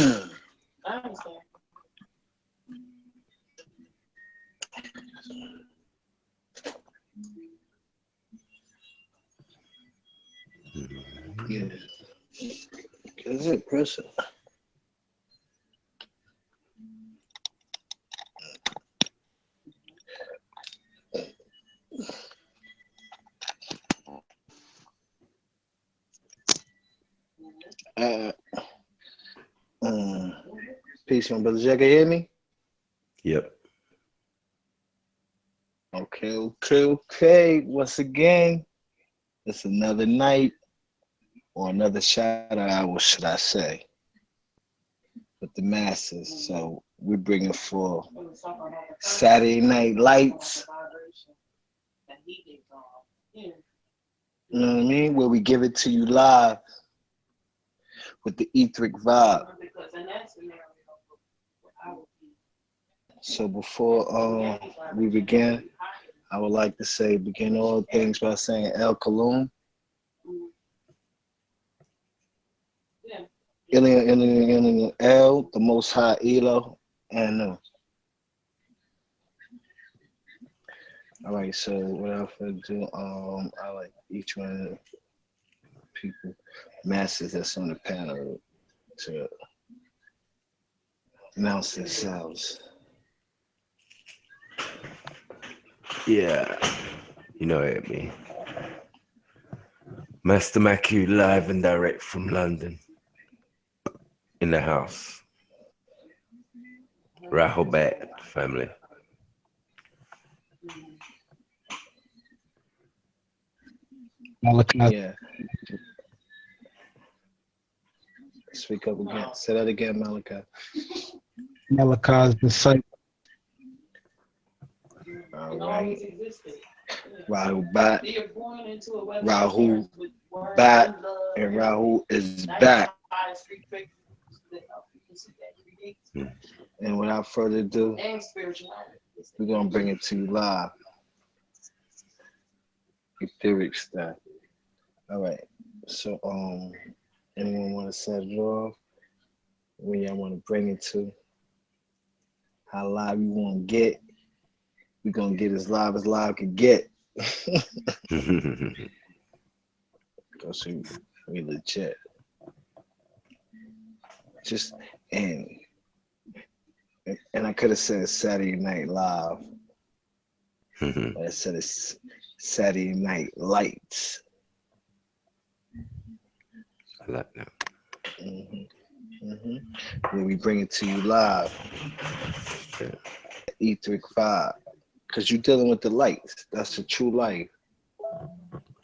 I understand. Yeah. Is it person? Uh, peace, my brother. Jack, can you hear me? Yep. Okay. Once again, it's another night or another shout out, what should I say, with the masses. So we're bringing for Saturday Night Lights. You know what I mean? Where we give it to you live with the ETHERIC vibe. So before we begin, I would like to say begin all things by saying El Kalum. El, the Most High Elo, and all right, so without further ado, I like each one of the people, masters that's on the panel, to announce themselves. Yeah. You know what I mean. Master Macu live and direct from London. In the house. Rahobat family. Malachi. Yeah. Speak up again. Say that again, Malachi. Malachi's disciple. All right. Rahul Bat. Rahul Bat. And Rahul is back. And without further ado, we're going to bring it to you live. ETHERIC style. All right. So, anyone want to set it off? Where y'all want to bring it to? How live you want to get? We're going to get as live can get. Because we legit. Just, and I could have said Saturday Night Live. But I said it's Saturday Night Lights. I like that. Where we bring it to you live. ETHERIC 5. Because you're dealing with the lights. That's the true life.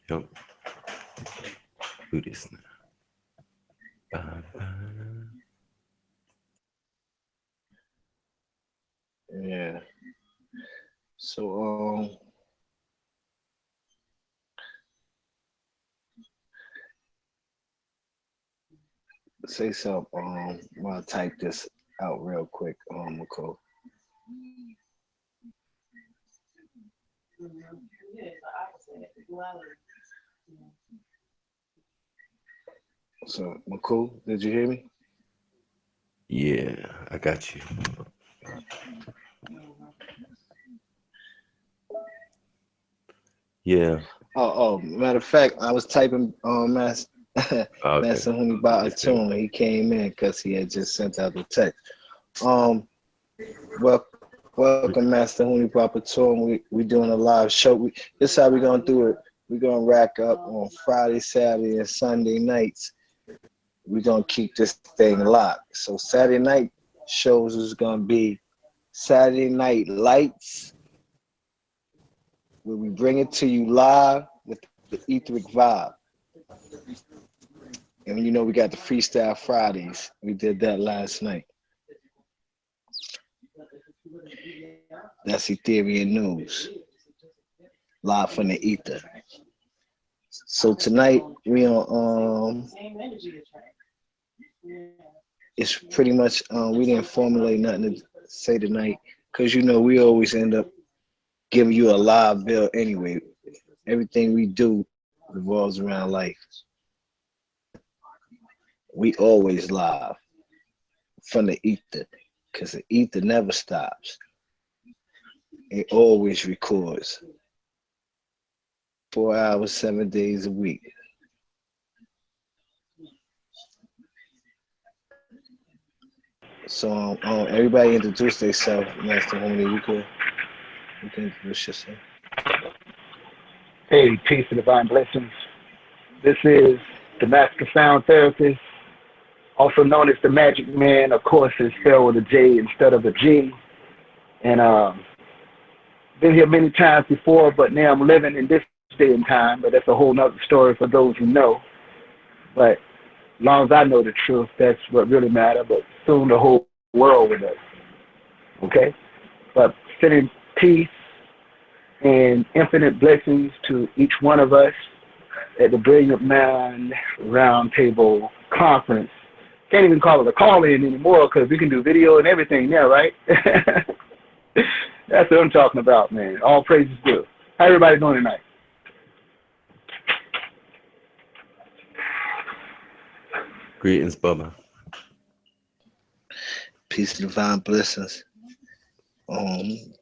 Yep. Who this now? Yeah. So, say something. I'll type this out real quick, McCall. So, McCall, did you hear me? Yeah, I got you. Yeah. Oh, matter of fact, I was typing Master Huni about a tune. He came in because he had just sent out the text. Welcome, Master Huni Papa Tour. We doing a live show. This is how we're gonna do it. We're gonna rack up on Friday, Saturday, and Sunday nights. We're gonna keep this thing locked. So Saturday night shows is gonna be Saturday Night Lights, where we bring it to you live with the ETHERIC vibe. And you know we got the Freestyle Fridays. We did that last night. That's Ethereum News, live from the ether. So tonight we on it's pretty much we didn't formulate nothing to say tonight because you know we always end up giving you a live bill anyway. Everything we do revolves around life. We always live. from the ether, because the ether never stops. It always records. 4 hours, 7 days a week. So everybody introduce themselves, Master Homie. You can introduce yourself. Hey, peace and divine blessings. This is the Master Sound Therapist, also known as the Magic Man. Of course, it's spelled with a J instead of a G. And been here many times before, but now I'm living in this day and time. But that's a whole nother story for those who know. But as long as I know the truth, that's what really matters. But soon the whole world will know. Okay? But sending peace and infinite blessings to each one of us at the Brilliant Mind Roundtable Conference. Can't even call it a call-in anymore because we can do video and everything now, right? That's what I'm talking about, man. All praise is due. How everybody doing tonight? Greetings, Bubba. Peace and divine blessings.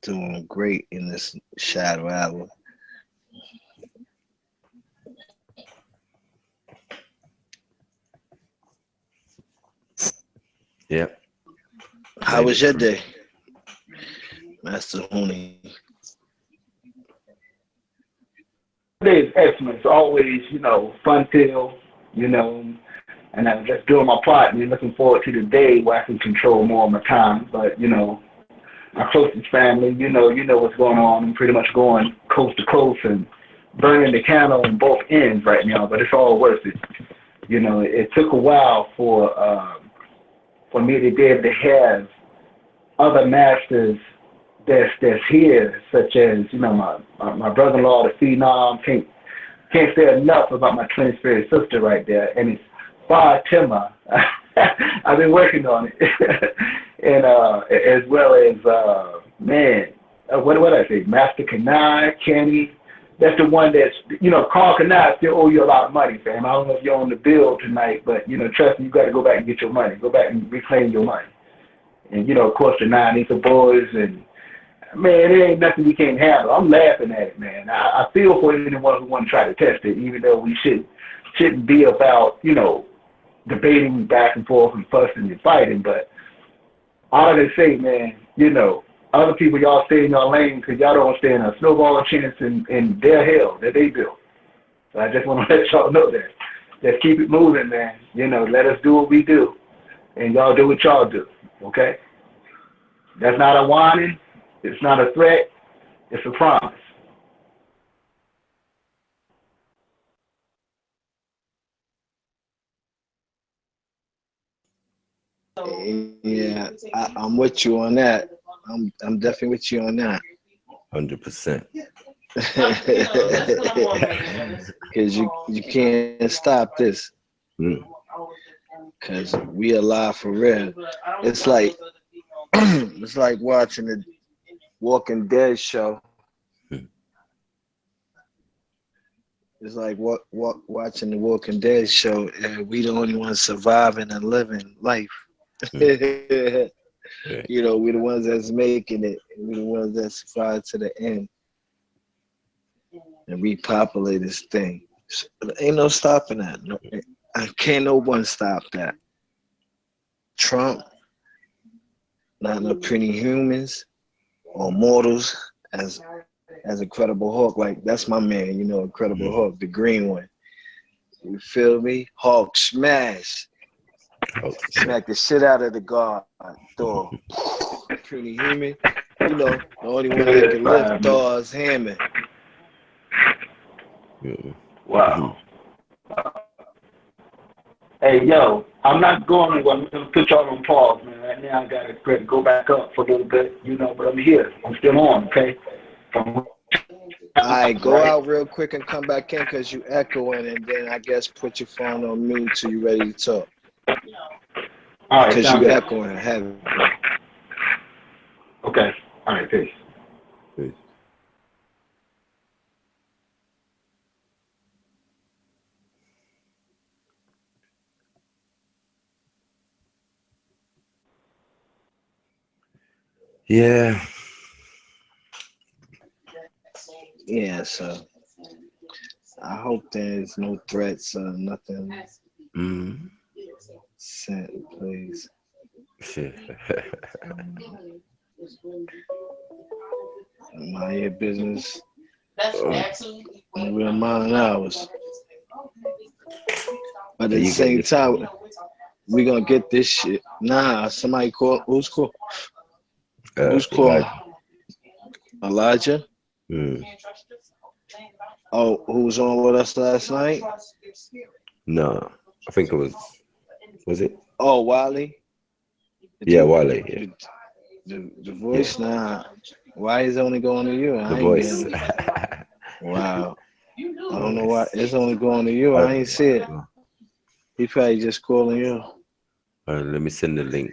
Doing great in this shadow hour. Yep. How was your day, Master Hooney? Today is excellent. It's always, fun-filled, and I'm just doing my part and looking forward to the day where I can control more of my time. But, my closest family, you know what's going on. I'm pretty much going coast to coast and burning the candle on both ends right now, but it's all worth it. It took a while for me to be able to have other masters that's here, such as, my brother-in-law, the phenom. Can't say enough about my twin spirit sister right there, and it's Fatima. I've been working on it. And as well as, what I say, Master Kanai, Kenny. That's the one that's, Carl Kanai still owe you a lot of money, fam. I don't know if you're on the bill tonight, but, trust me, you got to go back and get your money. Go back and reclaim your money. And, of course, the 9 Ether boys, and, man, it ain't nothing we can't handle. I'm laughing at it, man. I feel for anyone who want to try to test it, even though we shouldn't be about, debating back and forth and fussing and fighting, but all I can say, man, other people, y'all stay in your lane because y'all don't stand a snowball chance in their hell that they built. So I just want to let y'all know that. Just keep it moving, man. Let us do what we do, and y'all do what y'all do, okay? That's not a warning. It's not a threat. It's a promise. Yeah, I'm with you on that. I'm definitely with you on that. 100%. Because you can't stop this. Because we alive for real. It's like watching the Walking Dead show. It's like watching the Walking Dead show, and we the only ones surviving and living life. Yeah. We the ones that's making it, and we the ones that survive to the end and repopulate this thing. So, ain't no stopping that. No, can't no one stop that. Trump, not no pretty humans or mortals, as Incredible Hulk. Like, that's my man, Incredible Hulk, the green one. You feel me? Hulk smash. Smack the shit out of the guard door. Pretty human. The only one that can lift Thor's hammer. Wow. Hey, yo, I'm not going anywhere. I'm going to put y'all on pause, man. Right now I got to go back up for a little bit, but I'm here. I'm still on, okay? All right, go out real quick and come back in because you echoing, and then I guess put your phone on mute till you ready to talk. All right, because you echoing heavy. Okay. All right, peace. Peace. Yeah. Yeah, so I hope there's no threats or nothing Mm. sent, please. Mind your business. We're mind ours. But at the You get same this. time, we gonna get this shit. Nah, somebody call. Who's call? Who's calling? Elijah. Mm. Oh, who was on with us last night? No, I think it was it? Oh, Wally. Yeah, Wale. Yeah. The voice. Nah. Why is it only going to you? The I ain't voice. getting it. Wow. I don't know Voice. why it's only going to you. I ain't see it. He probably just calling you. Let me send the link.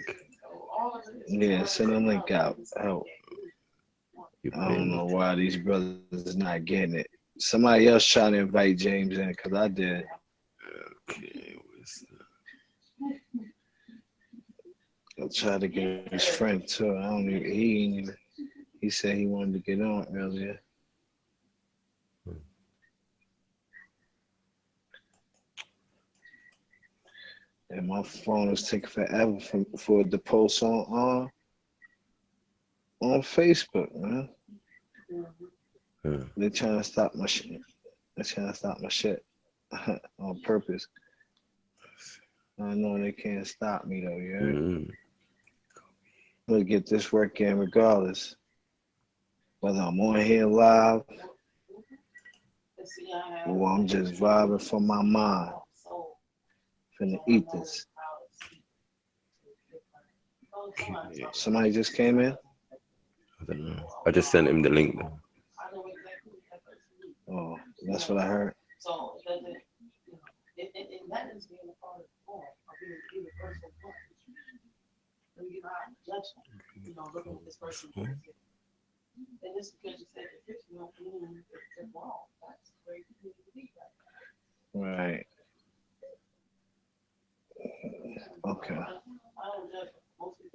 Yeah, send a link out. Help. You I don't pinned. know why these brothers is not getting it. Somebody else trying to invite James in because I did. Okay. I tried to get his friend too. I don't even. He ain't even. He said he wanted to get on earlier. And my phone was taking forever for the post on Facebook, man. They trying to stop my shit. They're trying to stop my shit on purpose. I know they can't stop me though, yeah. I'm gonna get this work in regardless. Whether I'm on here live or I'm just vibing from my mind. From the ethers. Somebody just came in? I don't know. I just sent him the link though. Oh, that's what I heard. Right. Okay.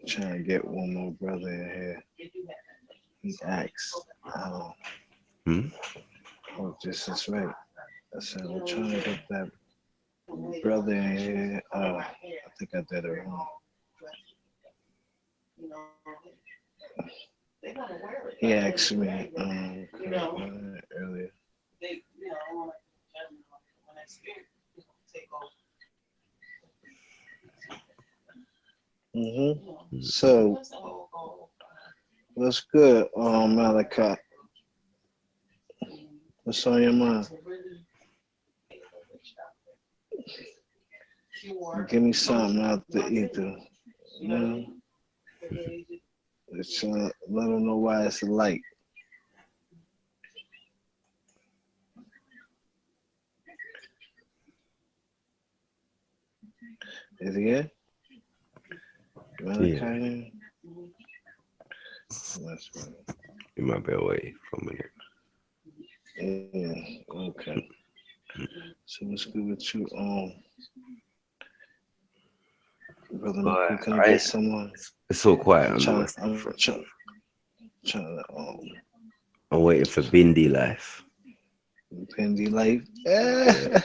Trying to get one more brother in here. He asks, oh, this is right. I said, I'm trying to get that brother in here. I think I did it wrong. He asked me earlier. So, what's good, Malachi? What's on your mind? Give me something out the ether. You know? Let them know why it's a light. Is he here? Malachi? That's right. You might be away for a minute. Yeah, okay. So what's good with you? Brother Nick, can I get someone? It's so quiet on the I'm Western Front. trying to, I'm waiting for Bindi Life. Bindi Life? Yeah.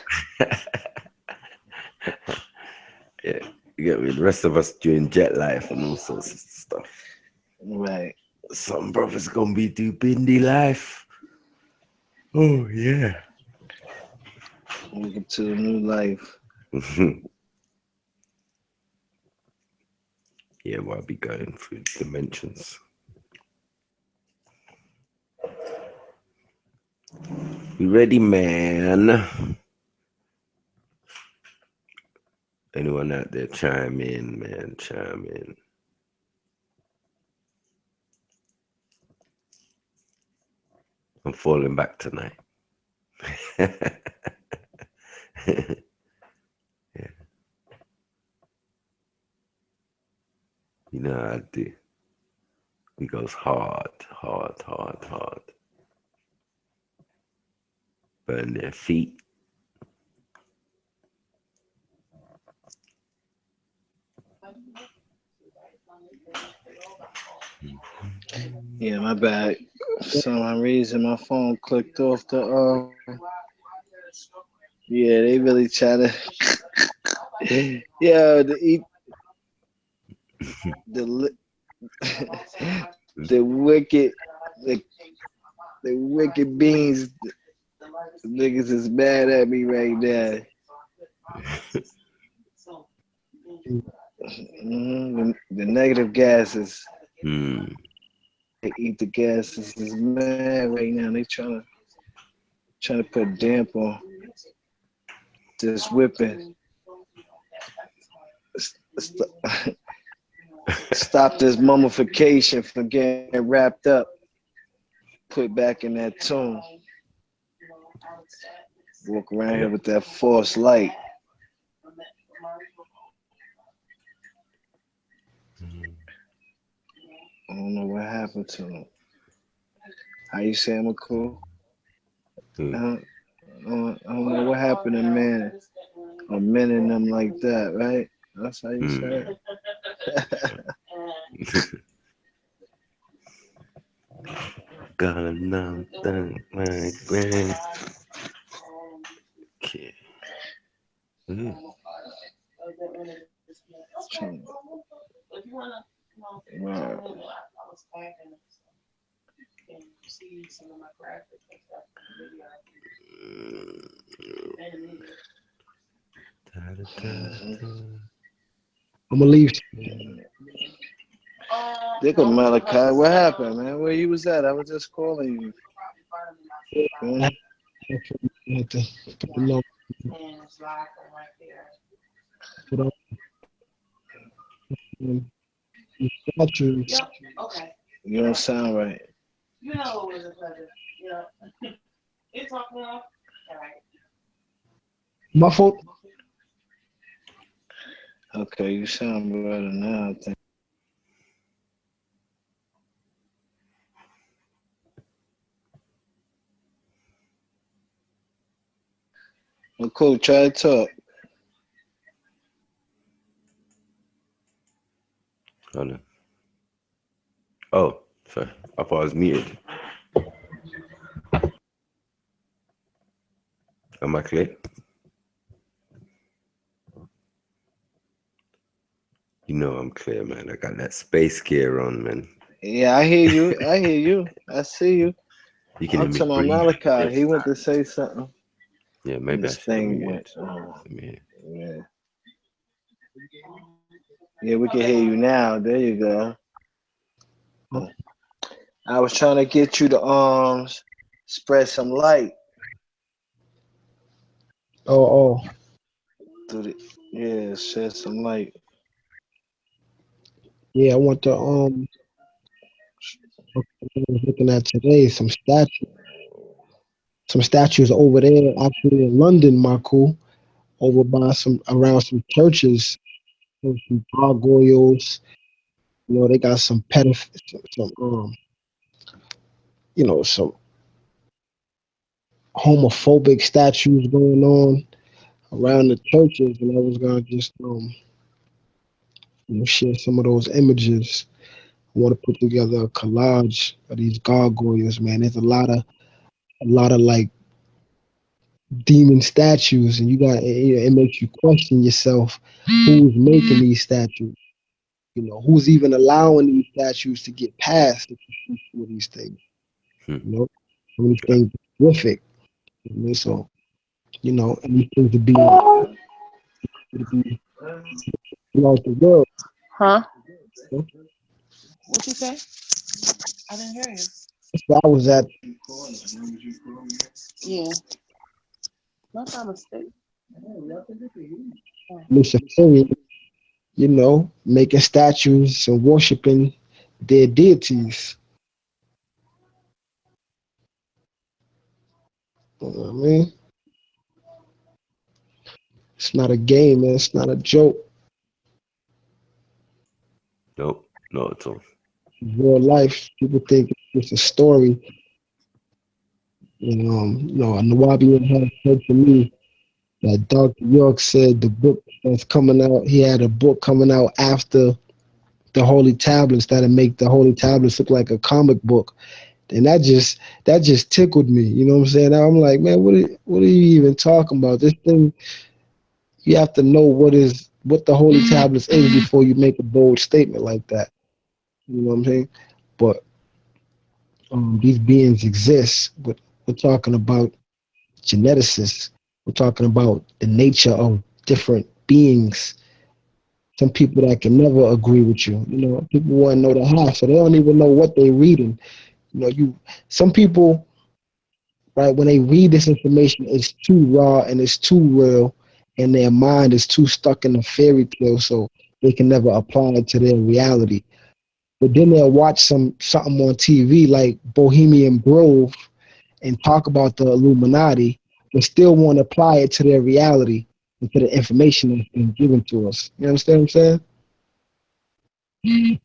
Yeah. You get me? The rest of us doing Jet Life and all sorts of stuff. Right. Some brothers gonna be do Bindi Life. Oh yeah. Welcome to the new life. Yeah, well, I'll be going through dimensions. You ready, man? Anyone out there, chime in, man, chime in. I'm falling back tonight. Yeah. You know how I do. He goes hard, hard, hard, hard. Burn their feet. Yeah, my bad. For some reason, my phone clicked off the. Yeah, they really try to. Yeah, the the wicked the, the wicked beans niggas is mad at me right now. The negative gases. Mm. They eat the gases is mad right now. They trying to put a damp on this whipping. Stop this mummification from getting wrapped up. Put back in that tomb. Walk around here with that false light. I don't know what happened to him. How you say I'm cool? I don't know what happened to man or men in them like that, right? That's how you say it. Got another my grand. Okay. Wow. I'm gonna leave. Dick of Malachi, what happened, man? Where you was at? I was just calling you. I had to put the number. Put on the statues. You don't sound right. My fault. Okay, you sound better now, I think. Well, cool, try to talk. Hold on. Oh, sorry. I thought I was muted. Am I clear? You know I'm clear, man. I got that space gear on, man. Yeah, I hear you. I hear you. I see you. You can I'm hear me talking about breathe. Malachi. He went to say something. Yeah, maybe I This should thing have went. muted. Yeah. Yeah, we can hear you now. There you go. I was trying to get you to spread some light Oh. through the shed some light. Yeah, I want to I was looking at today some statues over there actually in London, Marco, over by around some churches, some gargoyles. You know, they got some some homophobic statues going on around the churches, and I was gonna just share some of those images. I want to put together a collage of these gargoyles, man. There's a lot of like demon statues, and it makes you question yourself, who's making these statues? You know, who's even allowing these statues to get past for these things? You know, some of these things are horrific. So, and these things to be throughout the world. Huh? You know? What you say? I didn't hear you. That's where I was at. Yeah. No time to stay. Luciferian, making statues and worshiping their deities. You know what I mean? It's not a game, man. It's not a joke. Nope, not at all. Real life, people think it's just a story. And, a Nawabian had said to me that Dr. York said the book that's coming out, he had a book coming out after the holy tablets, that'll make the holy tablets look like a comic book. And that just tickled me. You know what I'm saying? I'm like, man, what are you even talking about? This thing, you have to know what the holy tablets is before you make a bold statement like that. You know what I'm saying? But these beings exist. But we're talking about geneticists. We're talking about the nature of different beings. Some people that can never agree with you. You know, people want to know the half, so they don't even know what they're reading. You know, some people, right, when they read this information, it's too raw and it's too real, and their mind is too stuck in a fairy tale, so they can never apply it to their reality. But then they'll watch something on TV like Bohemian Grove and talk about the Illuminati, but still want to apply it to their reality and to the information that's been given to us. You understand what I'm saying?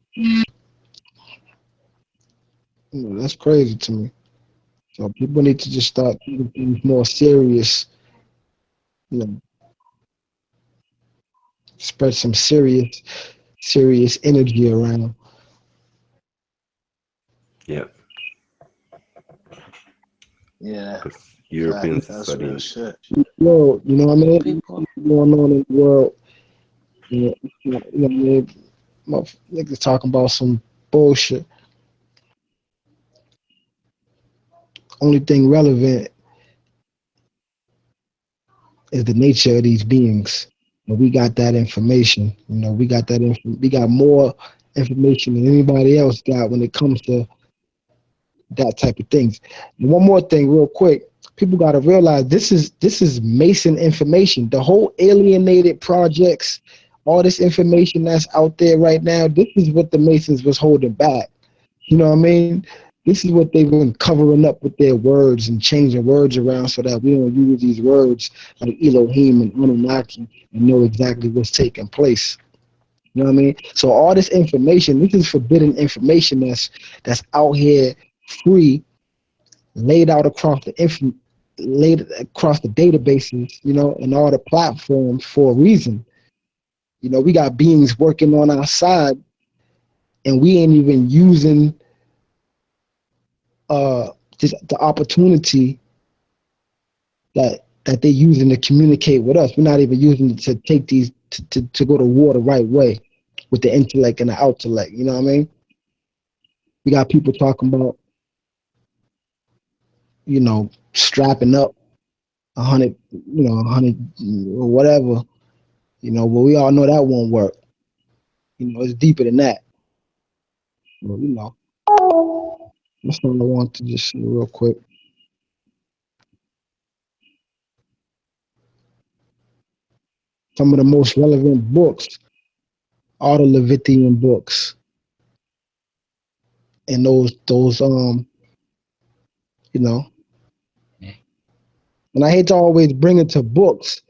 That's crazy to me. So people need to just start taking things more serious. You know, spread some serious energy around. Yeah, Yeah, because facts. Europeans are That's real studying. shit. Well, you know what I mean? People. What's going on in the world? You know what I mean? Niggas talking about some bullshit. Only thing relevant is the nature of these beings. And we got that information. You know, we got that. We got more information than anybody else got when it comes to that type of things. And one more thing, real quick, people got to realize this is Mason information. The whole alienated projects, all this information that's out there right now, this is what the Masons was holding back. You know what I mean? This is what they've been covering up with their words and changing words around so that we don't use these words like Elohim and Anunnaki and know exactly what's taking place. You know what I mean? So all this information, this is forbidden information that's out here free, laid out across laid across the databases, you know, and all the platforms for a reason. You know, we got beings working on our side, and we ain't even using uh just the opportunity that they're using to communicate with us. We're not even using it to take these to go to war the right way with the intellect and the outellect. You know what I mean? We got people talking about, you know, strapping up 100, you know, 100 or whatever, you know, but we all know that won't work. You know, it's deeper than that. So, you know, that's what I want to just say real quick. Some of the most relevant books are the Levitian books, and those you know, and I hate to always bring it to books,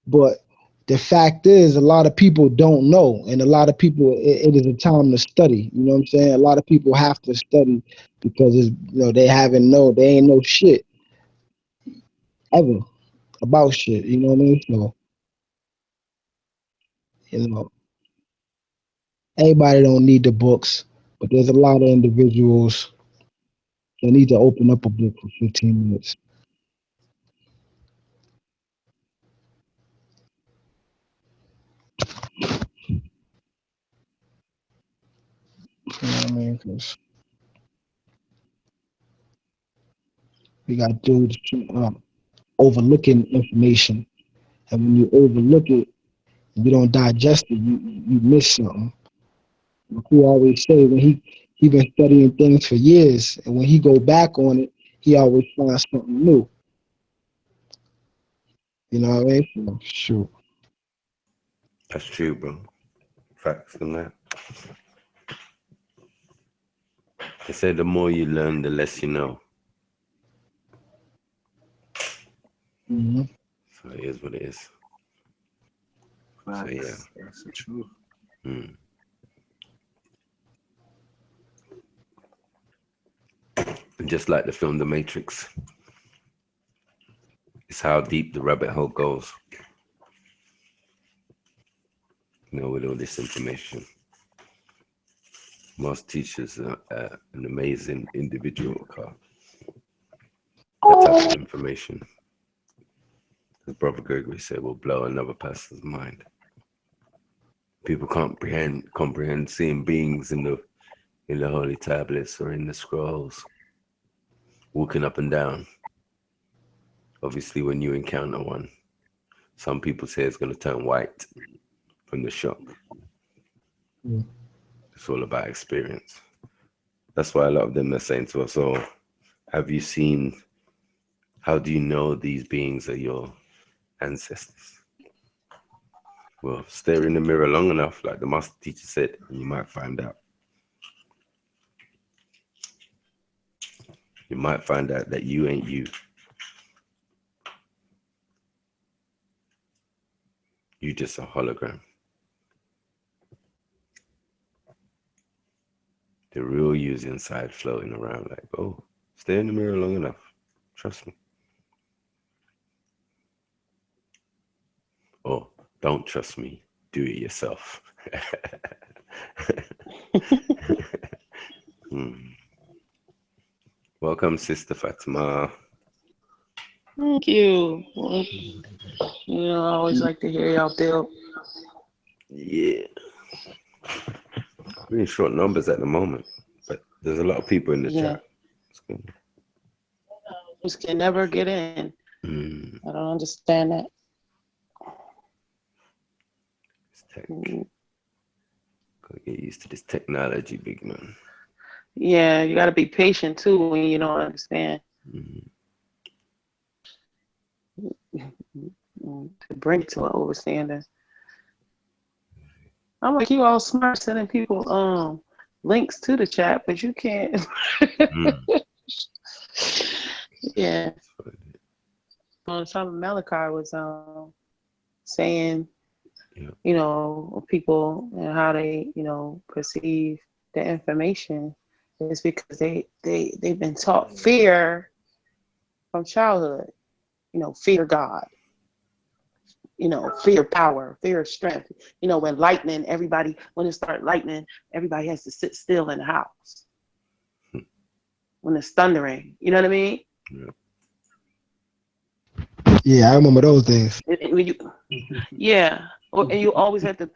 but the fact is a lot of people don't know, and a lot of people it is a time to study. You know what I'm saying? A lot of people have to study because it's, you know, they ain't know shit ever about shit. You know what I mean? So, you know, everybody don't need the books, but there's a lot of individuals that need to open up a book for 15 minutes. You know what I mean? Because we got dudes overlooking information, and when you overlook it, and you don't digest it, you miss something. He always say when he been studying things for years, and when he go back on it, he always finds something new. You know what I mean? So, shoot. That's true, bro. Facts on that. They say the more you learn, the less you know. Mm-hmm. So it is what it is. So yeah. Facts. That's the truth. Mm. And just like the film The Matrix, it's how deep the rabbit hole goes. You know, with all this information. Most teachers are an amazing individual, Carl. That type of information, as Brother Gregory said, will blow another person's mind. People comprehend seeing beings in the holy tablets or in the scrolls, walking up and down. Obviously, when you encounter one, some people say it's going to turn white from the shock. It's all about experience. That's why a lot of them are saying to us, "Oh, have you seen? How do you know these beings are your ancestors?" Well, stare in the mirror long enough, like the master teacher said, and you might find out. You might find out that you ain't you. You just a hologram. The real you's inside floating around like, oh, stare in the mirror long enough. Trust me. Or don't trust me. Do it yourself. Welcome, Sister Fatima. Thank you. Well, I always like to hear y'all build. Yeah. We're in short numbers at the moment, but there's a lot of people in the chat. It's good. Just can never get in. I don't understand that. It's tech. Gotta get used to this technology, big man. Yeah, you got to be patient too when you don't understand. To bring it to an understanding. I'm like, you all smart sending people links to the chat, but you can't. Yeah. On top of Malachi was saying, people and how they, perceive the information is because they've been taught fear from childhood. Fear God. Fear power, fear strength. When lightning, when it starts lightning, everybody has to sit still in the house. When it's thundering, you know what I mean? Yeah, I remember those days. And you always have to,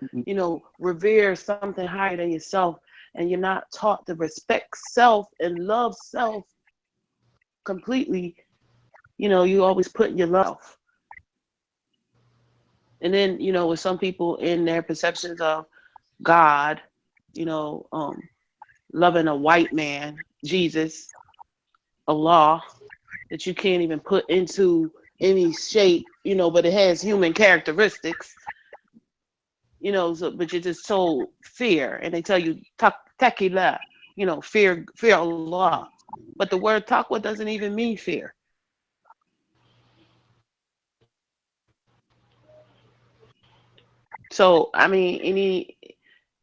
revere something higher than yourself, and you're not taught to respect self and love self completely. You always put your love. And then, with some people in their perceptions of God, loving a white man, Jesus, Allah, that you can't even put into any shape, but it has human characteristics, but you're just told fear, and they tell you taqillah, fear Allah. But the word taqwa doesn't even mean fear. So, I mean,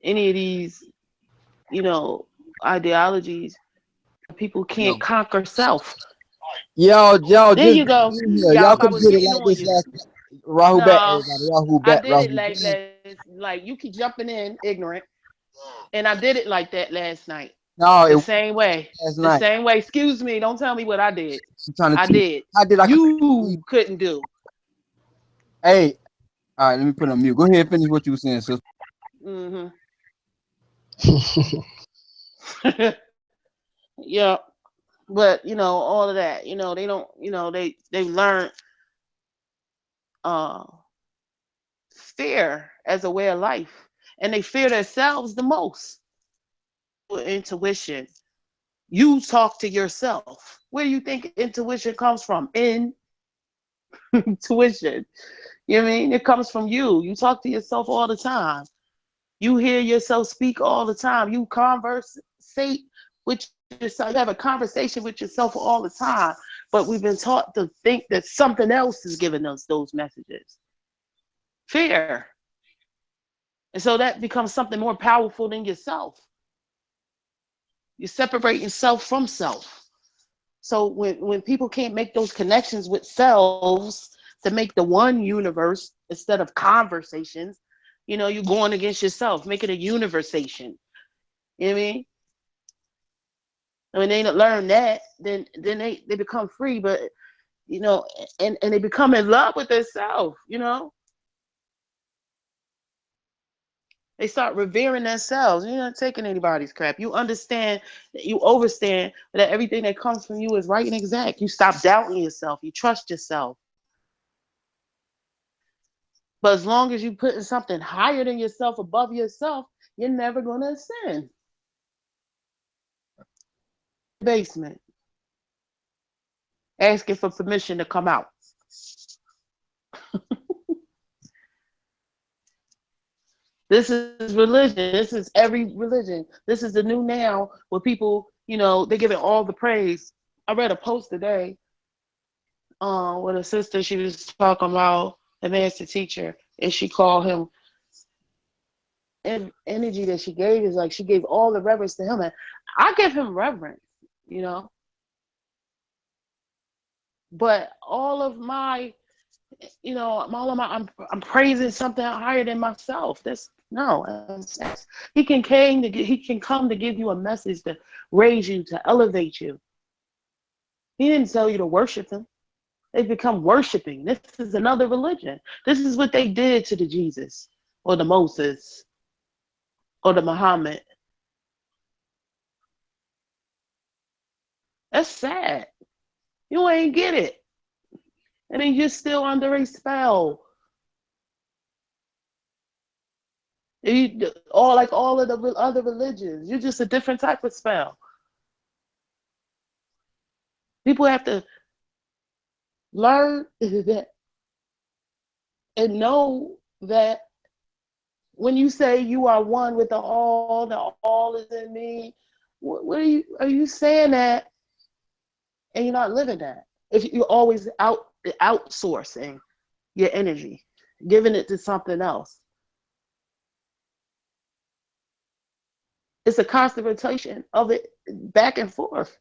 any of these, ideologies, people can't conquer self. Y'all There just you go. y'all could I have was did it getting like on this you. last night. Rahul back, No, everybody. Rahul I back. did it Rahul like you keep jumping in ignorant, and I did it like that last night. No, The it same way. last The night. same way. Excuse me. Don't tell me what I did. I'm trying to I did. How did I? You couldn't do. Hey, all right. Let me put on mute. Go ahead and finish what you were saying, sis. Yeah. But all of that. They don't. They learn fear as a way of life, and they fear themselves the most. Intuition. You talk to yourself. Where do you think intuition comes from? Intuition. You know what I mean? It comes from you. You talk to yourself all the time. You hear yourself speak all the time. You conversate with yourself. You have a conversation with yourself all the time. But we've been taught to think that something else is giving us those messages. Fear. And so that becomes something more powerful than yourself. You separate yourself from self. So when people can't make those connections with selves to make the one universe instead of conversations, you're going against yourself, make it a universation. You know what I mean? And when they learn that, then they become free, but you know, and they become in love with themselves, you know. They start revering themselves. You're not taking anybody's crap. You understand, you understand that everything that comes from you is right and exact. You stop doubting yourself. You trust yourself. But as long as you're putting something higher than yourself above yourself, you're never going to ascend. Basement, asking for permission to come out. This is religion. This is every religion. This is the new now where people, you know, they give it all the praise. I read a post today with a sister. She was talking about the master teacher, and she called him, and energy that she gave is like she gave all the reverence to him. And I give him reverence, you know. But all of my, you know, all of my, I'm praising something higher than myself. That's no. He can come to give you a message to raise you, to elevate you. He didn't tell you to worship him. They've become worshiping. This is another religion. This is what they did to the Jesus or the Moses or the Muhammad. That's sad. You ain't get it. And then you're still under a spell. All of the other religions. You're just a different type of spell. People have to learn that and know that when you say you are one with the all is in me, what are you saying that and you're not living that? If you're always outsourcing your energy, giving it to something else. It's a constant rotation of it back and forth.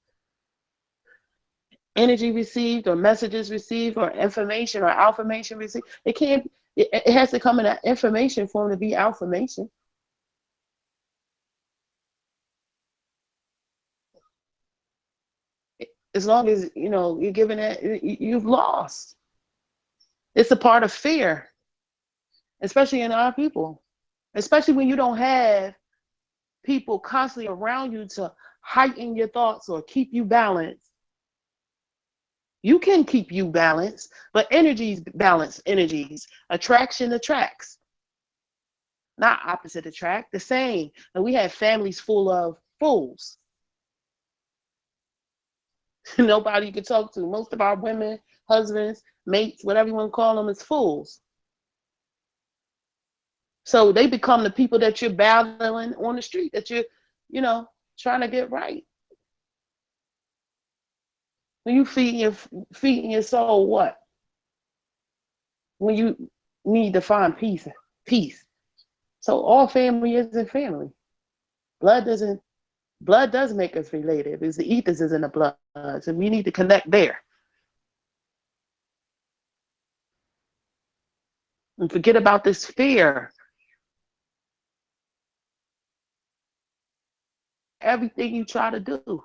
Energy received or messages received or information or affirmation received. It has to come in an information form to be affirmation. As long as, you know, you're giving it, you've lost. It's a part of fear, especially in our people, especially when you don't have people constantly around you to heighten your thoughts or keep you balanced. You can keep you balanced, but energies balance energies. Attraction attracts. Not opposite attract, the same. And we have families full of fools. Nobody you can talk to. Most of our women, husbands, mates, whatever you want to call them, is fools. So they become the people that you're battling on the street, that you're, you know, trying to get right. When you feeding your soul what? When you need to find peace. So all family isn't family. Blood does make us related. Because the ethers is in the blood. So we need to connect there. And forget about this fear. Everything you try to do.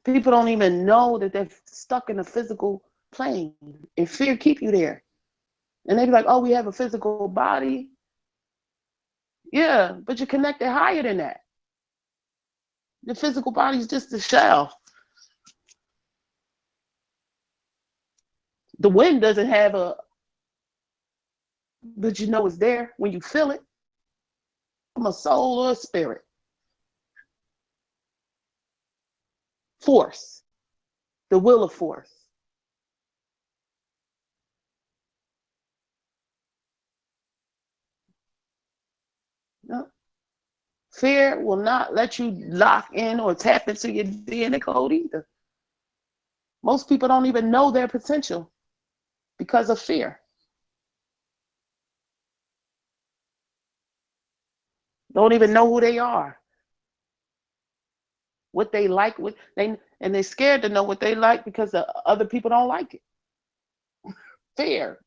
People don't even know that they're stuck in a physical plane. And fear keep you there. And they be like, oh, we have a physical body. Yeah, but you're connected higher than that. The physical body is just a shell. The wind doesn't have but you know it's there when you feel it. From a soul or a spirit. Force. The will of force. No. Fear will not let you lock in or tap into your DNA code either. Most people don't even know their potential because of fear. Don't even know who they are. What they like, and they're scared to know what they like because the other people don't like it. Fear.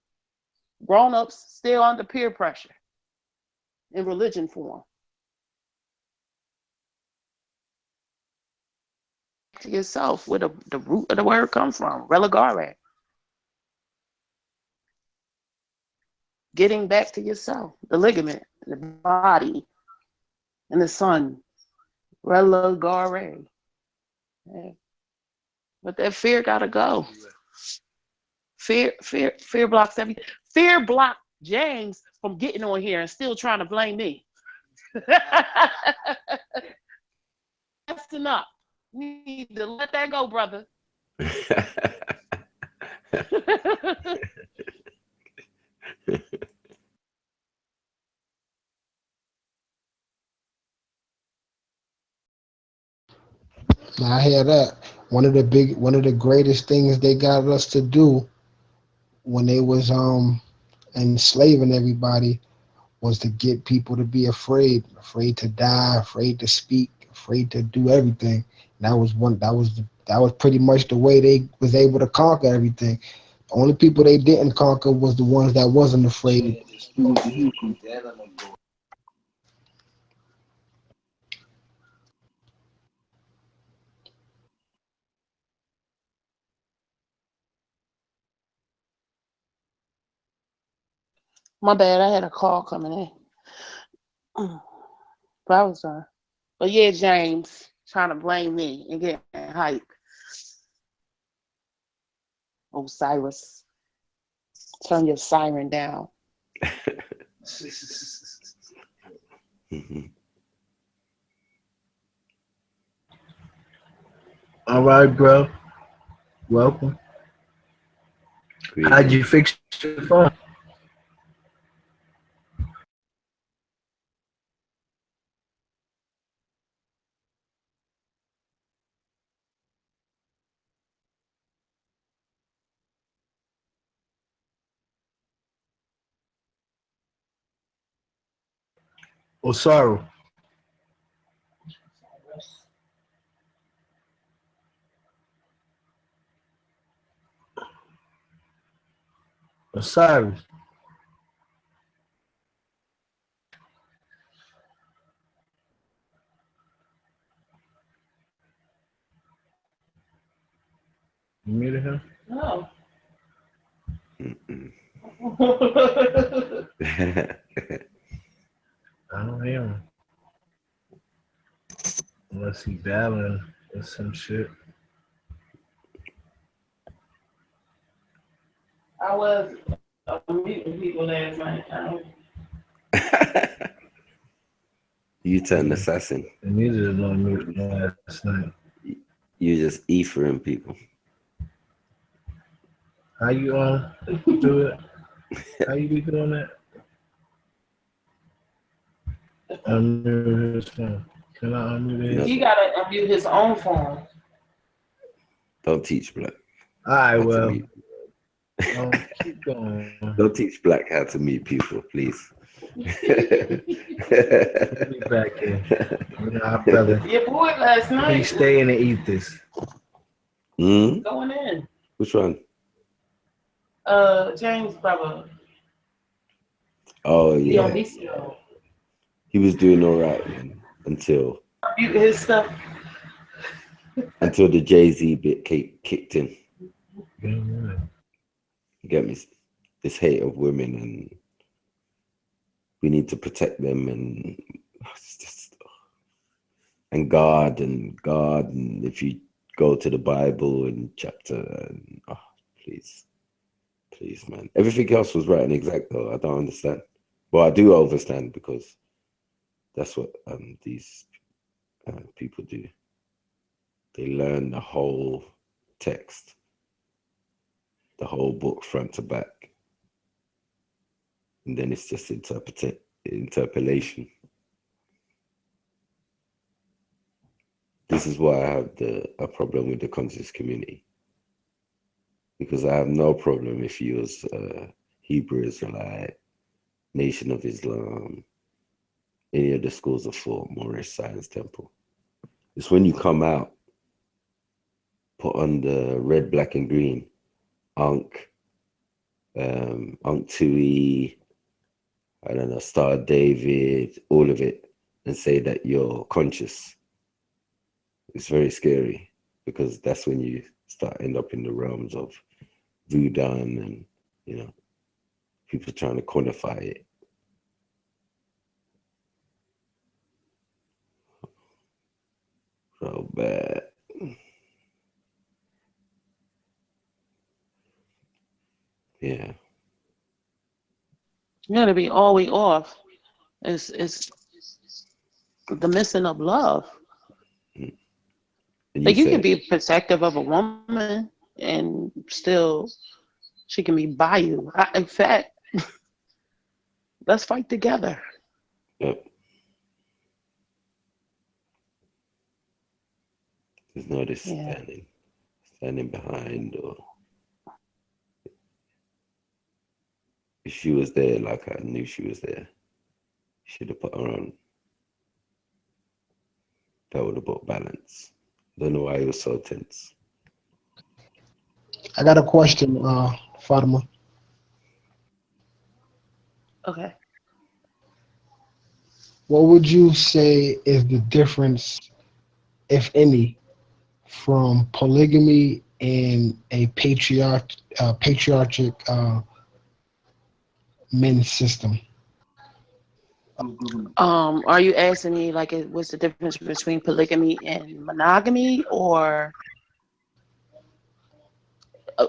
Grown-ups still under peer pressure in religion form. to yourself, where the root of the word comes from, religare. Getting back to yourself, the ligament, the body, and the sun, religare. Yeah. But that fear gotta go. Fear blocks everything. Fear blocked James from getting on here and still trying to blame me. That's enough. You need to let that go, brother. Now I hear that. One of the greatest things they got us to do when they was enslaving everybody was to get people to be afraid to die, afraid to speak, afraid to do everything. And that was pretty much the way they was able to conquer everything. The only people they didn't conquer was the ones that wasn't afraid. My bad, I had a call coming in. But I was done. But yeah, James trying to blame me and getting hype. Osiris, turn your siren down. All right, bro. Welcome. How'd you fix your phone? Osiris. Osiris. You muted him? No. I don't hear him. Unless he battling with some shit. I was meeting people last night. You turned assassin. And neither of them muted last night. You just ethering people. How you do it? How you be doing that? Unmute his phone. Can I unmute his? He gotta unmute his own phone. Don't teach Black. All right, how to well, meet. keep going. Don't teach Black how to meet people, please. Let me back here. Our brother. Your boy last night. He stay in the ethers. Going in. Which one? James' brother. Oh yeah. Dionisio. He was doing all right, man, until His stuff. until the Jay-Z bit kicked in. Yeah. You get me? This hate of women, and we need to protect them, and it's just, and God, and if you go to the Bible and chapter, and please, man. Everything else was right and exact, though. I don't understand. Well, I do understand, because that's what these people do. They learn the whole text, the whole book front to back, and then it's just interpolation. This is why I have a problem with the conscious community, because I have no problem if you was Hebrew Israelite, Nation of Islam, any of the schools of thought, Moorish Science Temple. It's when you come out, put on the red, black, and green, Ankh Tui, I don't know, Star David, all of it, and say that you're conscious. It's very scary. because that's when you end up in the realms of voodoo and, you know, people trying to quantify it. So bad. Yeah. You gotta be all the way off. It's the missing of love. And Like you can said, be protective of a woman and still she can be by you. In fact, let's fight together. yep, there's no this Yeah. standing behind, or if she was there, like I knew she was there, should have put her on. That would have brought balance. Don't know why he was so tense. I got a question, Fatima. Okay. What would you say is the difference, if any, from polygamy and a patriarchic men's system? Are you asking me like what's the difference between polygamy and monogamy, or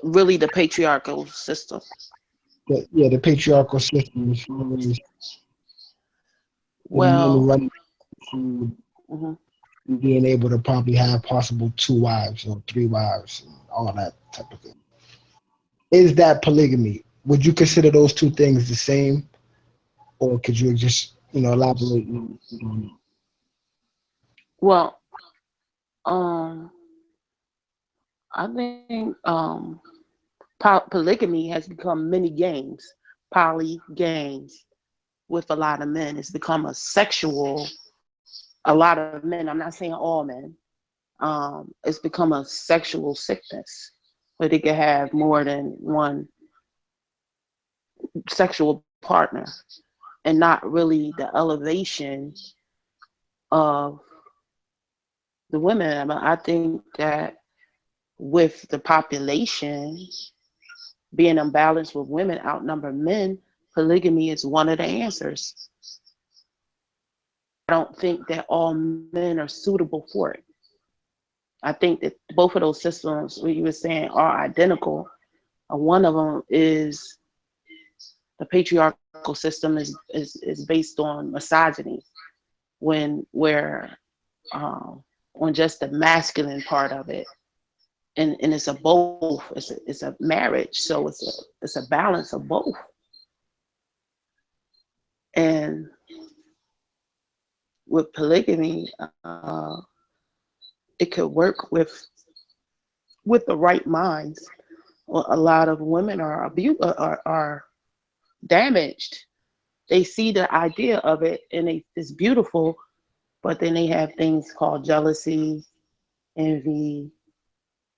really the patriarchal system? The patriarchal system, as far as the men Well, running food, mhm. being able to probably have possible 2 wives or 3 wives and all that type of thing. Is that polygamy? Would you consider those two things the same, or could you just elaborate on it? Well, I think polygamy has become many games, poly games with a lot of men. It's become a lot of men, I'm not saying all men, it's become a sexual sickness where they can have more than one sexual partner and not really the elevation of the women. I think that with the population being unbalanced with women outnumber men, polygamy is one of the answers. I don't think that all men are suitable for it. I think that both of those systems, what you were saying, are identical. One of them is the patriarchal system is based on misogyny, where on just the masculine part of it, and it's a both. It's a marriage, so it's a balance of both. And with polygamy, it could work with the right minds. Well, a lot of women are damaged. They see the idea of it and it's beautiful, but then they have things called jealousy, envy,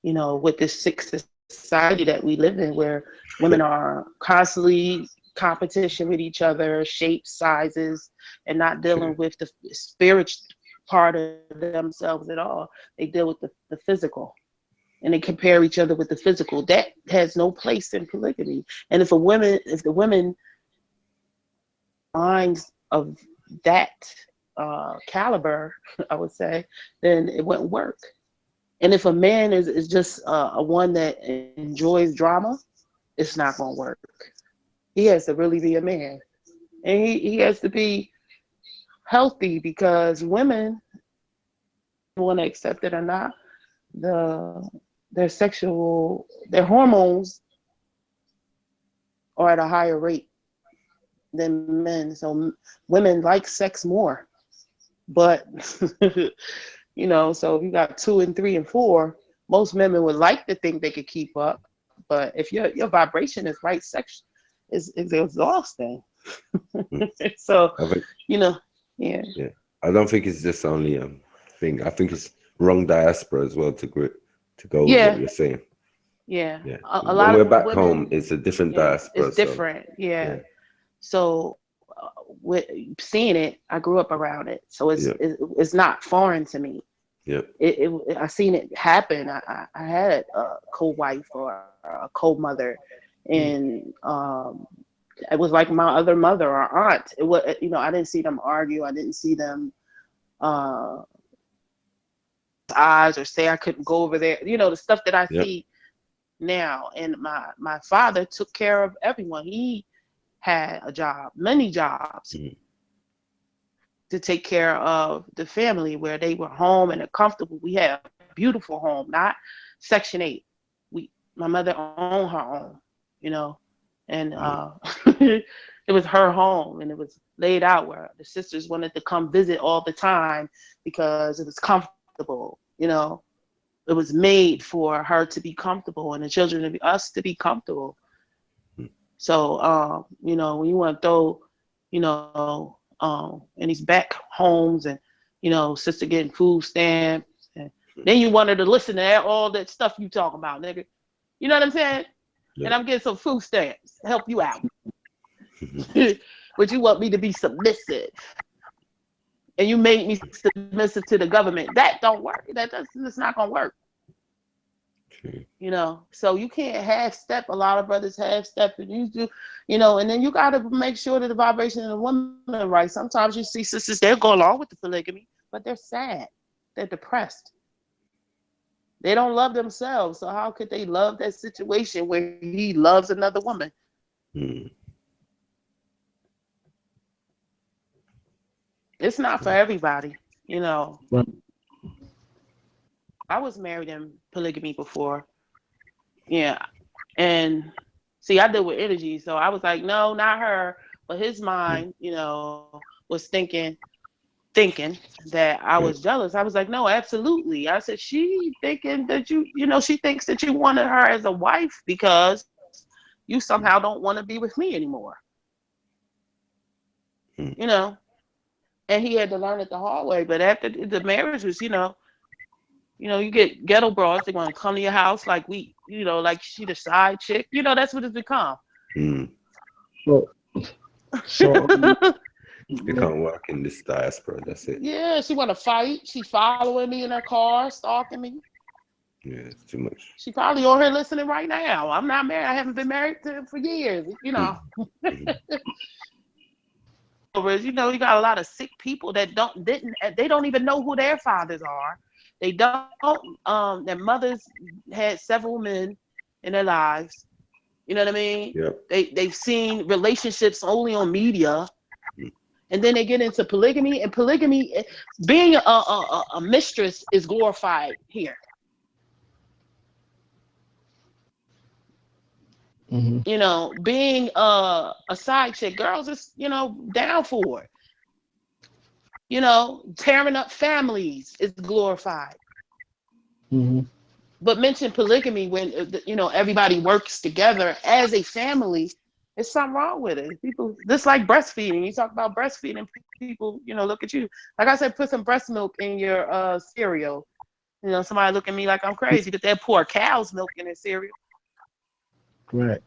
with this sick society that we live in, where women are constantly competition with each other, shapes, sizes, and not dealing with the spiritual part of themselves at all. They deal with the physical, and they compare each other with the physical. That has no place in polygamy. And if the women minds of that caliber, I would say, then it wouldn't work. And if a man is just a one that enjoys drama, it's not going to work. He has to really be a man. And he has to be healthy, because women, want to accept it or not, their hormones are at a higher rate than men. So women like sex more. But, so if you got 2 and 3 and 4, most women would like to think they could keep up. But if your vibration is right, sex is exhausting. So, yeah. Yeah, I don't think it's just only thing. I think it's wrong diaspora as well to go with what you're saying. Yeah. Yeah. A lot when of we're back women, home, it's a different diaspora. It's different. Yeah. So with seeing it, I grew up around it. So it's not foreign to me. Yep. I seen it happen. I had a co-wife or a co-mother, and it was like my other mother or aunt. It was, I didn't see them argue. I didn't see them eyes or say I couldn't go over there. The stuff that I Yep. see now. And my father took care of everyone. He had a job, many jobs, to take care of the family, where they were home and comfortable. We had a beautiful home, not Section 8. My mother owned her own, and it was her home, and it was laid out where the sisters wanted to come visit all the time because it was comfortable. It was made for her to be comfortable and the children to be us to be comfortable. So when you want to throw, in these back homes, and sister getting food stamps, and then you wanted to listen to all that stuff you talking about, nigga. You know what I'm saying? Yep. And I'm getting some food stamps to help you out. But you want me to be submissive, and you made me submissive to the government. That don't work. That's not gonna work. So you can't half step. A lot of brothers half step, and you do, and then you got to make sure that the vibration of the woman is right. Sometimes you see sisters, they'll go along with the polygamy, but they're sad, they're depressed, they don't love themselves. So how could they love that situation where he loves another woman? It's not for everybody. Right. I was married in polygamy before. Yeah. And see, I deal with energy. So I was like, no, not her. But his mind, was thinking that I was jealous. I was like, no, absolutely. I said, she thinking that she thinks that you wanted her as a wife because you somehow don't want to be with me anymore. And he had to learn it the hard way. But after the marriage was, you get ghetto bras. They want to come to your house like like she the side chick. That's what it's become. So They can't work in this diaspora. That's it. Yeah, she want to fight. She following me in her car, stalking me. Yeah, it's too much. She probably on here listening right now. I'm not married. I haven't been married to him for years. You got a lot of sick people that they don't even know who their fathers are. They don't. Their mothers had several men in their lives. You know what I mean? Yep. They've seen relationships only on media, and then they get into polygamy. And polygamy, being a mistress, is glorified here. Being a side chick, girls is down for it. Tearing up families is glorified. But mention polygamy when everybody works together as a family, there's something wrong with it. People, just like breastfeeding. You talk about breastfeeding, people look at you. Like I said, put some breast milk in your cereal. Somebody look at me like I'm crazy, but they pour cow's milk in their cereal. Right.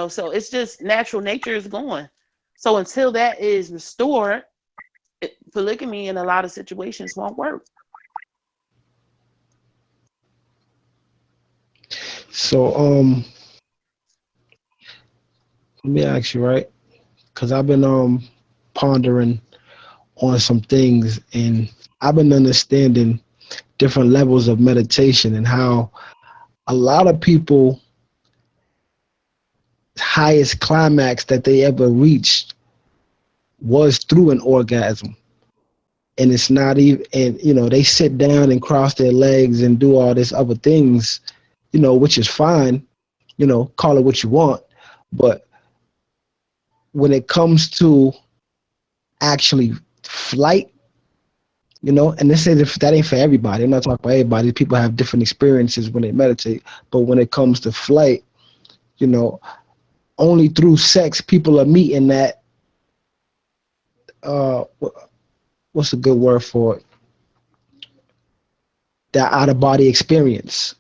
So it's just natural nature is going. So until that is restored, polygamy in a lot of situations won't work. So let me ask you, right? Because I've been pondering on some things, and I've been understanding different levels of meditation and how a lot of people highest climax that they ever reached was through an orgasm. And it's not even, and they sit down and cross their legs and do all this other things, which is fine, call it what you want. But when it comes to actually flight, and this is, that ain't for everybody. I'm not talking about everybody. People have different experiences when they meditate. But when it comes to flight, only through sex people are meeting that, what's a good word for it? That out of body experience.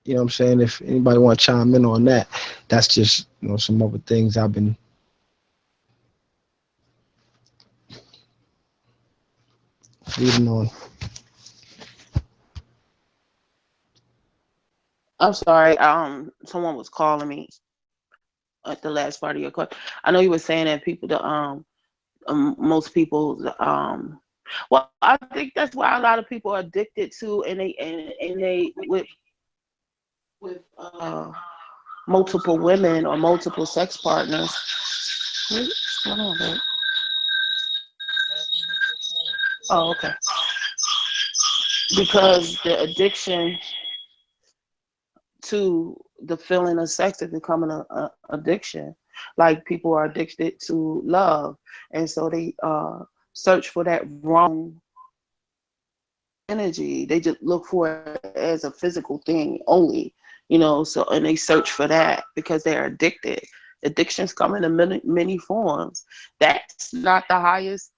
You know what I'm saying? If anybody want to chime in on that, that's just, some other things I've been reading on. I'm sorry. Someone was calling me at the last part of your question. I know you were saying that people, most people, well, I think that's why a lot of people are addicted to, and they with multiple women or multiple sex partners. What's going on, babe? Oh, okay. Because the addiction to the feeling of sex is becoming a addiction. Like people are addicted to love, and so they search for that wrong energy. They just look for it as a physical thing only, So and they search for that because they're addicted. Addictions come in many forms. That's not the highest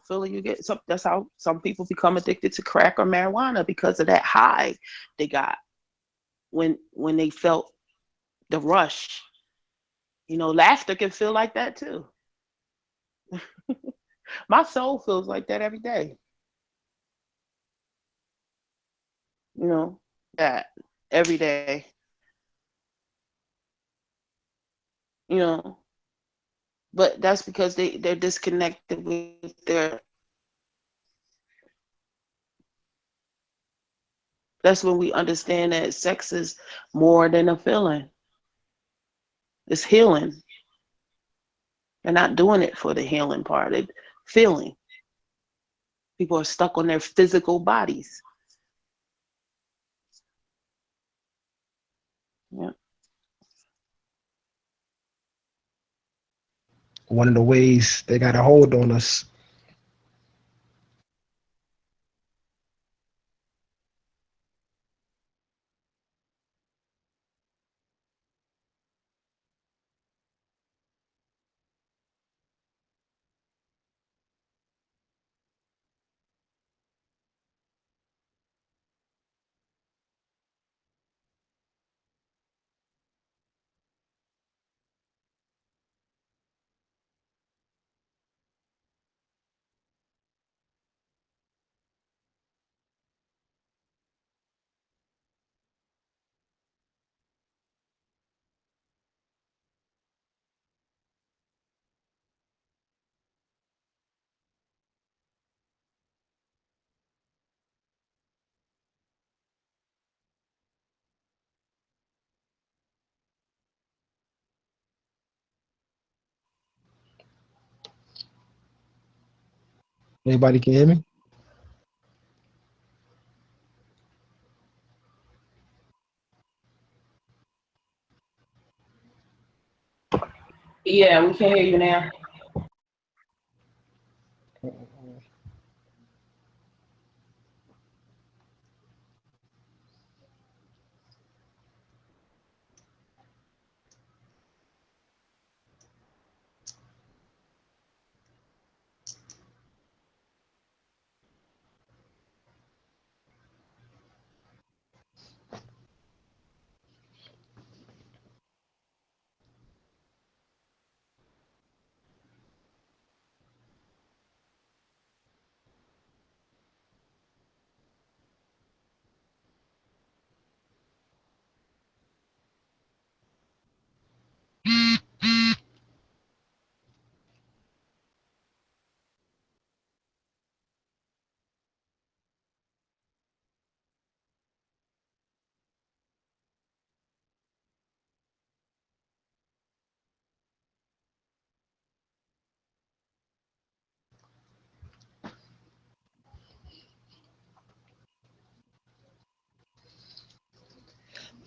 feeling you get. That's how some people become addicted to crack or marijuana, because of that high they got when they felt the rush. Laughter can feel like that too. My soul feels like that every day. That every day. you know but that's because they're disconnected with their. That's when we understand that sex is more than a feeling. It's healing. They're not doing it for the healing part. It's feeling. People are stuck on their physical bodies. Yeah. One of the ways they got a hold on us. Anybody can hear me? Yeah, we can hear you now.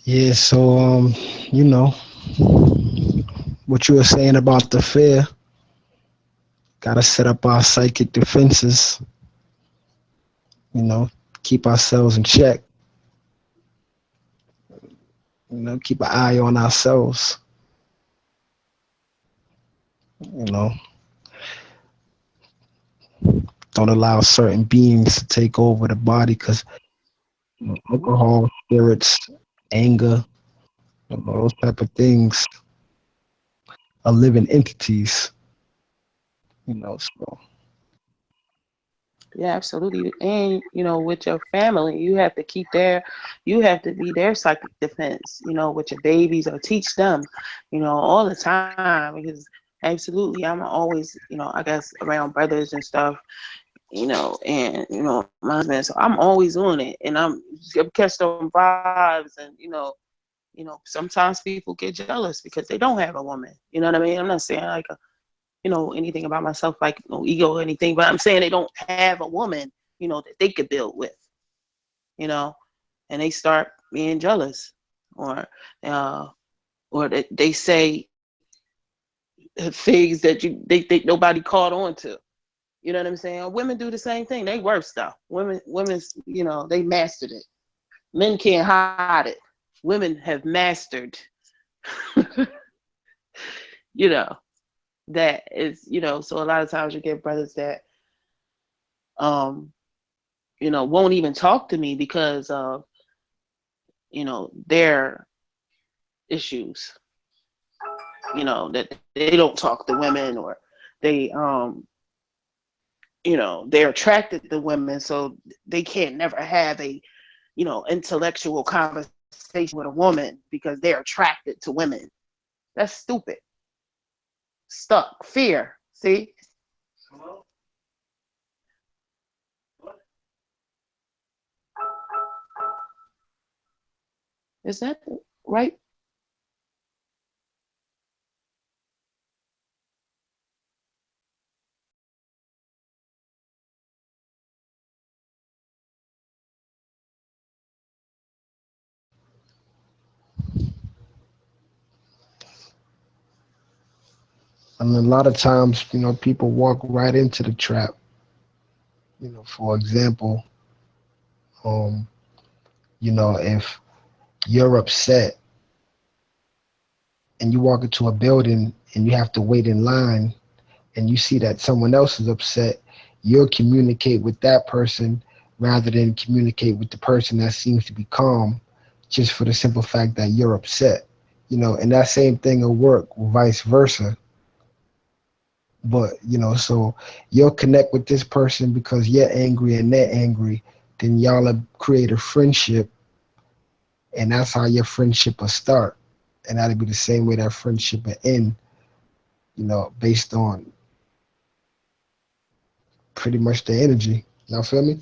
Yeah, so you know, what you were saying about the fear, gotta set up our psychic defenses, you know, keep ourselves in check, keep an eye on ourselves, you know, don't allow certain beings to take over the body, because alcohol, spirits, anger, those type of things are living entities, so Yeah, absolutely. And with your family, you have to you have to be their psychic defense, with your babies, or teach them, all the time. Because absolutely, I'm always, I guess around brothers and stuff, and my husband. So I'm always on it, and I'm catch them vibes, and sometimes people get jealous because they don't have a woman. You know what I mean? I'm not saying like anything about myself, like no ego or anything, but I'm saying they don't have a woman, that they could build with, you know, and they start being jealous, or uh, or they say things that they think nobody caught on to. You know what I'm saying? Women do the same thing. They worse though. Women's, they mastered it. Men can't hide it. Women have mastered, you know, that is, so a lot of times you get brothers that, um, won't even talk to me because of, their issues, that they don't talk to women, or they, they're attracted to women, so they can't never have a, intellectual conversation with a woman because they're attracted to women. That's stupid. Stuck. Fear. See? Is that right? And a lot of times, people walk right into the trap. For example, um, if you're upset and you walk into a building and you have to wait in line and you see that someone else is upset, you'll communicate with that person rather than communicate with the person that seems to be calm, just for the simple fact that you're upset. And that same thing will work vice versa. But so you'll connect with this person because you're angry and they're angry, then y'all will create a friendship, and that's how your friendship will start. And that'll be the same way that friendship will end, based on pretty much the energy. Y'all feel me?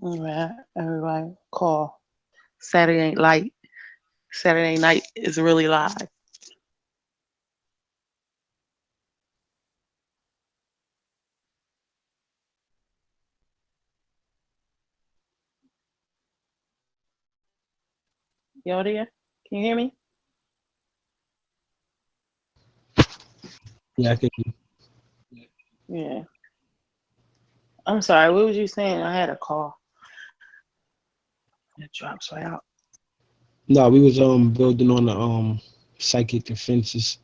All right, everybody, call. Saturday ain't light. Saturday night is really live. Y'all there? Can you hear me? Yeah, I think. Yeah. I'm sorry. What was you saying? I had a call. It drops right out. No, we was building on the psychic defenses.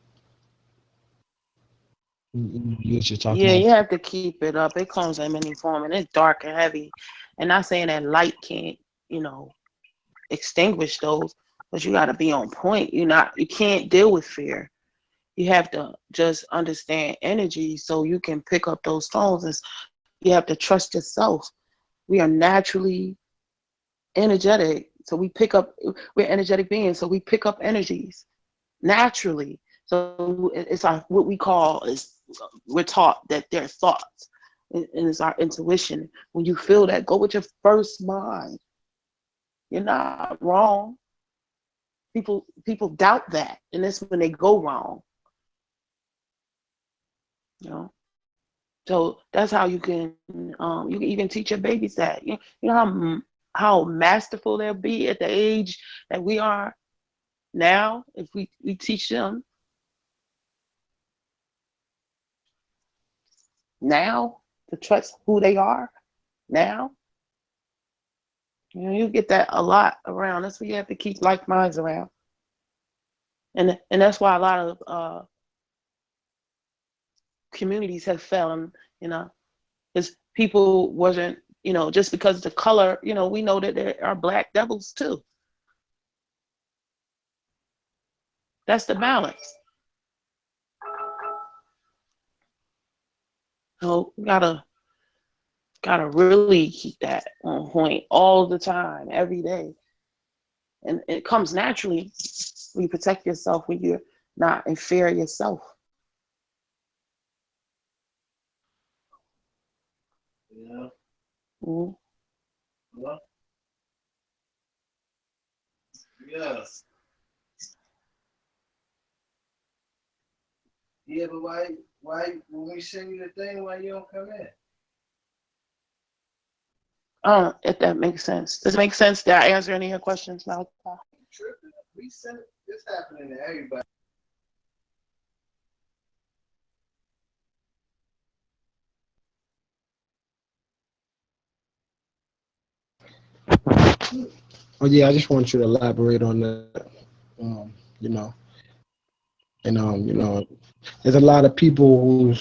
You what you're talking Yeah, about. you have to keep it up. It comes in many form, and it's dark and heavy. And not saying that light can't, you know, extinguish those, but you got to be on point. You can't deal with fear. You have to just understand energy so you can pick up those tones. And you have to trust yourself. We are naturally energetic, so we're energetic beings, so we pick up energies naturally. So it's what we call is, we're taught that they're thoughts, and it's our intuition. When you feel that, go with your first mind. You're not wrong. People doubt that, and that's when they go wrong. You know, so that's how you can even teach your babies that. You know how masterful they'll be at the age that we are now if we teach them now to trust who they are now. You know, you get that a lot around. That's why you have to keep like minds around, and that's why a lot of communities have fallen. You know, because people wasn't, you know, just because the color. You know, we know that there are black devils too. That's the balance. So we gotta really keep that on point all the time, every day. And it comes naturally when you protect yourself, when you're not in fear of yourself. Yeah. Mm-hmm. Well, yeah. Yeah, but why, when we send you the thing, why you don't come in? If that makes sense. Does it make sense? Did I answer any of your questions, Malachi? Tripping. We send it. It's happening to everybody. Oh yeah, I just want you to elaborate on that. You know, and you know, there's a lot of people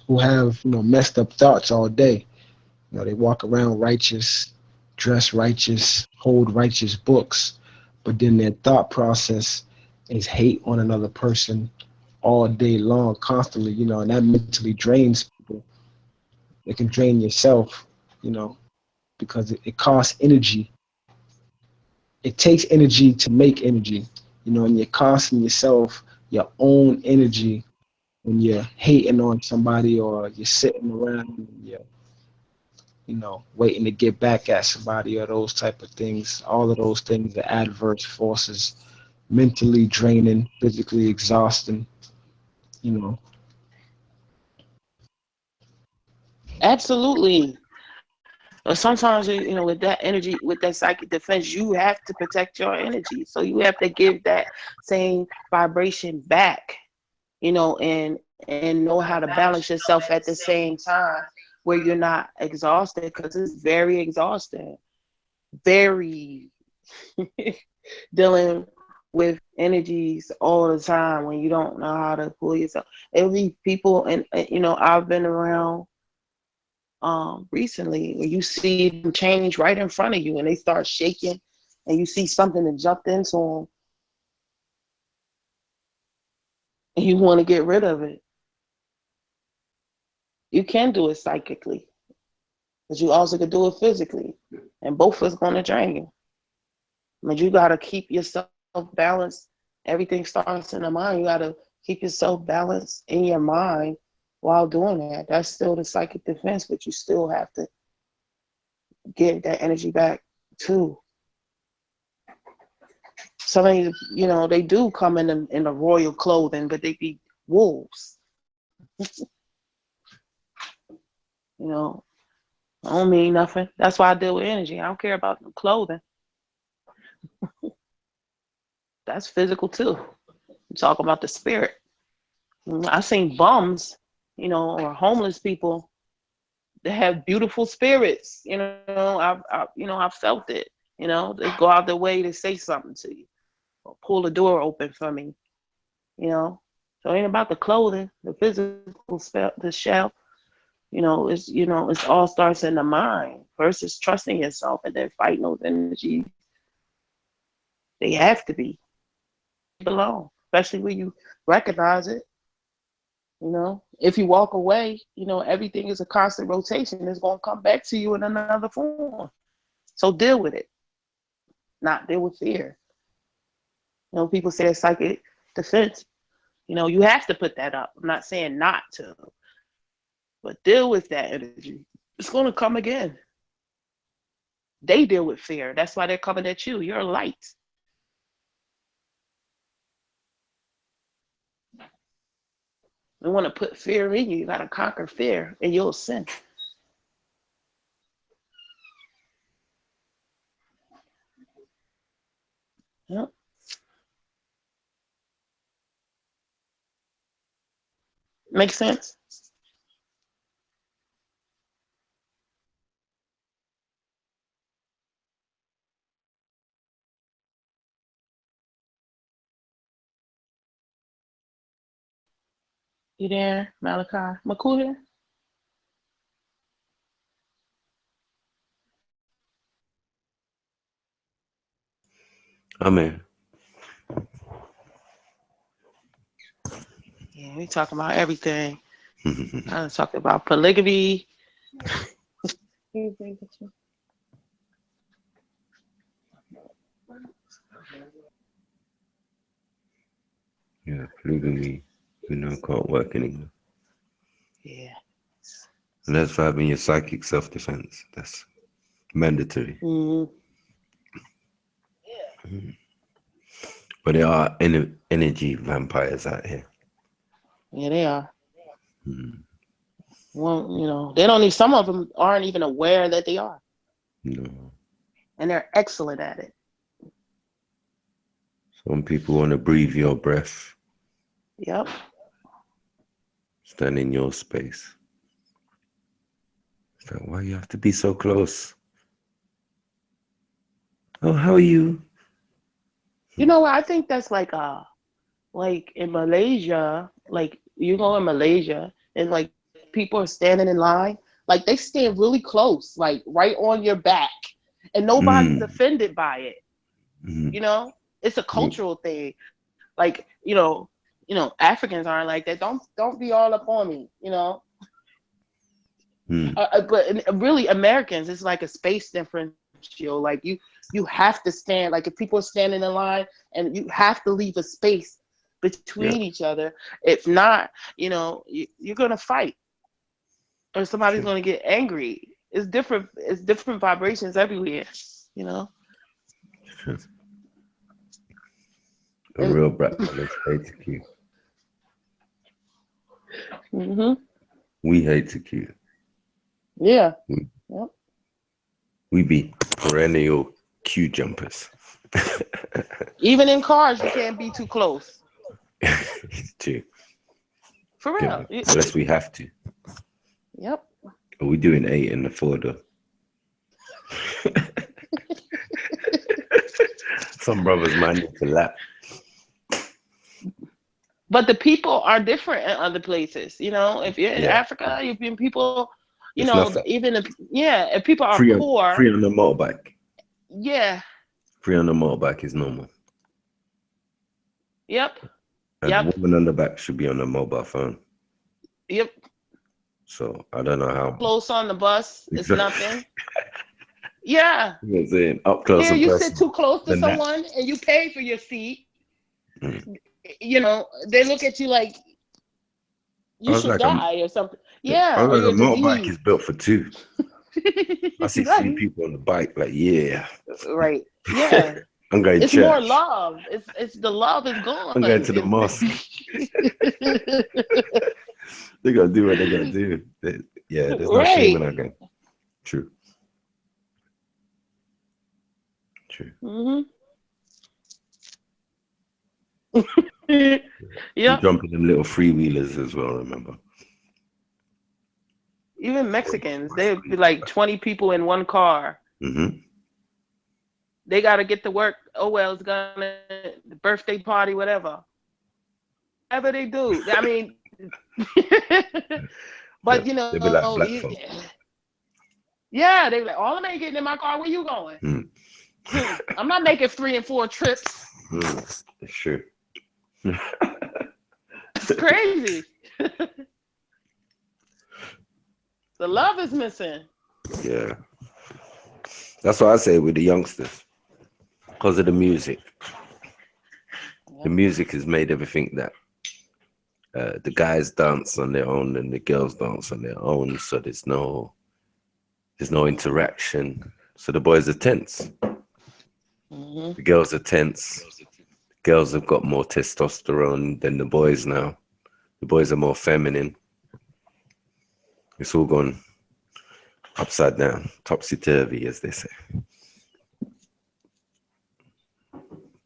who have, you know, messed up thoughts all day. You know, they walk around righteous, dress righteous, hold righteous books, but then their thought process is hate on another person all day long, constantly. You know, and that mentally drains people. It can drain yourself. You know, because it costs energy. It takes energy to make energy. You know, and you're costing yourself your own energy when you're hating on somebody, or you're sitting around and you're, you know, waiting to get back at somebody, or those type of things. All of those things are adverse forces, mentally draining, physically exhausting, you know. Absolutely. But sometimes, you know, with that energy, with that psychic defense, you have to protect your energy. So you have to give that same vibration back, you know, and know how to balance yourself at the same time where you're not exhausted, because it's very exhausting. Very dealing with energies all the time when you don't know how to pull yourself. It'll be people, and you know, I've been around recently where you see them change right in front of you and they start shaking, and you see something that jumped into them and you want to get rid of it. You can do it psychically, but you also could do it physically, and both is going to drain you. But you got to keep yourself balanced. Everything starts in the mind. You got to keep yourself balanced in your mind while doing that. That's still the psychic defense, but you still have to get that energy back too. Some of these, you know, they do come in the royal clothing, but they be wolves. You know, I don't mean nothing. That's why I deal with energy. I don't care about the clothing. That's physical too. I'm talking about the spirit. I've seen bums, you know, or homeless people that have beautiful spirits. You know, I've felt it. You know, they go out their way to say something to you, or pull the door open for me. You know, so it ain't about the clothing, the physical spell, the shell. It's all starts in the mind. First is trusting yourself, and then fighting those energies. They have to be belong, especially when you recognize it. You know, if you walk away, you know, everything is a constant rotation. It's going to come back to you in another form. So deal with it, not deal with fear. You know, people say it's psychic defense. You know, you have to put that up. I'm not saying not to, but deal with that energy. It's going to come again. They deal with fear. That's why they're coming at you. You're a light. They want to put fear in you. You got to conquer fear, and you'll sin. Yep. Makes sense? You there, Malachi? McCool here? Amen. Yeah, we talking about everything. I was talking about polygamy. Yeah, polygamy, can't work in England. Yeah. And that's for having your psychic self-defense. That's mandatory. Mm-hmm. But there are energy vampires out here. Yeah, they are. Mm. Well, they don't even, some of them aren't even aware that they are. No. And they're excellent at it. Some people want to breathe your breath. Yep. Stand in your space. It's like, why you have to be so close? Oh, how are you? You know what? I think that's like in Malaysia, like you go in Malaysia and like people are standing in line, like they stand really close, like right on your back, and nobody's offended by it. Mm. It's a cultural thing. Like, Africans aren't like that. Don't be all up on me, But really, Americans, it's like a space differential. Like you have to stand. Like if people are standing in line, and you have to leave a space between each other. If not, you're gonna fight, or somebody's gonna get angry. It's different. It's different vibrations everywhere. A real black man hate to keep. Mm-hmm. We hate to keep. Yeah. We be perennial queue jumpers. Even in cars, you can't be too close. Too. For real. Unless we have to. Yep. We doing 8 in the 4-door. Some brothers might need to lap. But the people are different in other places. If you're in Africa, you've been people, even if people are poor. Free on the motorbike. Yeah. Free on the motorbike is normal. Yep. And the woman on the back should be on the mobile phone. Yep. So I don't know how. Close on the bus, it's nothing. Yeah. You know what I'm saying? Up close and you personal. sit too close to someone and you pay for your seat. They look at you like you should die or something. Yeah. I was or like, a motorbike is built for 2. I see 3 people on the bike, like, yeah. Right. Yeah. I'm going to church. It's more love. It's the love is gone. I'm going to the mosque. They're going to do what they're going to do. There's no shame in that game. True. Mm-hmm. You jump in them little freewheelers as well, remember? Even Mexicans, they'd be like 20 people in one car. Mm-hmm. They got to get to work. Oh, well, it's gonna birthday party, whatever. Whatever they do. I mean, but they be like black folk. Yeah, they be like, all I'm getting in my car. Where you going? I'm not making 3 and 4 trips. It's true. It's crazy. The love is missing. Yeah. That's what I say with the youngsters. Because of the music. The music has made everything that the guys dance on their own and the girls dance on their own. So there's no interaction. So the boys are tense. Mm-hmm. The girls are tense. Girls have got more testosterone than the boys now. The boys are more feminine. It's all gone upside down, topsy-turvy, as they say.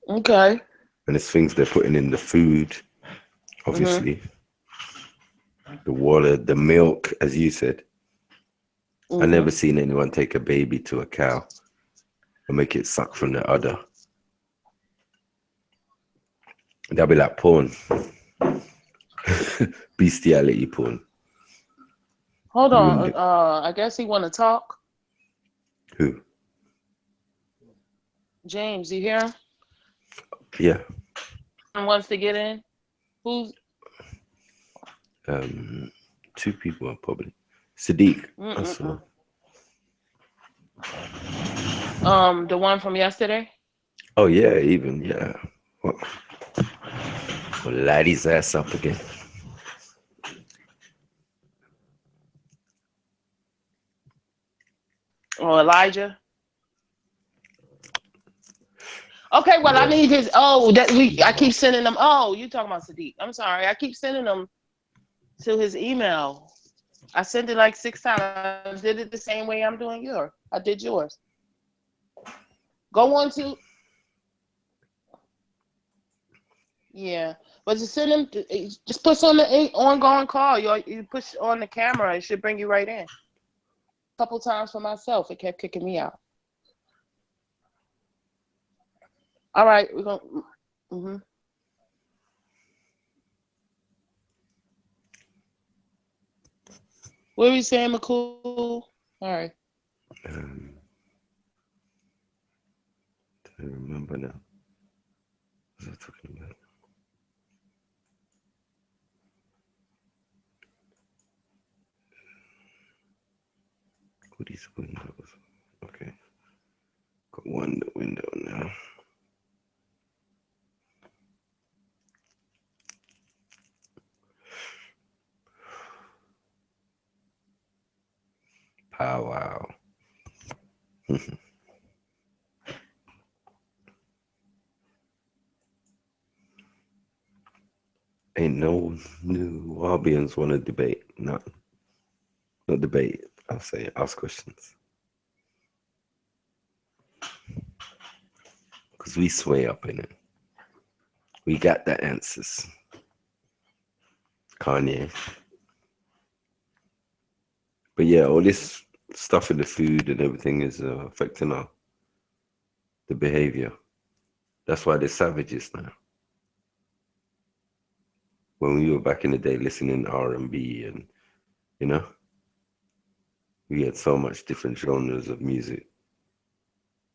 Okay. And it's things they're putting in the food, obviously. The water, the milk, as you said. I never seen anyone take a baby to a cow and make it suck from the udder. That'll be like porn. Bestiality porn. Hold on. I guess he want to talk. Who? James, you hear him? Yeah. Wants to get in? Who's? Two people are probably. Sadiq. The one from yesterday? Oh yeah, even, yeah. Well, light his ass up again. Or Elijah? Okay, well, I need his. I keep sending them. Oh, you talking about Sadiq? I'm sorry. I keep sending them to his email. I sent it like 6 times. I did it the same way I'm doing yours. I did yours. Go on to. Yeah, but just send him. Just push on the ongoing call. You push on the camera. It should bring you right in. A couple times for myself, it kept kicking me out. All right, we're gonna. Mm-hmm. What are you saying, McCool? All right. I don't remember now. What was I talking about? What is windows? Okay. Got one window now. Pow wow. Ain't no new Wahabians want to debate. Not debate. I'll say ask questions. Because we sway up in it. We got the answers. Kanye. But yeah, all this stuff in the food and everything is affecting the behavior. That's why they're savages now. When we were back in the day listening to R&B and, you know, we had so much different genres of music.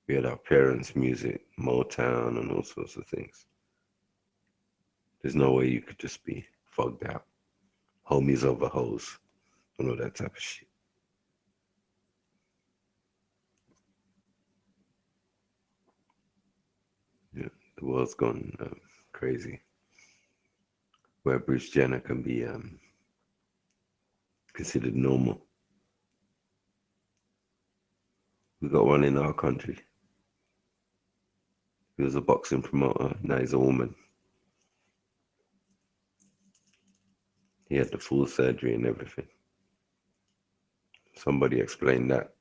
We had our parents' music, Motown and all sorts of things. There's no way you could just be fogged out. Homies over hoes and all that type of shit. Yeah, the world's gone crazy. Where Bruce Jenner can be considered normal. We got one in our country. He was a boxing promoter, now he's a woman. He had the full surgery and everything. Somebody explain that.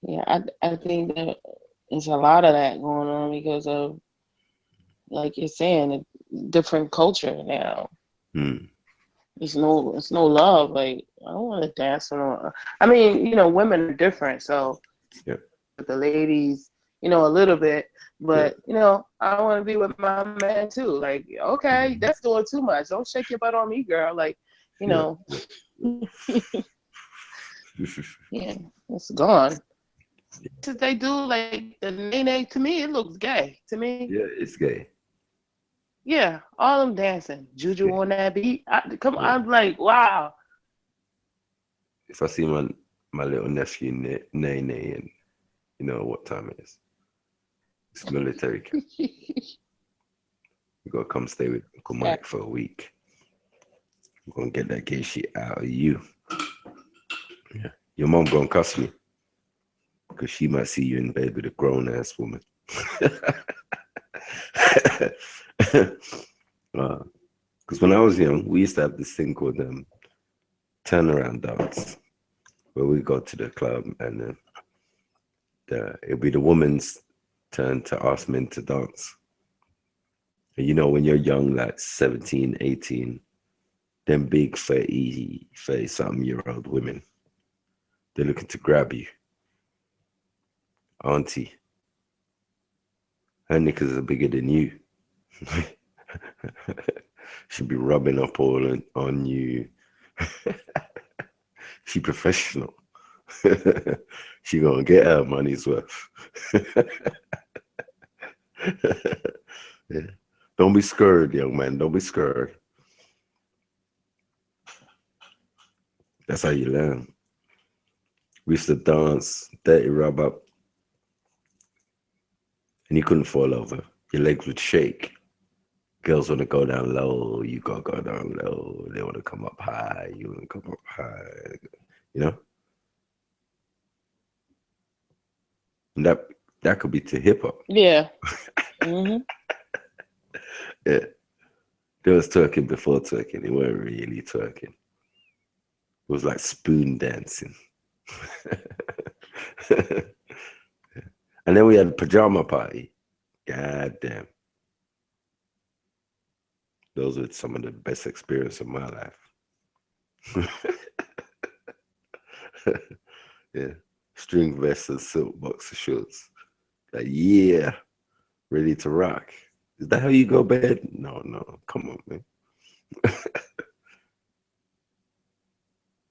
Yeah, I think that there's a lot of that going on because of, like you're saying, a different culture now. It's no love. Like, I don't want to dance on. I mean, you know, women are different, so yeah. The ladies, you know, a little bit, but you know, I want to be with my man too. Like, okay, that's doing too much. Don't shake your butt on me, girl. Like, you know, yeah, it's gone. Since they do like the nene, to me, it looks gay. To me, yeah, it's gay. Yeah, all them dancing, Juju on that beat. I'm like, wow. If I see my little nephew Nene, and you know what time it is, it's military camp. You gotta come stay with Uncle Mike for a week. I'm gonna get that gay shit out of you. Yeah. Your mom gonna cuss me because she might see you in bed with a grown ass woman. Because when I was young, we used to have this thing called turnaround dance, where we go to the club and it'll be the woman's turn to ask men to dance. And you know, when you're young, like 17, 18, them big 30-something-year-old women, they're looking to grab you. Auntie, her knickers are bigger than you. She'll be rubbing up all on you. She professional. She gonna get her money's worth. Yeah. Don't be scared, young man. Don't be scared. That's how you learn. We used to dance, dirty rub up, and you couldn't fall over. Your legs would shake. Girls want to go down low, you gotta go down low. They want to come up high, you want to come up high. You know? And that could be to hip hop. Yeah. Mm-hmm. Yeah. They was twerking before twerking. They weren't really twerking. It was like spoon dancing. And then we had a pajama party. God damn. Those were some of the best experience of my life. Yeah. String vests and silk boxer shorts. Like, yeah, ready to rock. Is that how you go bed? No, come on, man.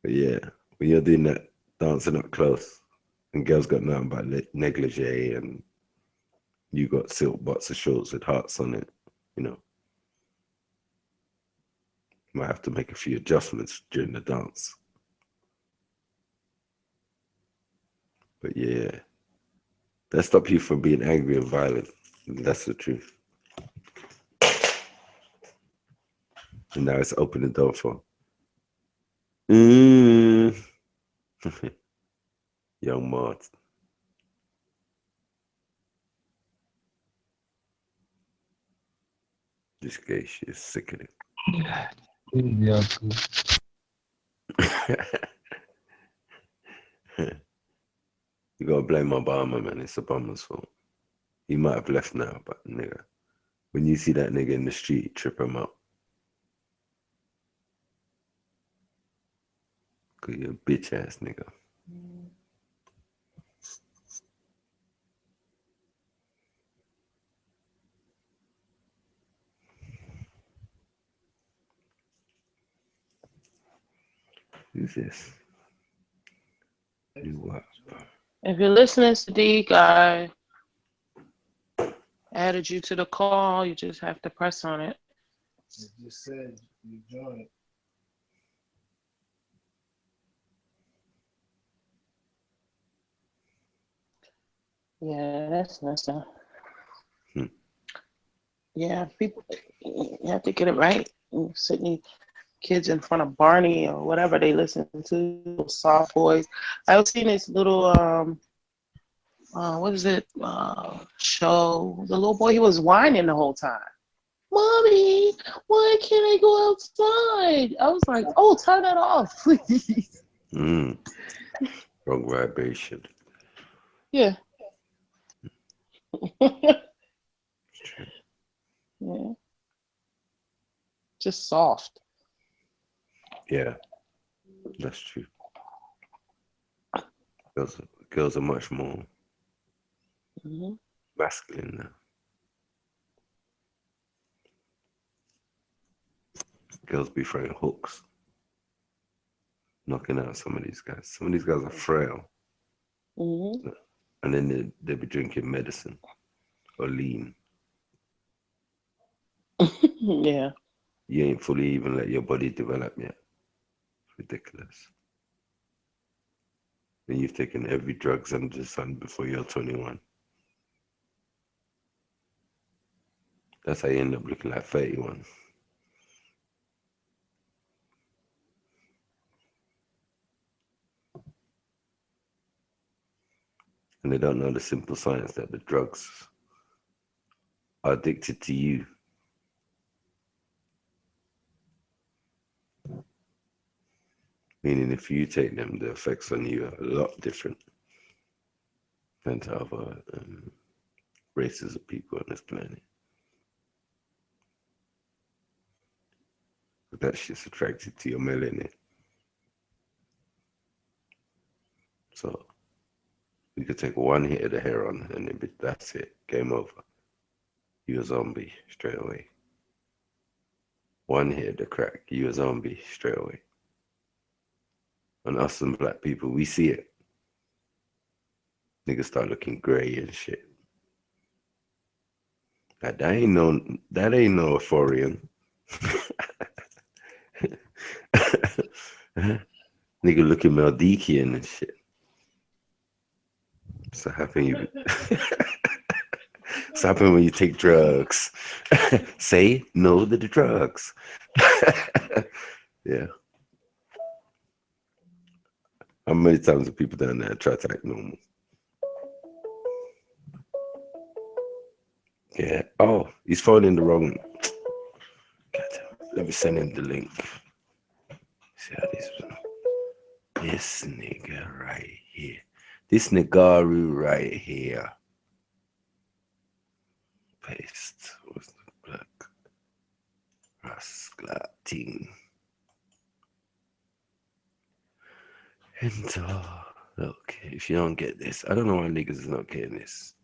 But yeah, when you're doing that, dancing up close, and girls got nothing but negligee, and you got silk boxer shorts with hearts on it, you know. Might have to make a few adjustments during the dance. But yeah, that stops you from being angry and violent. That's the truth. And now it's open the door for young Martin. This gay shit is sickening. Yeah. You gotta blame Obama, man. It's Obama's fault. He might have left now, but nigga, when you see that nigga in the street, trip him up. Cause you're a bitch ass nigga. Who's this? You what? If you're listening, Sadiq, I added you to the call. You just have to press on it. It just said you joined. Yeah, that's nothing. Hmm. Yeah, people, you have to get it right. You're sitting kids in front of Barney or whatever they listen to, soft boys. I've seen this little what is it? Show. The little boy, he was whining the whole time. Mommy, why can't I go outside? I was like, oh, turn that off, please. Wrong vibration. Yeah. Yeah. Just soft. Yeah, that's true. Girls are much more masculine now. Girls be throwing hooks, knocking out some of these guys. Some of these guys are frail. Mm-hmm. And then they be drinking medicine or lean. Yeah. You ain't fully even let your body develop yet. It's ridiculous. And you've taken every drugs under the sun before you're 21. That's how you end up looking like 31. And they don't know the simple science that the drugs are addicted to you. Meaning if you take them, the effects on you are a lot different than to other races of people on this planet. But that shit's attracted to your melanin. So you could take one hit of the heroin and then that's it. Game over. You a zombie straight away. One hit of the crack, you a zombie straight away. And us and black people, we see it. Niggas start looking gray and shit. That ain't no euphorian. Nigga looking Maldikian and shit. So happen you. So happen when you take drugs. Say no to the drugs. Yeah. How many times have people done that? Try to act normal. Yeah. Oh, he's phoning the wrong. Let me send him the link. See how this one. This nigga right here. This niggaru right here. Paste. What's the black? Rasclating. Enter. Look, if you don't get this, I don't know why niggas is not getting this.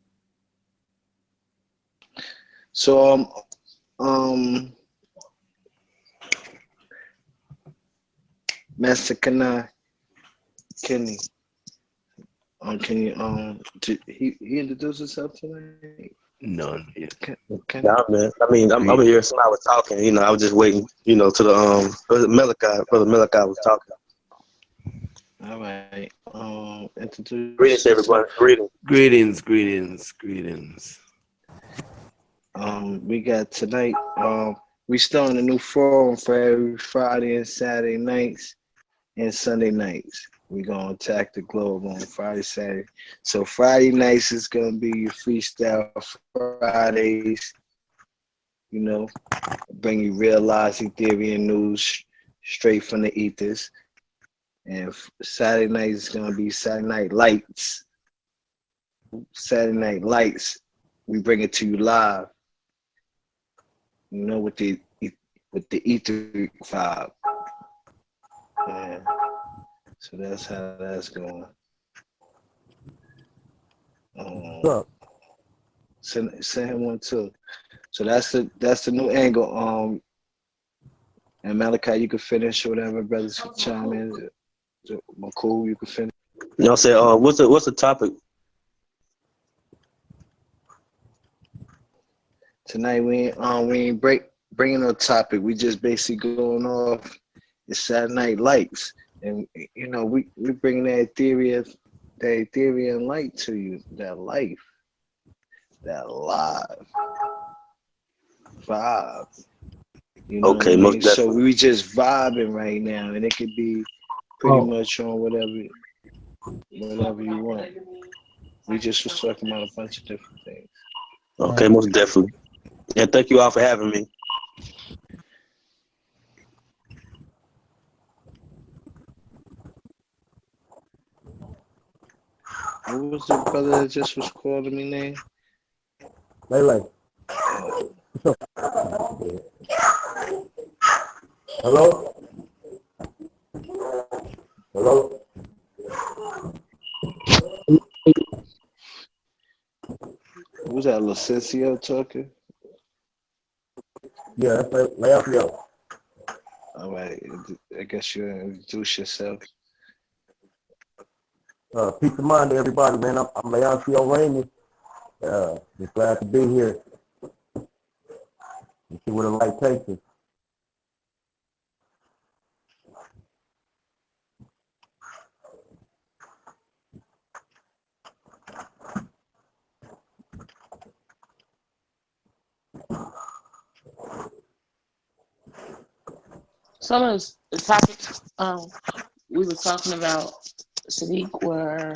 So Master Kenny, can you he introduce himself tonight? None. Yeah. Yeah, man. I mean, I'm over here. Somebody was talking. You know, I was just waiting. You know, to the Brother Malachi was talking. All right. Introduce. Greetings, everybody. Greetings. We got tonight. We starting a new forum for every Friday and Saturday nights and Sunday nights. We're gonna attack the globe on Friday, Saturday. So Friday nights is gonna be your freestyle Fridays. You know, bring you real lies, Ethereum news straight from the ethers. And Saturday night is gonna be Saturday Night Lights. Saturday Night Lights, we bring it to you live. You know, with the ETHERIC vibe. Yeah. So that's how that's going. Send him one too. So that's the new angle. And Malachi, you can finish or whatever, brothers can chime in. Cool, you can finish. You know, what I'm saying, what's the topic? Tonight we ain't bringing no topic. We just basically going off the Saturday Night Lights, and you know we bringing that Ethereum light to you, that life, that live vibe. You know Okay, what I most mean? So definitely. we just vibing right now, and it could be pretty much on whatever you want. We just was talking about a bunch of different things. Okay, most definitely. And thank you all for having me. What was the brother that just was calling me name? Lele. Hello? Hello? Was that Licencio talking? Yeah, that's Leafio. All right, I guess you introduce yourself. Peace of mind to everybody, man. I'm Leoncio Raymond. Just glad to be here. And see where the light takes us. some of the topics we were talking about this week were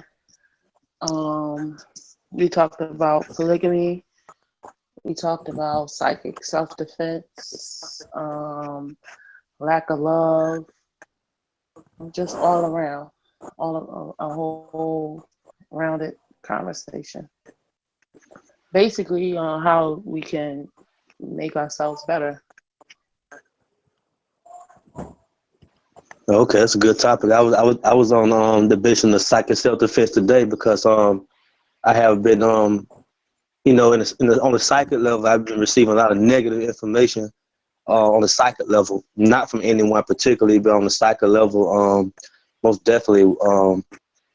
we talked about polygamy, we talked about psychic self-defense, lack of love, just all around, a whole rounded conversation. Basically, on how we can make ourselves better. Okay, that's a good topic. I was on the debating the psychic self-defense today because I have been you know on the psychic level I've been receiving a lot of negative information on the psychic level, not from anyone particularly, but on the psychic level, most definitely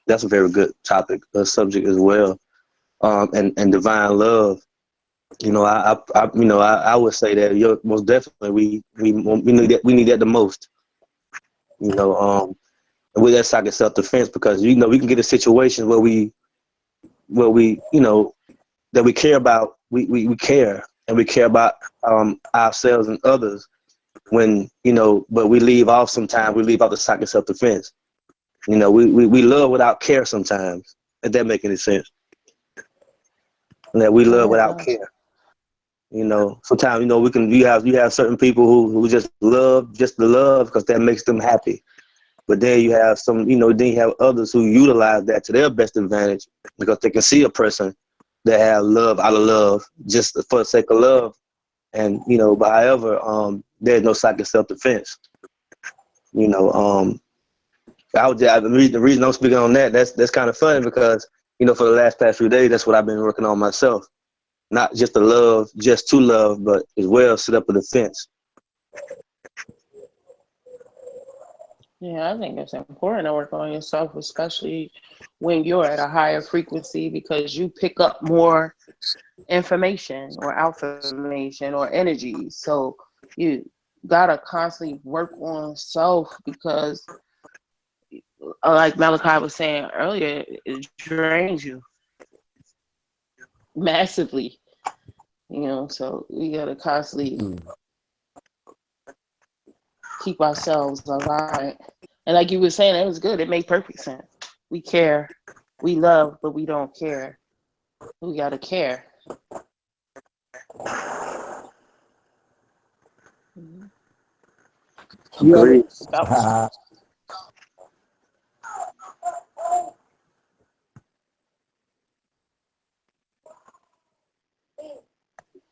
that's a very good topic, subject as well. And divine love. You know, I would say that most definitely we need that the most. You know, with that psychic self defense, because we can get a situation where we you know that we care about we care, and we care about ourselves and others, when but we leave off the psychic self defense. We love without care sometimes, if that make any sense. That we love without care. Sometimes you have certain people who just love just the love because that makes them happy. But then you have then you have others who utilize that to their best advantage because they can see a person that have love out of love just for the sake of love. And, but however, there's no psychic self-defense. The reason I'm speaking on that's kind of funny because, for the past few days, that's what I've been working on myself. Not just to love, but as well set up a defense. Yeah, I think it's important to work on yourself, especially when you're at a higher frequency, because you pick up more information or affirmation or energy. So you gotta constantly work on self, because like Malachi was saying earlier, it drains you massively. So we gotta constantly keep ourselves alive. And like you were saying, it was good. It made perfect sense. We care, we love, but we don't care. We gotta care. Agreed.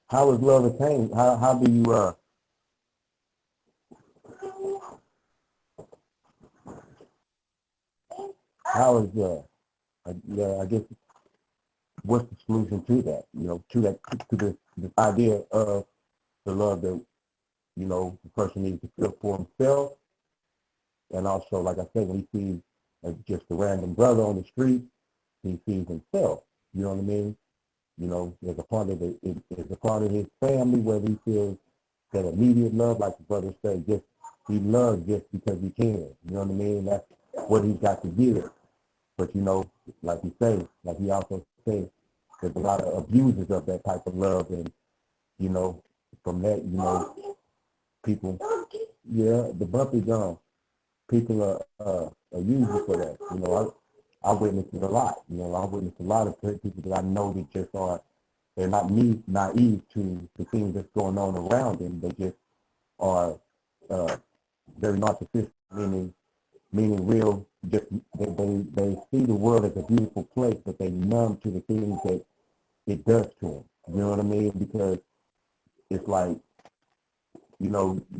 How is love attained? How do you how is I guess what's the solution to that? To this idea of the love that the person needs to feel for himself, and also, like I said, when he sees just a random brother on the street, he sees himself. You know what I mean? There's a part of there's a part of his family where he feels that immediate love, like the brother said, just he loves just because he can. You know what I mean? That's what he's got to give. But like he say, like he also says, there's a lot of abusers of that type of love, and from that, people, the bump is gone. People are using for that. I witnessed it a lot. I witnessed a lot of people that I know that just they're not naive to the things that's going on around them. They just are very narcissistic, meaning real. Just they see the world as a beautiful place, but they numb to the things that it does to them. You know what I mean? Because it's like, you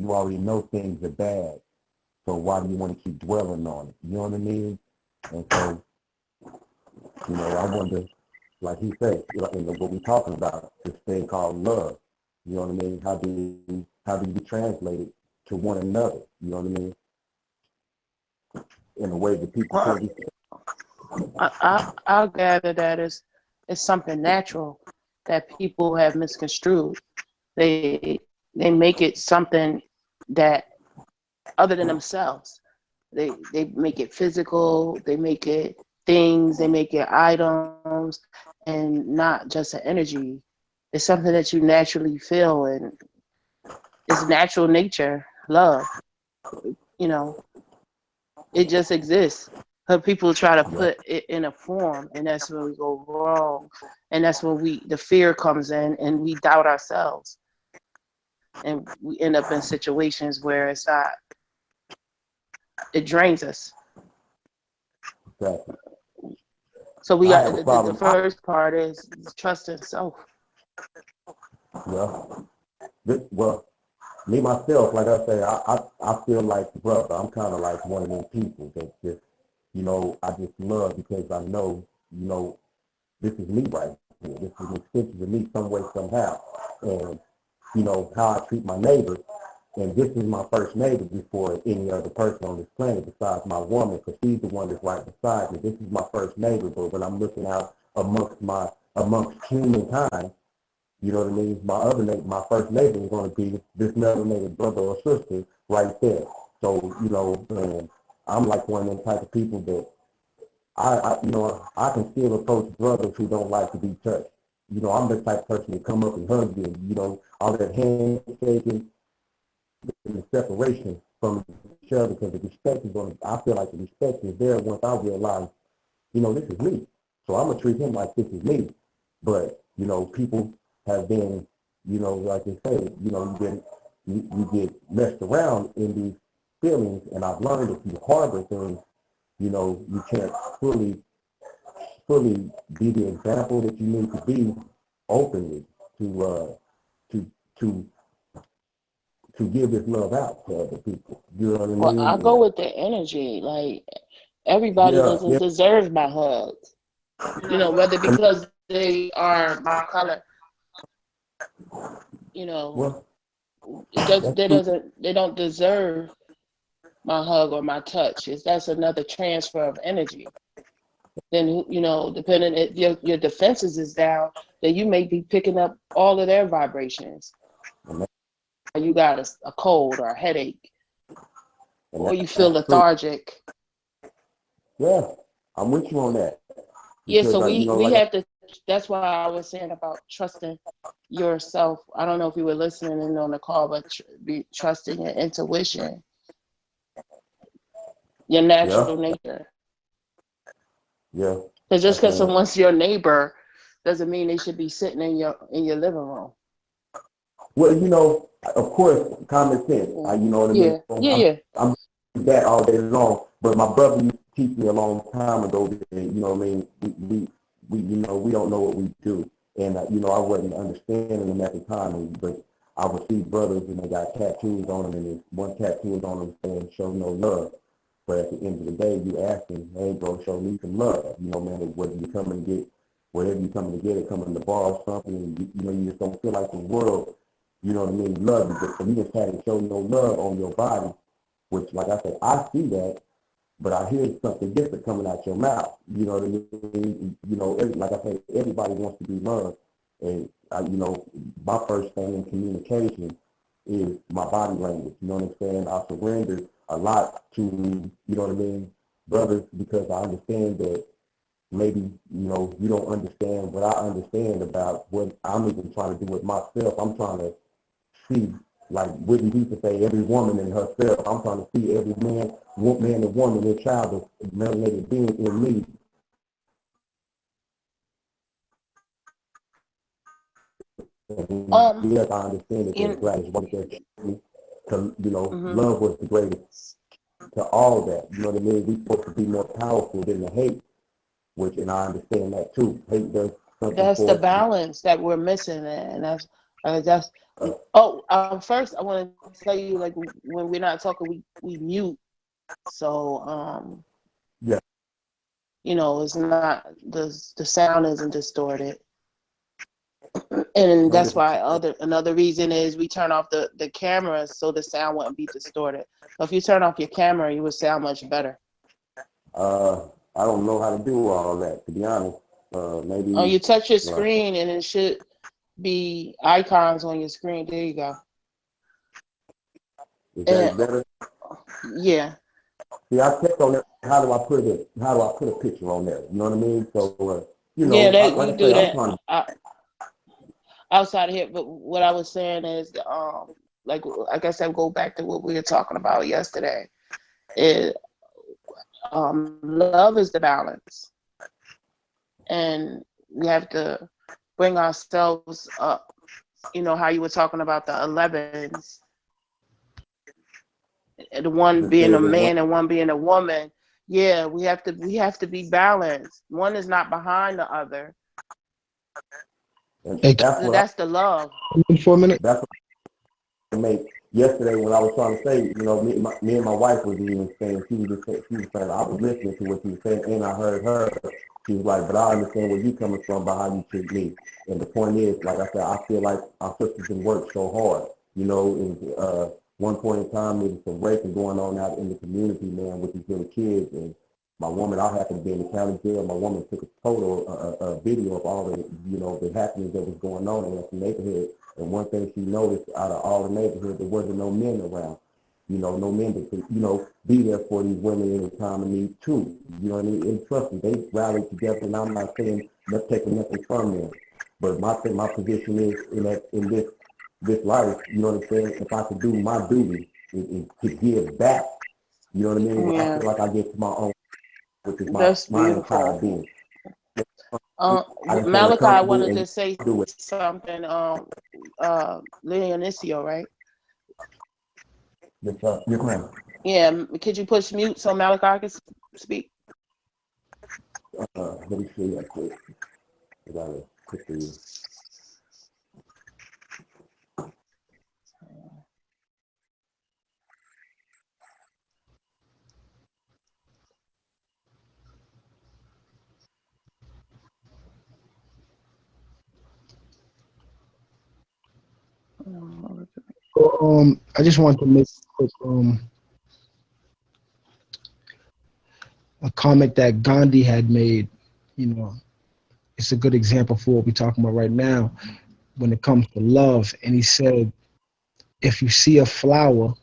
already know things are bad, so why do you want to keep dwelling on it? You know what I mean? And so, I wonder, like he said, what we're talking about, this thing called love. You know what I mean? How do you translate it to one another? You know what I mean? In a way that people can't be. I'll gather that it's something natural that people have misconstrued. They make it something that other than themselves. They make it physical. They make it things. They make it items, and not just an energy. It's something that you naturally feel, and it's natural nature, love. you know, it just exists. But people try to put it in a form, and that's when we go wrong. And that's when the fear comes in, and we doubt ourselves. And we end up in situations where it drains us. Exactly. So we I got have a problem. the first part is trust in self. Well, well, me myself, like I say, I feel like, brother, I'm kind of like one of them people that just, you know, I just love because I know, you know, this is me right here. This is an extension of me some way, somehow. And, you know, how I treat my neighbor. And this is my first neighbor before any other person on this planet besides my woman, because she's the one that's right beside me. This is my first neighbor, but when I'm looking out amongst humankind, you know what I mean? My other neighbor, my first neighbor is going to be this melanated brother or sister right there. So, you know, I'm like one of them type of people that you know, I can still approach brothers who don't like to be touched. You know, I'm the type of person to come up and hug you, you know, all that handshaking and the separation from each other, because the respect is going to, I feel like the respect is there once I realize, you know, this is me. So I'm going to treat him like this is me. But, you know, people have been, you know, like I say, you know, you get messed around in these feelings, and I've learned if you harbor things, you know, you can't fully be the example that you need to be openly to to to give this love out to other people. You know what I Well, I mean? go And with the energy. Like, everybody yeah, doesn't yeah. deserve my hugs. You know, whether because they are my color, you know, Well, that's true. they don't deserve my hug or my touch. That's another transfer of energy. Then, you know, depending if your defenses is down, then you may be picking up all of their vibrations. And that, You got a cold or a headache, or you feel that's true. lethargic. Yeah, I'm with you on that Yeah, because so you know, we like have to. That's why I was saying about trusting yourself. I don't know if you were listening in on the call, but be trusting your intuition, your yeah, natural nature. yeah, Because just because and someone's your neighbor doesn't mean they should be sitting in your living room. well, you know, of course, common sense. You know what I mean? Yeah, yeah, yeah. I'm that all day long. But my brother used to teach me a long time ago that, you know what I mean, you know, we don't know what we do. And, you know, I wasn't understanding them at the time, but I would see brothers and they got tattoos on them, and there's one tattoo is on them saying, show no love. But at the end of the day, you ask them, hey, bro, show me some love. You know, man, whether you coming to get, whatever you coming to get, it coming to borrow something, and you know, you just don't feel like the world, you know what I mean, love you. But you just had to show no love on your body, which, like I said, I see that, but I hear something different coming out your mouth. You know what I mean? You know, like I said, everybody wants to be loved. And, you know, my first thing in communication is my body language. You know what I'm saying? I surrender a lot to, you know what I mean, brothers, because I understand that maybe, you know, you don't understand what I understand about what I'm even trying to do with myself. I'm trying to see, like Whitney used to say, every woman in herself. I'm trying to see every man and woman and child of melanated being in me. And Um, yes, I understand that there's in, gratitude, but there's, you know, mm-hmm. love was the greatest to all that. You know what I mean? We're supposed to be more powerful than the hate, which, and I understand that too. Hate does something That's the for us. balance that we're missing, and that's. Uh, Oh, first I want to tell you, like, when we're not talking, we mute. So yeah, you know, it's not the sound isn't distorted, and no, that's why another reason is we turn off the camera so the sound wouldn't be distorted. So if you turn off your camera, you would sound much better. I don't know how to do all that, to be honest. Oh, Maybe, you touch your uh, screen and it should be icons on your screen. There you go. is And that better? yeah. See, I checked on that. How do I put it? How do I put a picture on there? You know what I mean? So, you Yeah, know, that you like I do say, I'm that trying to. outside of here. But what I was saying is, like I said, go back to what we were talking about yesterday. It, love is the balance, and we have to bring ourselves up. You know how you were talking about the 11s, the one The being a favorite one. man and one being a woman. Yeah, we have to be balanced. One is not behind the other. And Hey, That's the love. for a minute. that's what I made yesterday when I was trying to say, you know, me and my wife was even saying, she was saying, I was listening to what she was saying, and I heard her. She was like, but I understand where you coming from by how you treat me. And the point is, like I said, I feel like our sisters can work so hard. You know, one point in time, there was some raping going on out in the community, man, with these little kids. And my woman, I happened to be in the county jail. My woman took a photo, a video of all the, you know, the happenings that was going on in that neighborhood. And one thing she noticed, out of all the neighborhood, there wasn't no men around. You know, no men that could, you know, be there for these women in a time of need too. You know what I mean? And trust me, they rallied together, and I'm not saying not taking nothing from them. But my position is in this life, you know what I'm saying? If I could do my duty is to give back, you know what I mean? Well, I Yeah, feel like I get to my own, which is that's my entire beautiful. being. I just want to Malachi come through wanted and to say do it. something. Leonicio, right? Yes, ma'am. Yeah, could you push mute so Malachi can speak? Let me see that quick. I gotta quickly. I just want to make a quick a comment that Gandhi had made. You know, it's a good example for what we're talking about right now when it comes to love. And he said, if you see a flower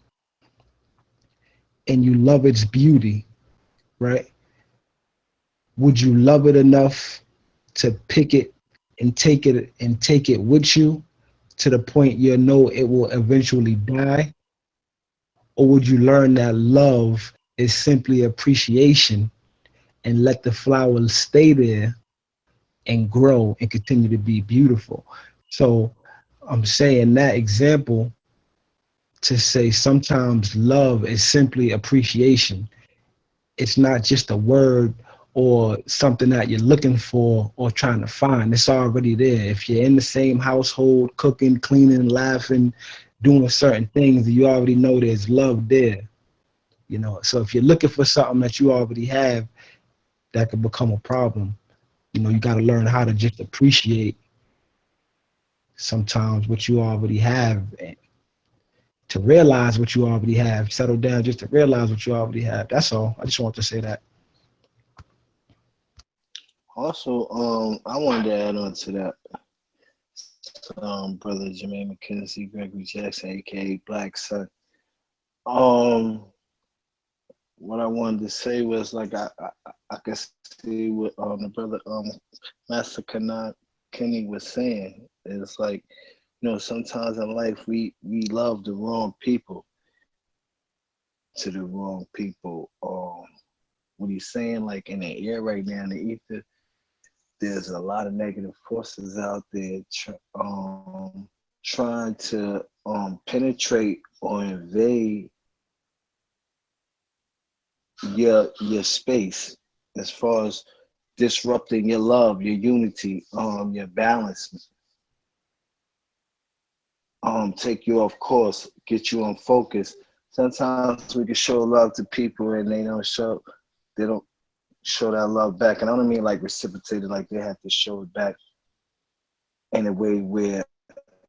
and you love its beauty, right? Would you love it enough to pick it and take it with you to the point you know it will eventually die? Or would you learn that love is simply appreciation and let the flower stay there and grow and continue to be beautiful? So I'm saying that example to say sometimes love is simply appreciation. It's not just a word or something that you're looking for or trying to find. It's already there. If you're in the same household, cooking, cleaning, laughing, doing certain things, you already know there's love there. You know, so if you're looking for something that you already have, that could become a problem. You know, you got to learn how to just appreciate sometimes what you already have, and to realize what you already have. Settle down just to realize what you already have. That's all. I just want to say that. Also, I wanted to add on to that. Brother Jermaine McKenzie, Gregory Jackson, aka Black Son. What I wanted to say was like I could see what the brother Master Kenny was saying. It's like, you know, sometimes in life we love the wrong people to the wrong people. What he's saying, like in the air right now in the ether, there's a lot of negative forces out there trying to penetrate or invade your space as far as disrupting your love, your unity, your balance, take you off course, get you on focus. Sometimes we can show love to people and they don't show that love back. And I don't mean like reciprocated, like they have to show it back in a way where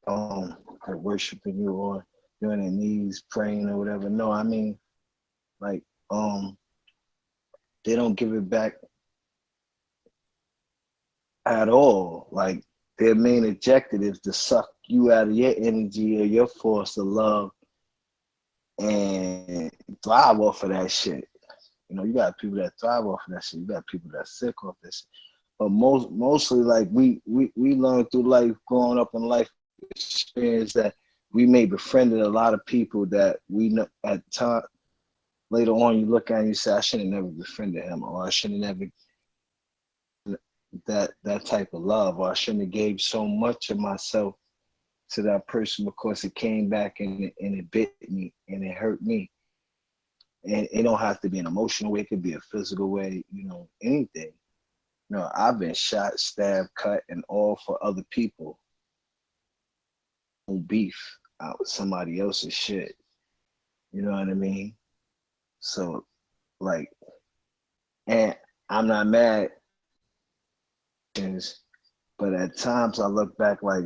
they're worshiping you or you're on their knees praying or whatever. No, I mean like they don't give it back at all. Like their main objective is to suck you out of your energy or your force of love and thrive off of that shit. You know, you got people that thrive off of that shit. You got people that sick off this shit. But mostly like we learn through life, growing up in life experience, that we may befriended a lot of people that we know at time later on you look at it and you say, I should have never befriended him, or I should have never that type of love, or I shouldn't have gave so much of myself to that person because it came back and it bit me and it hurt me. And it don't have to be an emotional way, it could be a physical way, you know, anything. You know, I've been shot, stabbed, cut, and all for other people. No beef out with somebody else's shit. You know what I mean? So, like, and I'm not mad, but at times I look back like,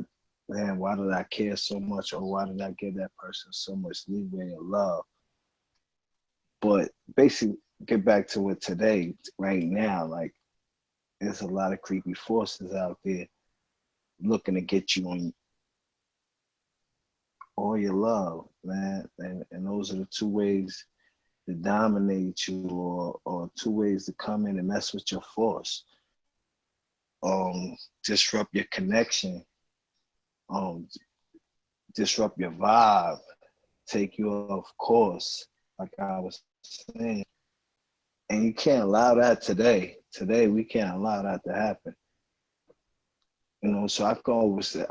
man, why did I care so much, or why did I give that person so much leeway and love? But basically, get back to it today, right now, like, there's a lot of creepy forces out there looking to get you on all your love, man. And those are the two ways to dominate you, or two ways to come in and mess with your force. Disrupt your connection, disrupt your vibe, take you off course, like I was saying. And you can't allow that today. Today, we can't allow that to happen. You know, so I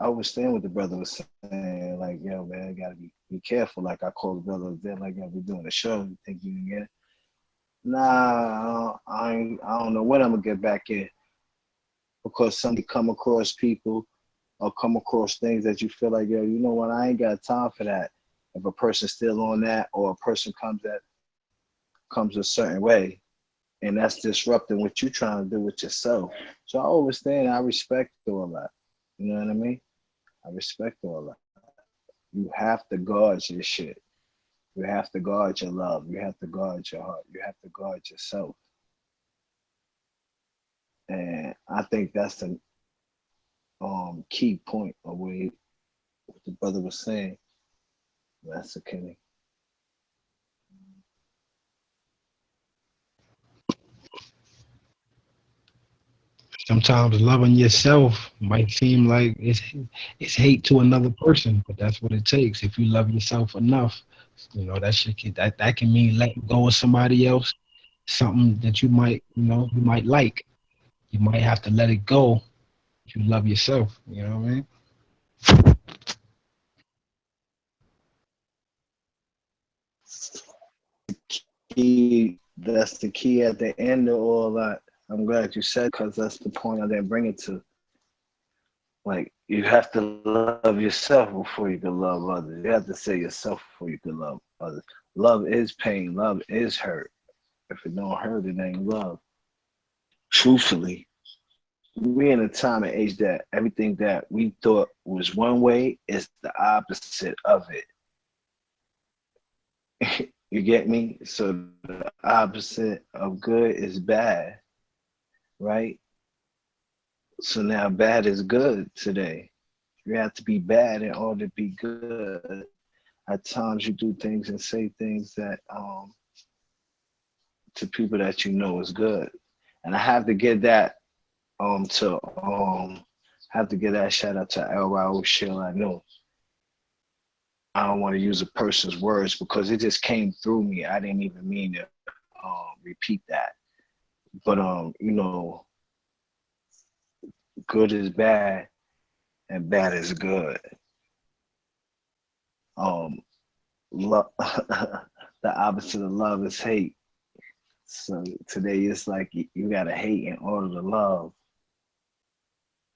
understand what the brother was saying, like, yo, man, you gotta be careful. Like I called the brother then, like, yo, we're doing a show, you think you can get it? Nah, I don't know when I'm gonna get back in. Because somebody come across people or come across things that you feel like, yo, you know what, I ain't got time for that. If a person's still on that, or a person comes a certain way, and that's disrupting what you're trying to do with yourself. So I understand, I respect all that. You know what I mean? I respect all that. You have to guard your shit. You have to guard your love. You have to guard your heart. You have to guard yourself. And I think that's the key point of what the brother was saying. That's okay. Sometimes loving yourself might seem like it's hate to another person, but that's what it takes. If you love yourself enough, you know, that can mean letting go of somebody else, something that you might like. You might have to let it go if you love yourself. You know what I mean? That's the key at the end of all that. I'm glad you said, because that's the point I didn't bring it to. Like, you have to love yourself before you can love others. You have to say yourself before you can love others. Love is pain. Love is hurt. If it don't hurt, it ain't love. Truthfully, we're in a time and age that everything that we thought was one way is the opposite of it. You get me? So the opposite of good is bad, right? So now bad is good today. You have to be bad in order to be good. At times you do things and say things that to people that you know is good. And I have to give that have to give that shout out to El Raul Shil. I know. I don't want to use a person's words because it just came through me. I didn't even mean to repeat that. But you know, good is bad and bad is good. Love, the opposite of love is hate. So today it's like you gotta hate in order to love.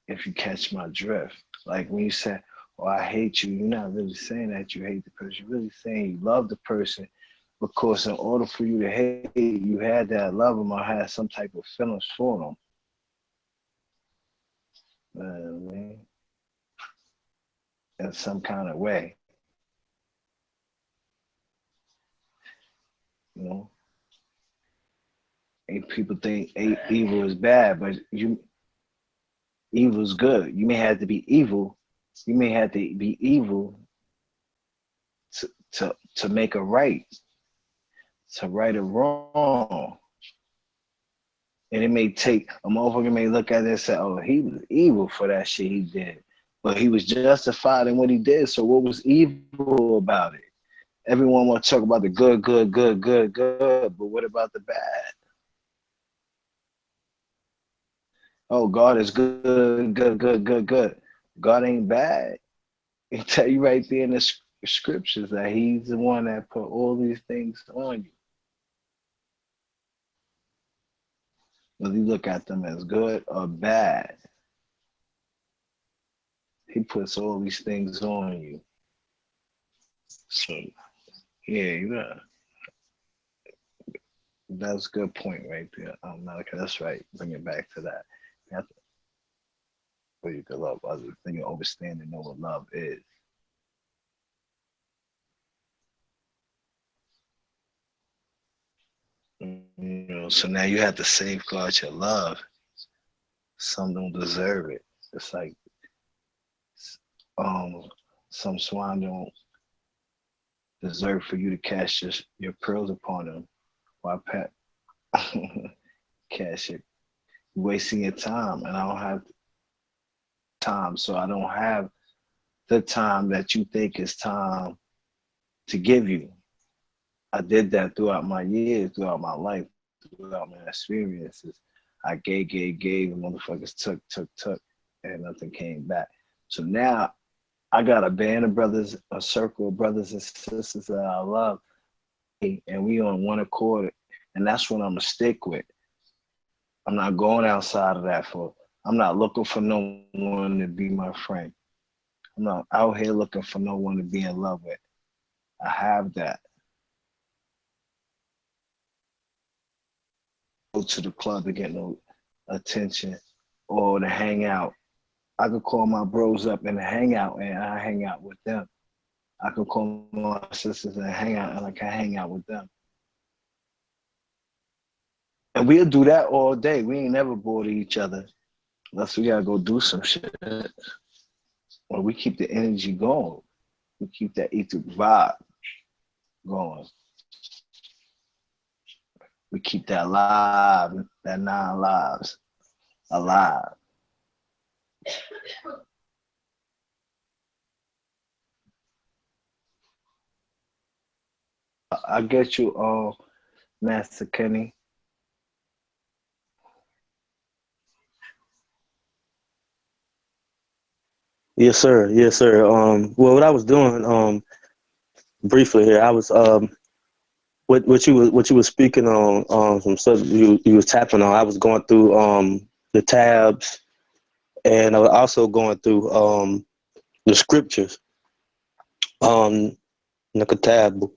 If you catch my drift, like when you say, "Oh, I hate you," you're not really saying that you hate the person. You're really saying you love the person, because in order for you to hate, you had that love them or had some type of feelings for them. You know what I mean? In some kind of way, you know. And people think evil is bad, but evil is good. You may have to be evil. You may have to be evil to make a right, to right a wrong. And it may take, a motherfucker may look at it and say, oh, he was evil for that shit he did. But he was justified in what he did. So what was evil about it? Everyone want to talk about the good, good, good, good, good, but what about the bad? Oh, God is good, good, good, good, good. God ain't bad. He tell you right there in the scriptures that he's the one that put all these things on you. Whether you look at them as good or bad, he puts all these things on you. So, yeah, that's a good point right there. Malika, that's right. Bring it back to that. You have to, where you can love others, then you understand and know what love is. So now you have to safeguard your love. Some don't deserve it. It's like some swine don't deserve for you to cast your pearls upon them. Why Pat cash it? You're wasting your time, and I don't have time, so I don't have the time that you think is time to give you. I did that throughout my years, throughout my life, throughout my experiences. I gave, and motherfuckers took, and nothing came back. So now I got a band of brothers, a circle of brothers and sisters that I love, and we on one accord, and that's what I'm gonna stick with. I'm not going outside of that I'm not looking for no one to be my friend. I'm not out here looking for no one to be in love with. I have that. Go to the club to get no attention or to hang out. I could call my bros up and hang out, and I hang out with them. I could call my sisters and hang out, and I can hang out with them. And we'll do that all day. We ain't never bored of each other unless we gotta go do some shit. Well, we keep the energy going. We keep that ETHERIC vibe going. We keep that live, that 9 lives alive. I get you, Master Kenny. Yes, sir. Yes, sir. Well, what I was doing, briefly here, I was what you were speaking on, some stuff you was tapping on. I was going through the tabs, and I was also going through the scriptures. Nakatab.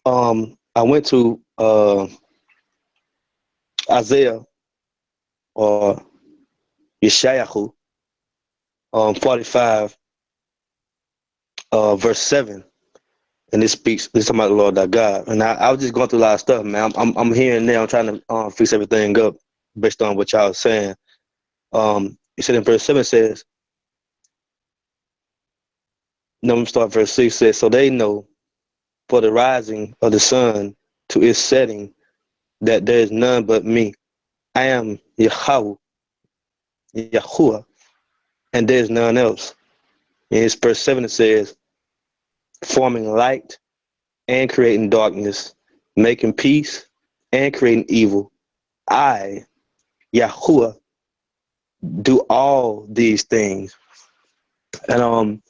I went to Isaiah or Yeshayahu, 45, verse 7. And this speaks, this is about the Lord thy God. And I was just going through a lot of stuff, man. I'm here and there. I'm trying to fix everything up based on what y'all was saying. It said in verse 7 says, no, let me start verse 6 says, so they know for the rising of the sun to its setting that there is none but me. I am Yahweh, Yahuwah, and there is none else. In his verse 7 it says, forming light and creating darkness, making peace and creating evil. I, Yahuwah, do all these things. And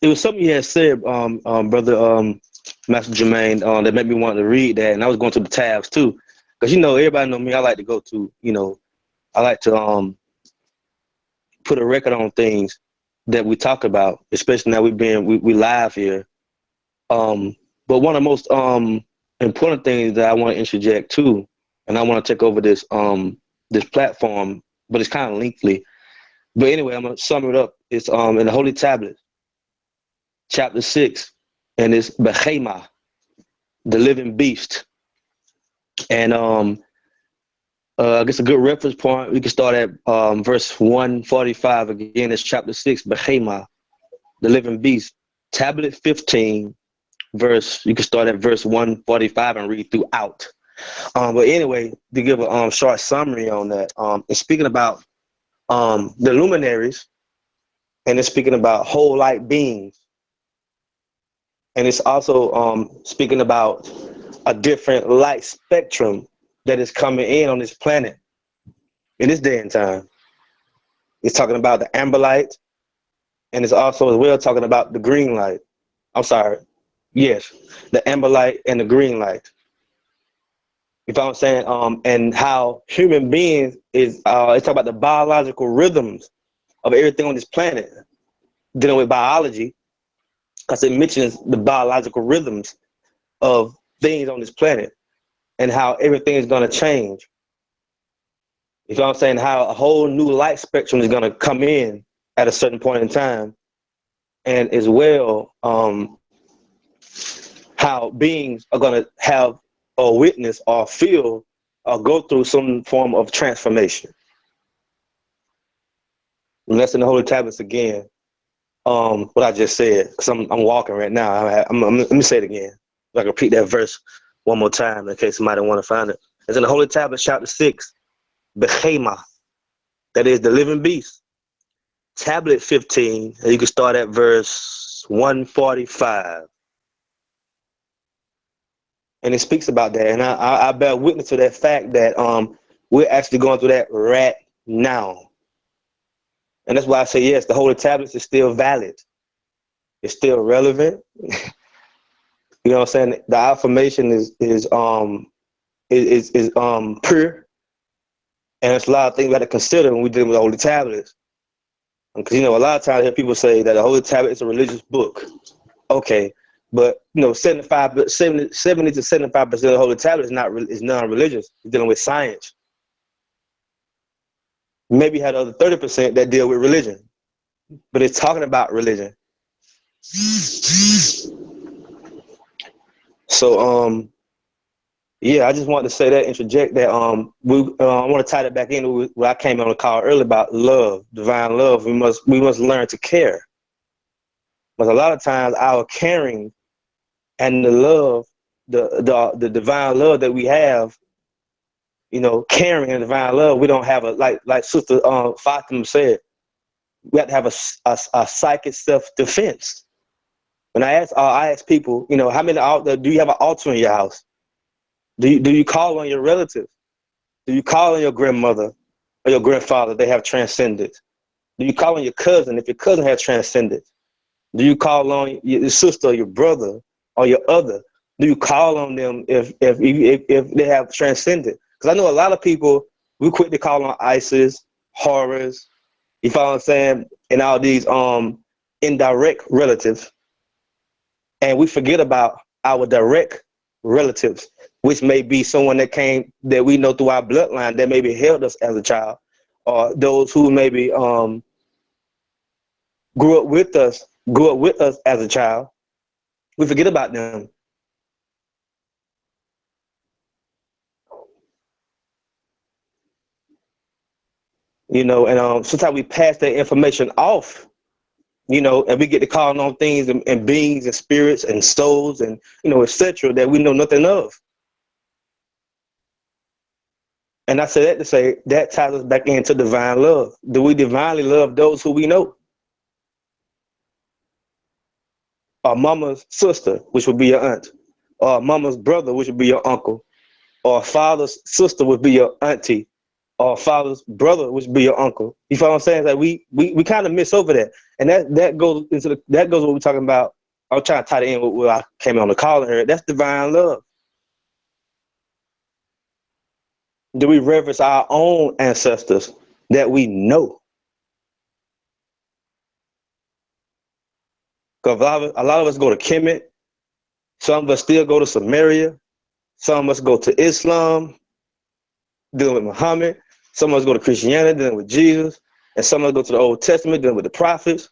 it was something you had said, brother Master Jermaine, that made me want to read that, and I was going through the tabs too, because everybody know me. I like to go to, I like to put a record on things that we talk about, especially now we live here. But one of the most important things that I want to interject too, and I want to take over this platform, but it's kind of lengthy. But anyway, I'm gonna sum it up. It's in the Holy Tablet, chapter 6, and it's Behema, the living beast. And I guess a good reference point, we can start at verse 145 again. It's chapter 6, Behema, the living beast. Tablet 15, you can start at verse 145 and read throughout. But anyway, to give a short summary on that, it's speaking about the luminaries, and it's speaking about whole light beings. And it's also speaking about a different light spectrum that is coming in on this planet in this day and time. It's talking about the amber light, and it's also as well talking about the green light. I'm sorry. Yes, the amber light and the green light. You know what I'm saying? And how human beings is, it's talking about the biological rhythms of everything on this planet, dealing with biology, because it mentions the biological rhythms of things on this planet and how everything is going to change. You know what I'm saying? How a whole new light spectrum is going to come in at a certain point in time, and as well, how beings are going to have or witness or feel or go through some form of transformation. And that's in the Holy Tablets again. What I just said, because I'm walking right now. Let me say it again. I can repeat that verse one more time in case somebody want to find it. It's in the Holy Tablets, chapter 6, Behemoth, that is the living beast. Tablet 15, and you can start at verse 145. And it speaks about that. And I bear witness to that fact that we're actually going through that right now. And that's why I say, yes, the Holy Tablets is still valid. It's still relevant. You know what I'm saying? The affirmation is pure. And there's a lot of things we have to consider when we deal with the Holy Tablets. Because, you know, a lot of times I hear people say that the Holy Tablet is a religious book. Okay. But, you know, 70 to 75% of the Holy Tablet is non-religious. It's dealing with science. Maybe you had the other 30% that deal with religion. But it's talking about religion. So, yeah, I just wanted to say that, interject that. I want to tie that back in with what I came on the call earlier about love, divine love. We must learn to care. But a lot of times, our caring and the love, the divine love that we have, you know, caring and divine love, we don't have like Sister Fatima said, we have to have a psychic self-defense. When I ask people, you know, how many do you have an altar in your house? Do you call on your relatives? Do you call on your grandmother or your grandfather? They have transcended. Do you call on your cousin if your cousin has transcended? Do you call on your sister or your brother or your other? Do you call on them if they have transcended? Because I know a lot of people, we quick to call on ISIS, horrors, you follow what I'm saying, and all these indirect relatives. And we forget about our direct relatives, which may be someone that we know through our bloodline that maybe held us as a child, or those who maybe grew up with us as a child. We forget about them. You know, and sometimes we pass that information off, you know, and we get to calling on things and beings and spirits and souls and, you know, etc. that we know nothing of. And I say that to say that ties us back into divine love. Do we divinely love those who we know? Or mama's sister, which would be your aunt, or mama's brother, which would be your uncle, or father's sister would be your auntie, or father's brother, which would be your uncle. You feel what I'm saying? Like we kind of miss over that, and that goes what we're talking about. I'm trying to tie it in with what I came on the call and heard. That's divine love. Do we reverence our own ancestors that we know? Because a lot of us go to Kemet. Some of us still go to Samaria. Some of us go to Islam, dealing with Muhammad. Some of us go to Christianity, dealing with Jesus. And some of us go to the Old Testament, dealing with the prophets.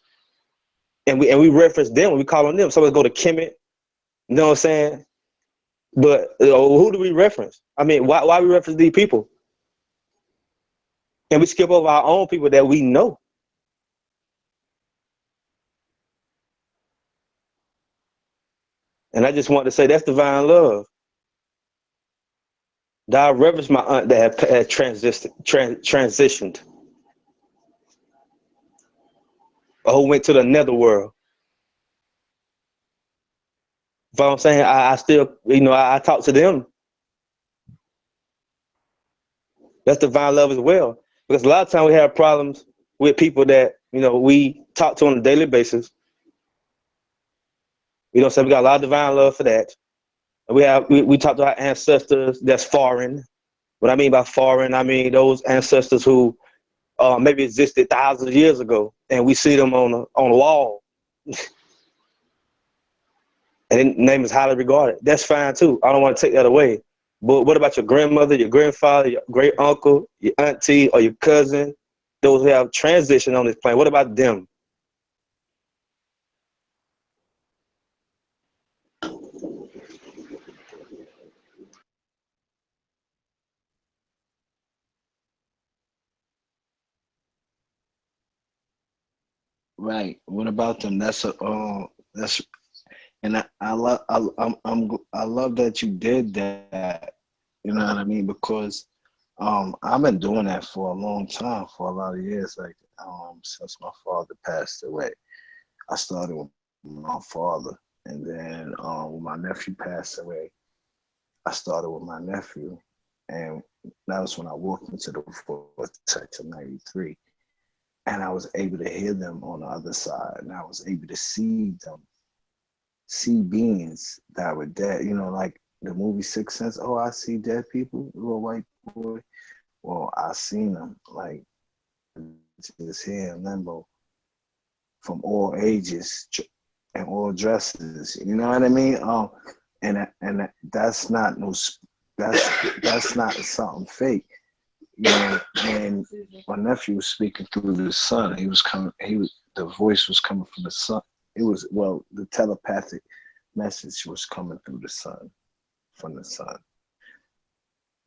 And we reference them when we call on them. Some of us go to Kemet. You know what I'm saying? But who do we reference? I mean, why we reference these people? And we skip over our own people that we know. And I just want to say that's divine love. That I reverence my aunt that had transitioned, or who went to the netherworld. But I'm saying I still, I talk to them. That's divine love as well. Because a lot of times we have problems with people that, we talk to on a daily basis. So we got a lot of divine love for that. We talk to our ancestors that's foreign. What I mean by foreign, I mean those ancestors who maybe existed thousands of years ago, and we see them on the wall. And their name is highly regarded. That's fine too. I don't want to take that away. But what about your grandmother, your grandfather, your great uncle, your auntie, or your cousin? Those who have transitioned on this plane. What about them? Right. What about them? That's and I love that you did that. You know what I mean? Because I've been doing that for a long time, for a lot of years, like since my father passed away. I started with my father, and then when my nephew passed away, I started with my nephew, and that was when I walked into the vortex of '93, and I was able to hear them on the other side, and I was able to see them, see beings that were dead. Like the movie Sixth Sense. Oh, I see dead people, little white boy. Well, I seen them, like just here in limbo, from all ages and all dresses. You know what I mean? And that's not that's not something fake. And my nephew was speaking through the sun. The voice was coming from the sun. The telepathic message was coming through the sun, from the sun.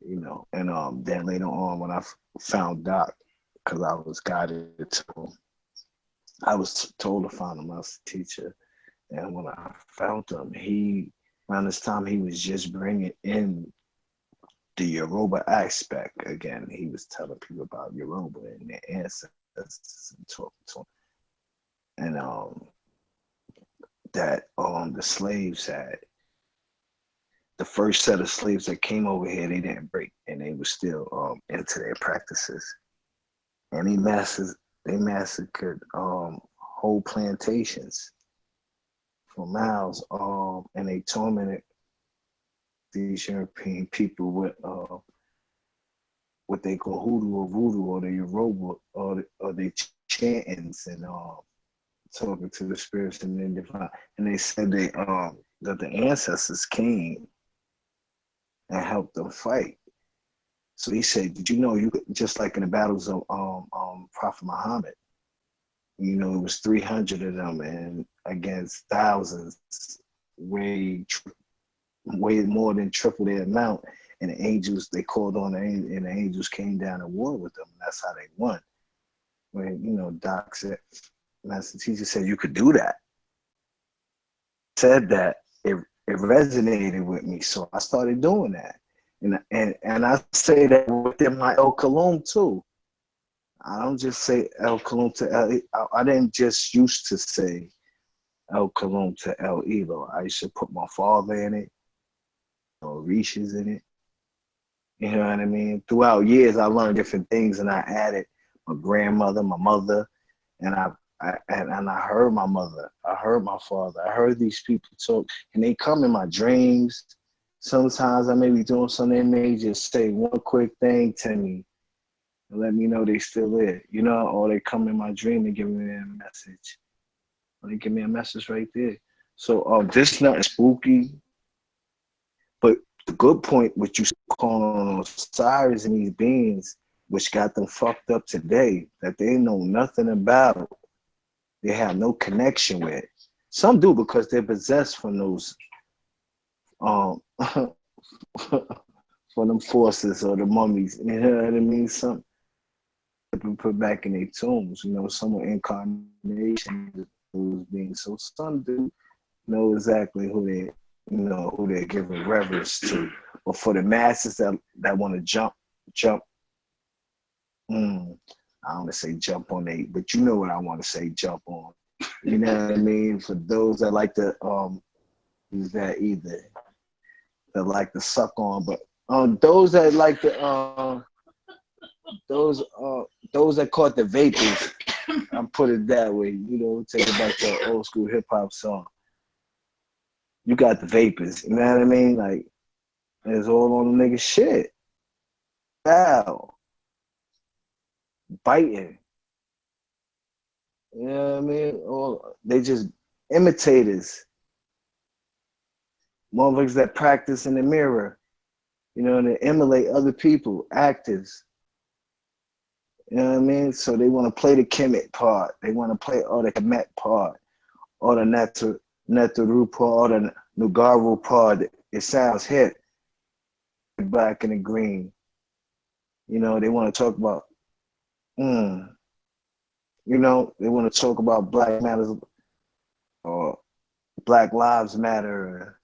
And then later on when I found Doc, because I was guided to him, I was told to find him as a teacher. And when I found him, around this time, he was just bringing in the Yoruba aspect again. He was telling people about Yoruba and their ancestors and talking to them. And that the slaves had, the first set of slaves that came over here, they didn't break, and they were still into their practices. And they massacred whole plantations for miles, and they tormented these European people with what they call hoodoo or voodoo or the Yoruba or the chantings and talking to the spirits and then divine. And they said that the ancestors came and helped them fight. So he said, did you know you could, just like in the battles of Prophet Muhammad, it was 300 of them and against thousands, way more than triple their amount. And the angels, they called on and the angels came down and war with them. And that's how they won. When, Doc said, Master Teacher said, you could do that. Said that, it resonated with me. So I started doing that. And I say that within my El Kalum too. I don't just say El Kalum to El. I didn't just used to say El Kalum to El Elo. I used to put my father in it, or Risha's in it. You know what I mean? Throughout years, I learned different things, and I added my grandmother, my mother, and I heard my mother. I heard my father. I heard these people talk, and they come in my dreams. Sometimes I may be doing something, they may just say one quick thing to me and let me know they still there, or they come in my dream and give me a message. Or they give me a message right there. So this is not spooky, but the good point, what you calling on Osiris and these beings, which got them fucked up today, that they know nothing about, they have no connection with. Some do because they're possessed from those for them forces or the mummies, you know what I mean? Some been put back in their tombs, some are incarnation those beings. So some do know exactly who they're giving reverence to. But for the masses that want to jump, I don't want to say jump on they, but you know what I want to say, jump on. You know what I mean? For those that like to use that either. That like to suck on, but those that like to those that caught the vapors, I put it that way, you know, take it back to an old school hip hop song. You got the vapors, you know what I mean? Like it's all on the nigga shit. Wow. Biting. You know what I mean? Or they just imitators. Motherfuckers that practice in the mirror, you know, and they emulate other people, actors. You know what I mean? So they want to play the Kemet part. They want to play all the Kemet part, or the Netaru part, or the Nugaru part. It sounds hip, black and the green. You know, they want to talk about, you know, they want to talk about Black Matters or Black Lives Matter.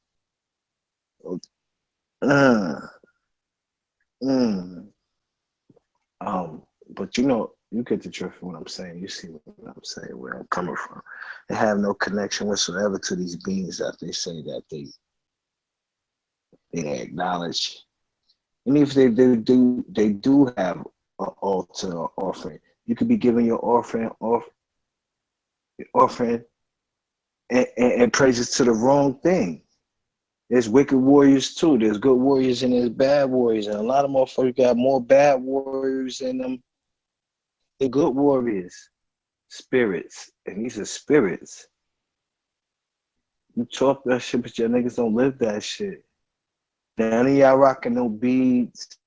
But you know, you get the drift of what I'm saying. You see what I'm saying, where I'm coming from. They have no connection whatsoever to these beings that they say that they acknowledge. And if they do have an altar or offering. You could be giving your offering and praises to the wrong thing. There's wicked warriors too. There's good warriors and there's bad warriors. And a lot of motherfuckers got more bad warriors in them than good warriors. Spirits. And these are spirits. You talk that shit, but your niggas don't live that shit. None of y'all rocking no beads.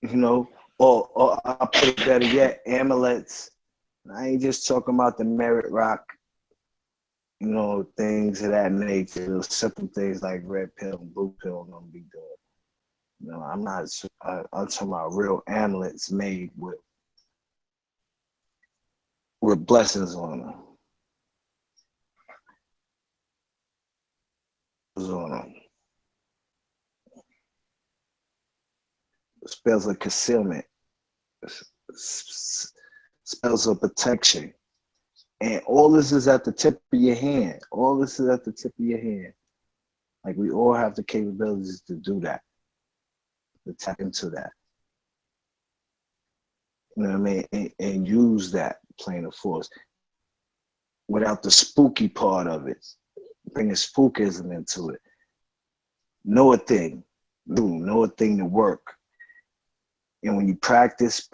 You know, or I put it better yet, amulets. I ain't just talking about the merit rock, you know, things of that nature. Those simple things like red pill and blue pill I'm gonna be doing. You know, I'm talking about real amulets made with blessings on them. Spells of concealment, spells of protection. And all this is at the tip of your hand. All this is at the tip of your hand. Like we all have the capabilities to do that, to tap into that. You know what I mean? And use that plane of force without the spooky part of it. Bringing spookism into it. Know a thing. Know a thing to work. And when you practice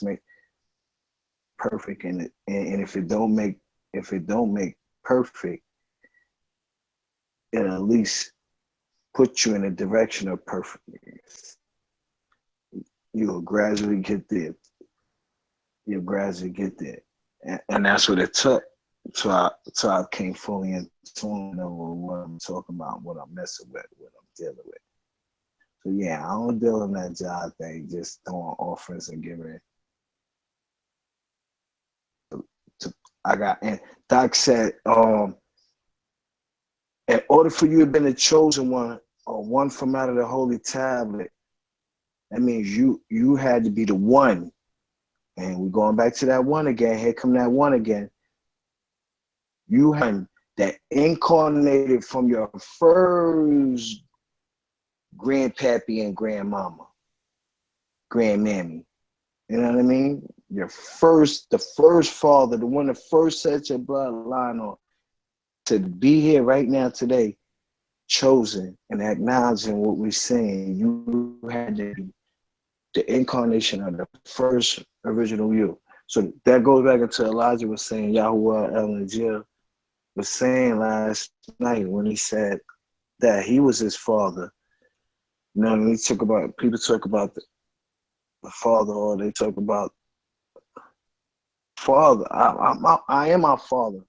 make perfect. And if it don't make perfect, it'll at least put you in a direction of perfectness. You'll gradually get there. And that's what it took till I came fully in tune with what I'm talking about, what I'm messing with, what I'm dealing with. So yeah, I don't deal in that job thing, just throwing offerings and giving it. And Doc said, in order for you to have been the chosen one, or one from out of the holy tablet, that means you had to be the one. And we're going back to that one again. Here come that one again. You had that incarnated from your first grandpappy and grandmama, grandmammy. You know what I mean? The first father, the one that first set your bloodline on, to be here right now today, chosen and acknowledging what we're saying. You had to be the incarnation of the first original you. So that goes back into Elijah was saying, Yahuwah El was saying last night when he said that he was his father. You know, when people talk about the father, or they talk about father. I am my father.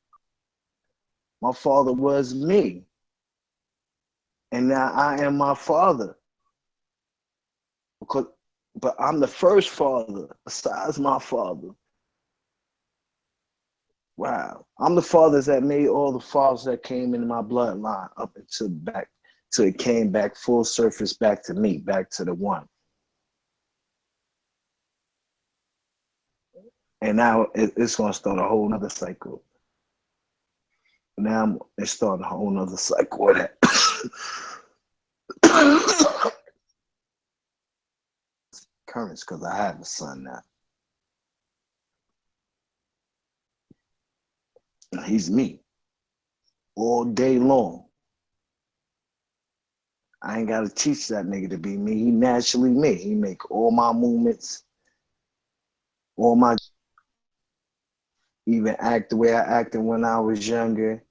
My father was me. And now I am my father. But I'm the first father besides my father. Wow. I'm the fathers that made all the fathers that came into my bloodline up until it came back full surface back to me, back to the one. And now it's going to start a whole nother cycle. Now it's starting a whole nother cycle of that. Currents, because I have a son now. He's me all day long. I ain't got to teach that nigga to be me. He naturally me. He make all my movements, all my, even act the way I acted when I was younger.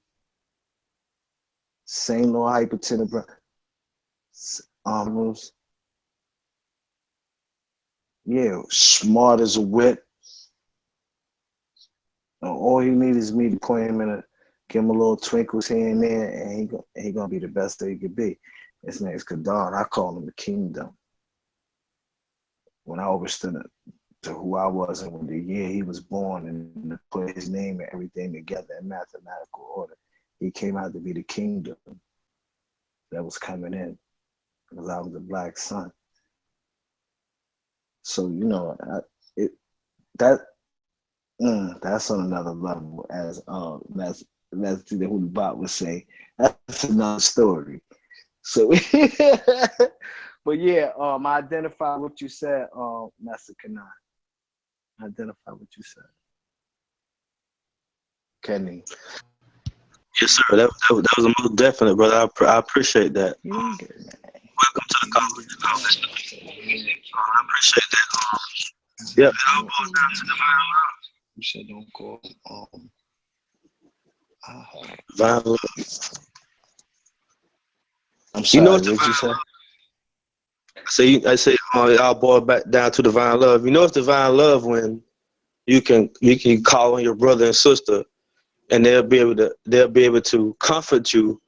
Same little hypertension moves. Yeah, smart as a whip. All he needs is me to point him in a, give him a little twinkles here and there, and he gonna be the best that he could be. His name's Kadar. I call him the kingdom. When I understood it, to who I was and when the year he was born and to put his name and everything together in mathematical order, he came out to be the kingdom that was coming in because I was a black son. So, you know, that's on another level, as that's who the bot would say. That's another story. So, but yeah, I identify what you said, Master Kanan. Identify what you said, Kenny. Yes, sir. That was a most definite, brother. I appreciate that. You get it, man. Welcome to the conversation. I appreciate that. Yeah, it all boils down to divine love. You said don't call Divine love. I'm sorry, You know what what you say? I say, it all boils back down to divine love. You know it's divine love when you can call on your brother and sister, and they'll be able to comfort you,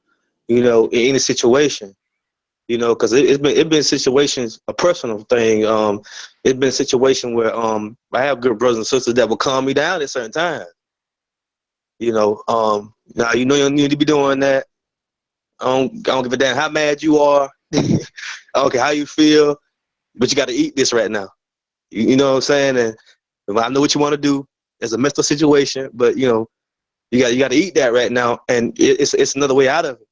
you know, in any situation. You know, because it's been situations, a personal thing. It's been a situation where I have good brothers and sisters that will calm me down at certain times. You know, now you know you don't need to be doing that. I don't give a damn how mad you are. I don't care how you feel, but you got to eat this right now. You know what I'm saying? And I know what you want to do. It's a messed up situation, but you know, you got to eat that right now, and it's another way out of it.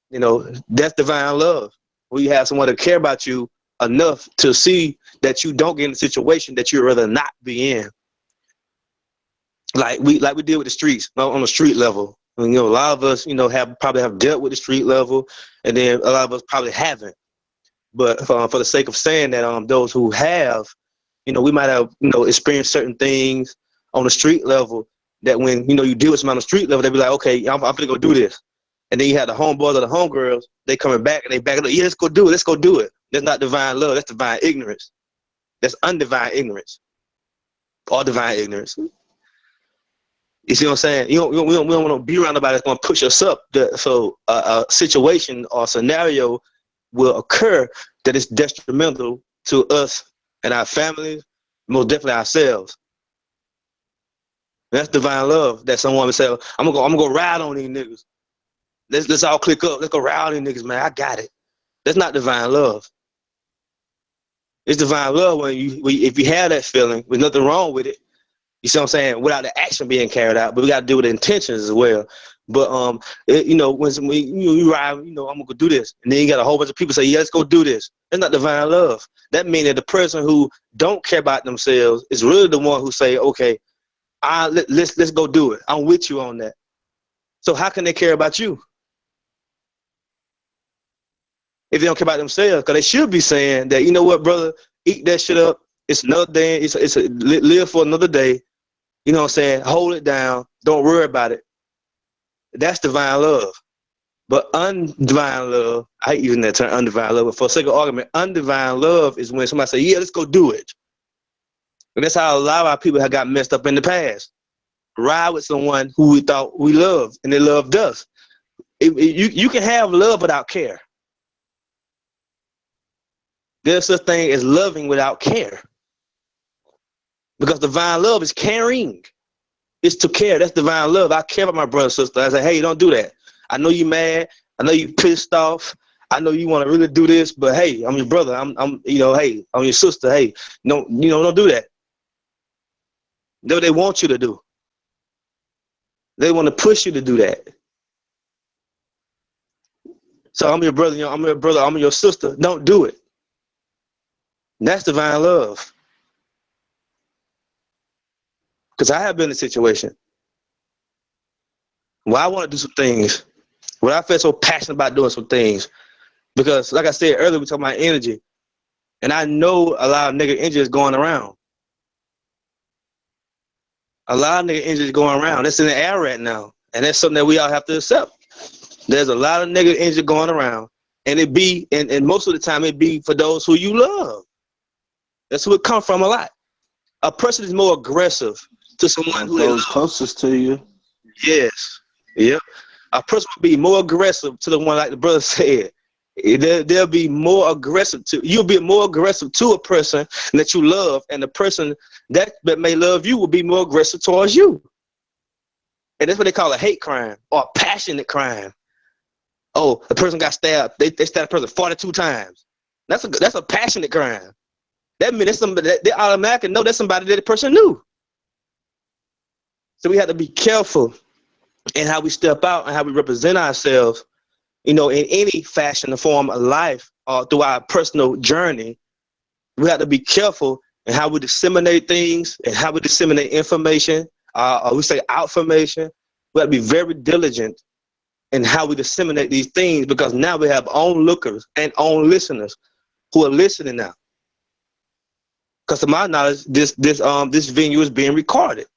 You know, that's divine love. When you have someone to care about you enough to see that you don't get in a situation that you'd rather not be in. Like we did with the streets, on the street level. And, you know, a lot of us, you know, probably have dealt with the street level, and then a lot of us probably haven't. But for the sake of saying that, those who have, you know, we might have, you know, experienced certain things on the street level that when, you know, you deal with someone on the street level, they be like, okay, I'm gonna go do this. And then you have the homeboys or the homegirls, they coming back and they back it up. Yeah, let's go do it. Let's go do it. That's not divine love. That's divine ignorance. That's undivine ignorance. Or divine ignorance. You see what I'm saying? We don't want to be around nobody that's going to push us up. So a situation or scenario will occur that is detrimental to us and our families, most definitely ourselves. That's divine love. That someone would say, I'm gonna go ride on these niggas. Let's all click up. Let's go ride on these niggas, man. I got it. That's not divine love. It's divine love when if you have that feeling, there's nothing wrong with it. You see what I'm saying? Without the action being carried out, but we got to do with the intentions as well. But you know, when you ride, you know, I'm gonna go do this, and then you got a whole bunch of people say, yeah, let's go do this. That's not divine love. That means that the person who don't care about themselves is really the one who say, okay, let's go do it. I'm with you on that. So how can they care about you if they don't care about themselves? Because they should be saying that, you know what, brother, eat that shit up. It's another day. Live for another day. You know what I'm saying? Hold it down. Don't worry about it. That's divine love. But undivine love, I hate using that term, undivine love, but for the sake of argument, undivine love is when somebody say, yeah, let's go do it. And that's how a lot of our people have got messed up in the past. Ride with someone who we thought we loved, and they loved us. You can have love without care. There's such thing as loving without care. Because divine love is caring. It's to care. That's divine love. I care about my brother and sister. I say, hey, don't do that. I know you mad. I know you pissed off. I know you want to really do this, but hey, I'm your brother. I'm you know, hey, I'm your sister. Hey, don't do that. That's what they want you to do. They want to push you to do that. So I'm your brother, I'm your brother, I'm your sister. Don't do it. That's divine love. Because I have been in a situation where I want to do some things, where I feel so passionate about doing some things. Because like I said earlier, we talking about energy. And I know a lot of nigga energy is going around. A lot of nigga energy is going around. That's in the air right now. And that's something that we all have to accept. There's a lot of nigga energy going around. And it be, and most of the time it be for those who you love. That's who it come from a lot. A person is more aggressive to someone who those closest to you. Yes. Yep. A person will be more aggressive to the one, like the brother said. They'll be more aggressive to you'll be more aggressive to a person that you love, and the person that may love you will be more aggressive towards you. And that's what they call a hate crime or a passionate crime. Oh, the person got stabbed. They stabbed a person 42 times. That's a passionate crime. That means that's somebody that they automatically know that's somebody that the person knew. So we have to be careful in how we step out and how we represent ourselves, you know, in any fashion or form of life or through our personal journey. We have to be careful in how we disseminate things and how we disseminate information, or we say outformation. We have to be very diligent in how we disseminate these things, because now we have own lookers and own listeners who are listening now. Because to my knowledge, this venue is being recorded.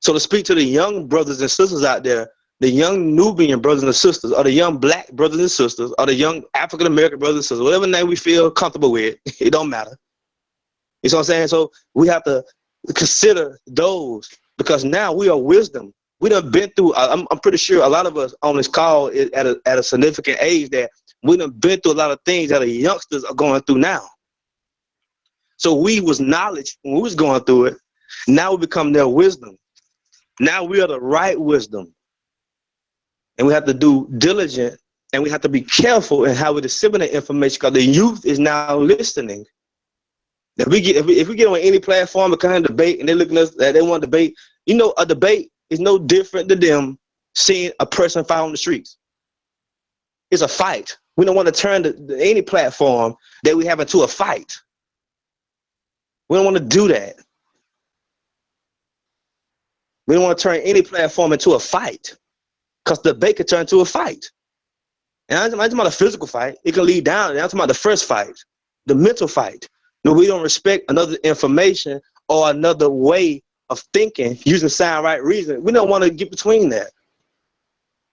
So to speak to the young brothers and sisters out there, the young Nubian brothers and sisters, or the young black brothers and sisters, or the young African American brothers and sisters, whatever name we feel comfortable with, it don't matter. You know what I'm saying? So we have to consider those, because now we are wisdom. We done been through, I'm pretty sure a lot of us on this call is at a significant age that we done been through a lot of things that the youngsters are going through now. So we was knowledge when we was going through it. Now we become their wisdom. Now we are the right wisdom. And we have to do diligent, and we have to be careful in how we disseminate information, because the youth is now listening. If we get on any platform and kind of debate, and they looking at us that they want to debate, you know, a debate is no different than them seeing a person fight on the streets. It's a fight. We don't want to turn any platform that we have into a fight. We don't want to do that. We don't want to turn any platform into a fight, because the debate could turn into a fight. And I'm talking about a physical fight. It can lead down. I'm talking about the first fight, the mental fight. No, we don't respect another information or another way of thinking using sound right reason. We don't want to get between that.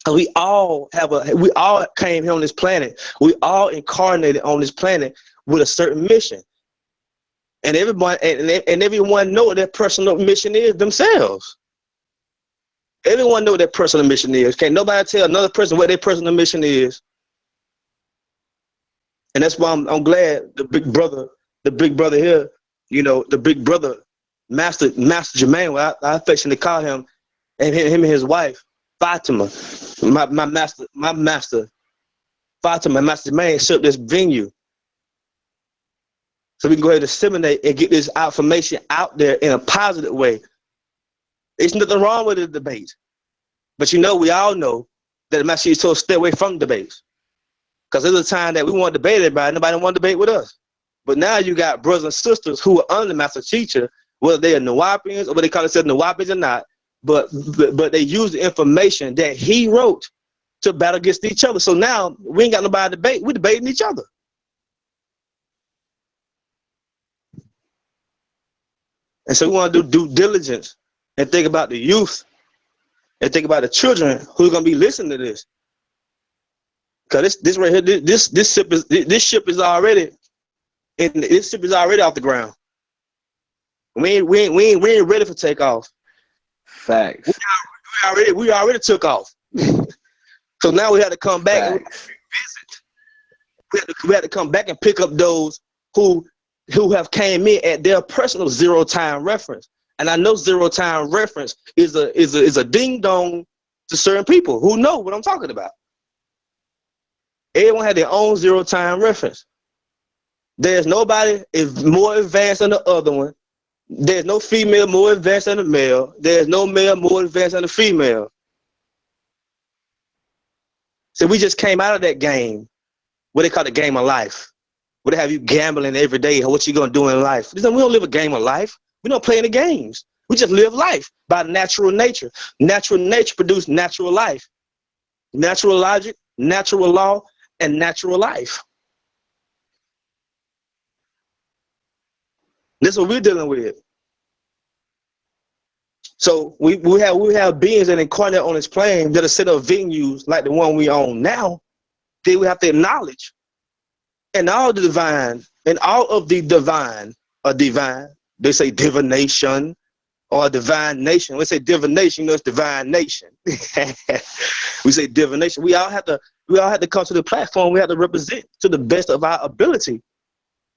We all came here on this planet. We all incarnated on this planet with a certain mission. And everyone know what their personal mission is themselves. Everyone know what their personal mission is. Can't nobody tell another person what their personal mission is. And that's why I'm glad the big brother here, you know, the big brother, Master Jermaine, what I affectionately call him, and him and his wife, Fatima, my master, Fatima, Master Jermaine, set up this venue. So we can go ahead and disseminate and get this information out there in a positive way. There's nothing wrong with the debate. But you know, we all know that the Master told us to stay away from debates. Because there's a time that we want to debate everybody, nobody want to debate with us. But now you got brothers and sisters who are under the Master Teacher, whether they are Nawapians or what they call themselves Nawapians or not, but they use the information that he wrote to battle against each other. So now we ain't got nobody to debate, we're debating each other. And so we want to do due diligence and think about the youth and think about the children who's gonna be listening to this. Cause this right here, this ship is already off the ground. We ain't ready for takeoff. Facts. We already took off. So now we have to come back and revisit. We had to come back and pick up those who have came in at their personal zero time reference. And I know zero time reference is a ding dong to certain people who know what I'm talking about. Everyone had their own zero time reference. There's nobody is more advanced than the other one. There's no female more advanced than the male. There's no male more advanced than the female. So we just came out of that game, what they call the game of life. What they have you gambling every day, what you gonna do in life. We don't live a game of life. We don't play any games. We just live life by natural nature. Natural nature produces natural life. Natural logic, natural law, and natural life. This is what we're dealing with. So we have beings that incarnate on this plane that are set up venues like the one we own now. Then we have to acknowledge, and all the divine, and all of the divine are divine. They say divination or divine nation. We say divination, it's divine nation. We say divination. We all have to come to the platform. We have to represent to the best of our ability,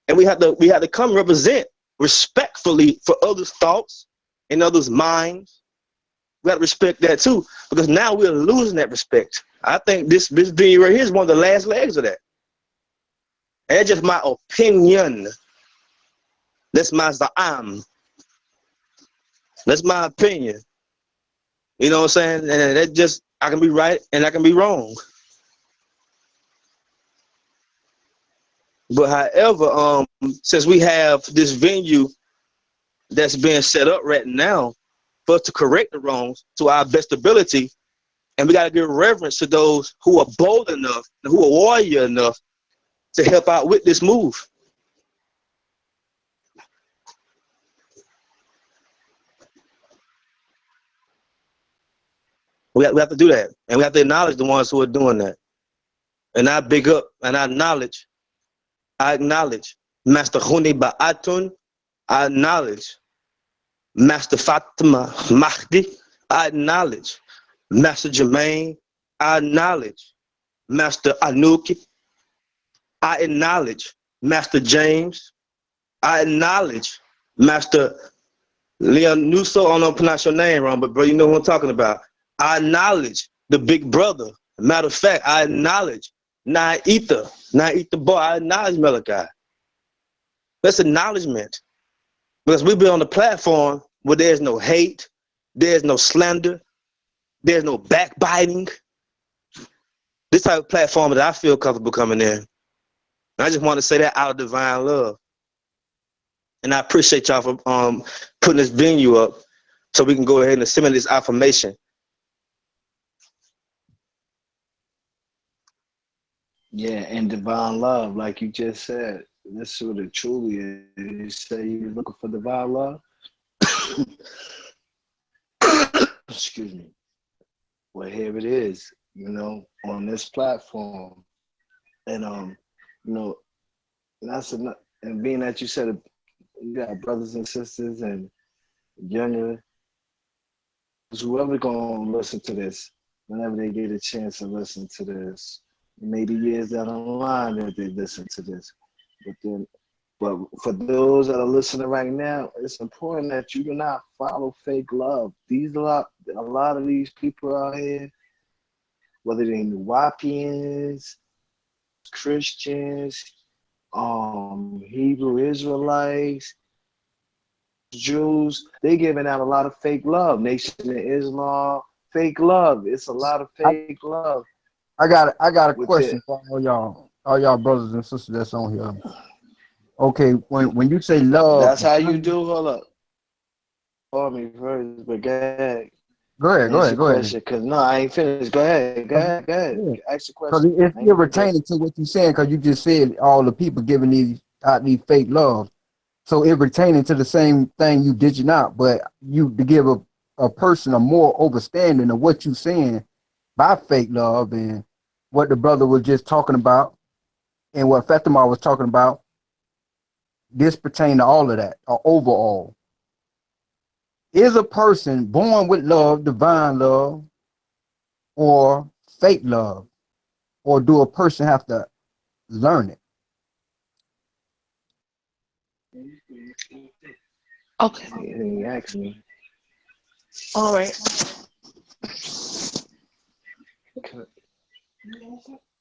and we have to come represent respectfully for others' thoughts and others' minds. We have to respect that too, because now we're losing that respect. I think this video right here is one of the last legs of that. And that's just my opinion. That's my za'am. That's my opinion. You know what I'm saying? And that just, I can be right and I can be wrong. But however, since we have this venue that's being set up right now for us to correct the wrongs to our best ability, and we got to give reverence to those who are bold enough and who are warrior enough to help out with this move. We have to do that, and we have to acknowledge the ones who are doing that. And I big up and I acknowledge Master Huni Ba'atun. I acknowledge Master Fatima Mahdi. I acknowledge Master Jermaine. I acknowledge Master Anuki. I acknowledge Master James. I acknowledge Master Leon Nuso. I don't know if I pronounce your name wrong, but bro, you know what I'm talking about. I acknowledge the big brother. Matter of fact, I acknowledge Ether boy. I acknowledge Malachi. That's acknowledgement. Because we be on the platform where there's no hate, there's no slander, there's no backbiting. This type of platform that I feel comfortable coming in. And I just want to say that out of divine love. And I appreciate y'all for putting this venue up so we can go ahead and assimilate this affirmation. Yeah, and divine love, like you just said, that's what it truly is. You say you're looking for divine love. Excuse me. Well, here it is, on this platform. And that's enough. And being that you said you got brothers and sisters and younger, whoever gonna listen to this, whenever they get a chance to listen to this, maybe years down the line that they listen to this. But for those that are listening right now, it's important that you do not follow fake love. A lot of these people out here, whether they're Nuwapians, Christians, Hebrew Israelites, Jews, they giving out a lot of fake love. Nation of Islam, fake love. It's a lot of fake love. I got a question for all y'all brothers and sisters that's on here. Okay, when you say love, that's how you do. Hold up. For me first, but go ahead. Go ahead. Because no, I ain't finished. Go ahead. Yeah. Ask the question. Because it's still retaining to what you're saying, because you just said all the people giving these fake love. So it retaining to the same thing you dishing out, but you to give a person a more understanding of what you're saying by fake love and what the brother was just talking about and what Fatima was talking about. This pertains to all of that, or overall. Is a person born with love, divine love, or fake love? Or do a person have to learn it? Okay. He asked me. All right.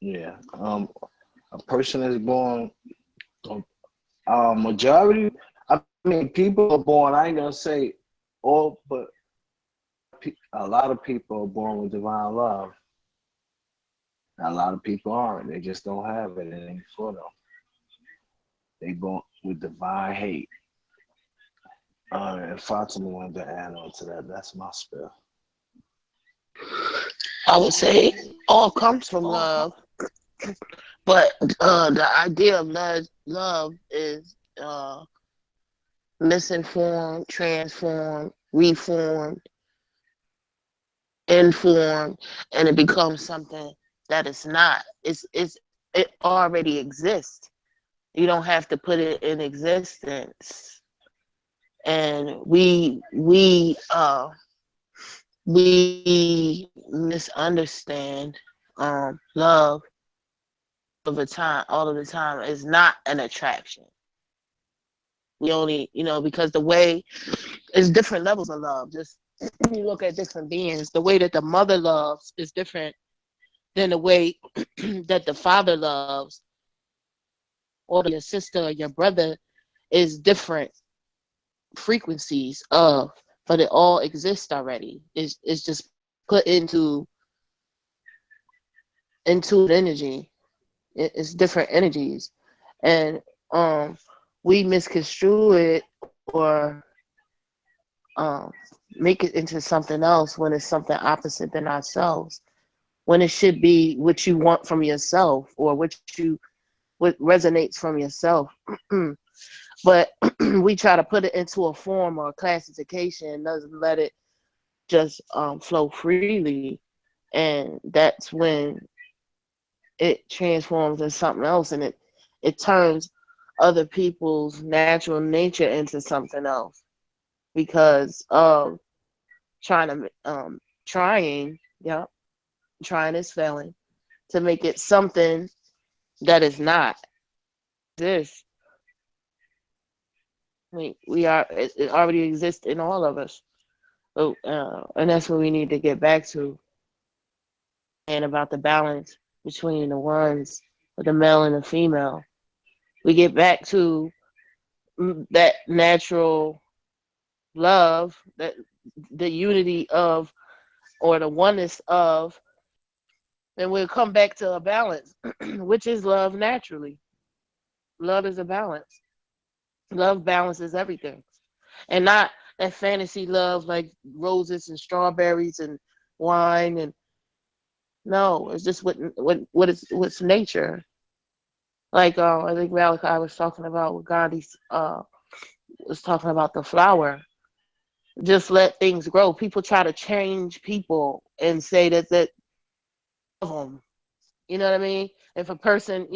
Yeah. A person is born. Majority. I mean, people are born. I ain't gonna say all, but a lot of people are born with divine love. A lot of people aren't. They just don't have it. It ain't for them. They born with divine hate. And Fatima wanted to add on to that. That's my spell. I would say all comes from love, but the idea of love is misinformed, transformed, reformed, informed, and it becomes something that it's not. It already exists. You don't have to put it in existence. And we misunderstand love all of the time is not an attraction. We only, because the way it's different levels of love. Just when you look at different beings, the way that the mother loves is different than the way that the father loves, or your sister or your brother is different frequencies of, but it all exists already. It's just put into energy. It's different energies, and we misconstrue it or make it into something else when it's something opposite than ourselves. When it should be what you want from yourself or what resonates from yourself. But we try to put it into a form or a classification and doesn't let it just flow freely. And that's when it transforms into something else, and it turns other people's natural nature into something else because of trying is failing to make it something that is not this. It already exists in all of us. So, and that's what we need to get back to, and about the balance between the ones with the male and the female. We get back to that natural love, that the unity of, or the oneness of, and we'll come back to a balance, which is love naturally. Love is a balance. Love balances everything, and not that fantasy love like roses and strawberries and wine. And no, it's just what's nature. Like I think Malachi was talking about what Gandhi was talking about the flower. Just let things grow. People try to change people and say that them. You know what I mean? If a person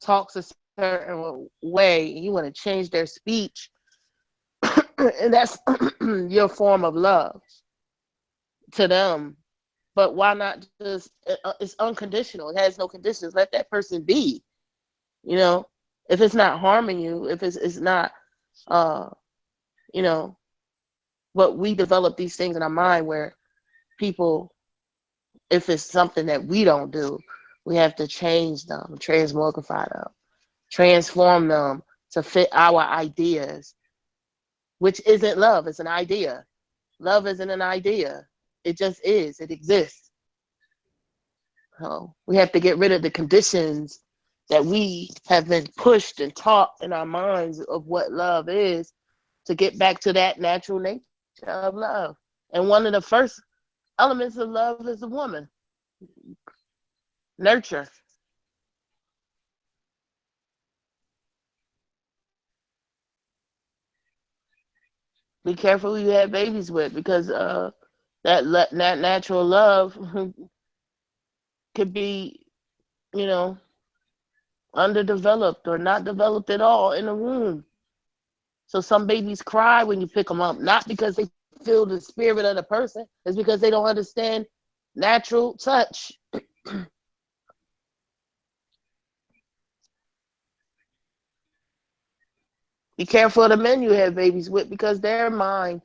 talks a certain way, you want to change their speech, and that's your form of love to them. But why not just? It's unconditional. It has no conditions. Let that person be. If it's not harming you, if it's not, you know. But we develop these things in our mind where people, if it's something that we don't do, we have to change them, transmogrify them, transform them to fit our ideas, which isn't love. It's an idea. Love isn't an idea. It just is. It exists. So we have to get rid of the conditions that we have been pushed and taught in our minds of what love is to get back to that natural nature of love. And one of the first elements of love is a woman. Nurture. Be careful who you have babies with, because that natural love could be, underdeveloped or not developed at all in the womb. So some babies cry when you pick them up, not because they feel the spirit of the person, it's because they don't understand natural touch. Be careful of the men you have babies with, because their mind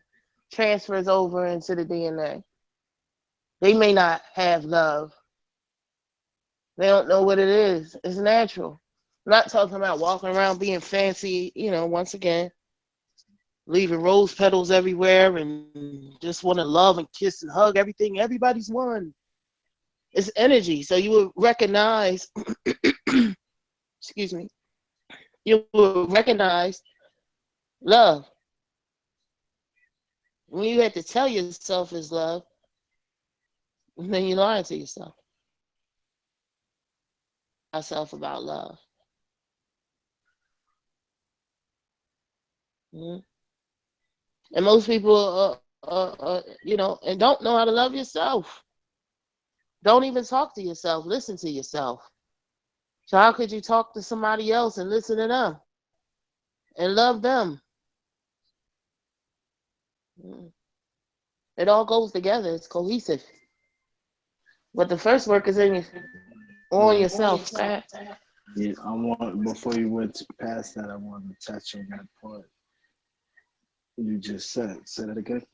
transfers over into the DNA. They may not have love. They don't know what it is. It's natural. I'm not talking about walking around being fancy, once again, leaving rose petals everywhere and just want to love and kiss and hug everything. Everybody's one. It's energy. So you will recognize, excuse me, you will recognize love. When you have to tell yourself is love, then you're lying to yourself. Yourself about love. Mhm. And most people, you know, and don't know how to love yourself. Don't even talk to yourself. Listen to yourself. So how could you talk to somebody else and listen to them and love them? Mm. It all goes together. It's cohesive. But the first work is in on yourself. Yeah, I want, before you went past that, I want to touch on that part you just said. Say that again.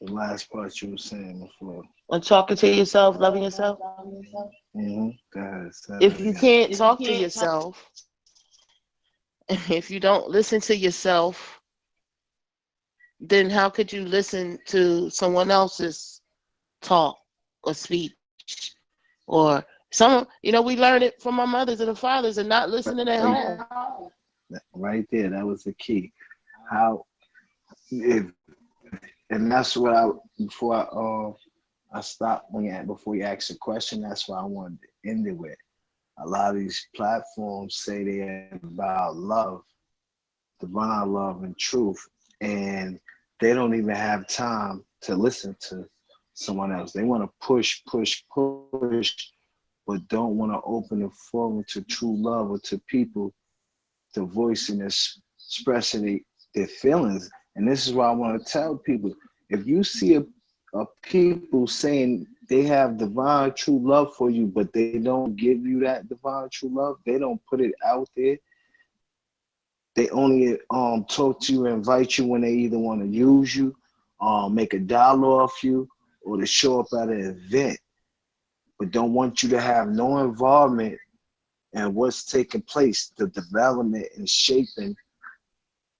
The last part you were saying before. When talking to yourself, loving yourself. Go ahead. Say If that you again. can't talk to yourself, if you don't listen to yourself, then how could you listen to someone else's talk or speech? Or some, you know, we learn it from our mothers and the fathers and not listening at home. Right there, that was the key. How, if, and that's what I, before I stopped before you asked the question, that's what I wanted to end it with. A lot of these platforms say they're about love, divine love and truth, and they don't even have time to listen to someone else. They want to push, but don't want to open the forum to true love or to people to voice and expressing their feelings. And this is why I want to tell people, if you see a people saying they have divine true love for you, but they don't give you that divine true love, they don't put it out there. They only talk to you and invite you when they either want to use you, make a dollar off you, or to show up at an event, but don't want you to have no involvement in what's taking place, the development and shaping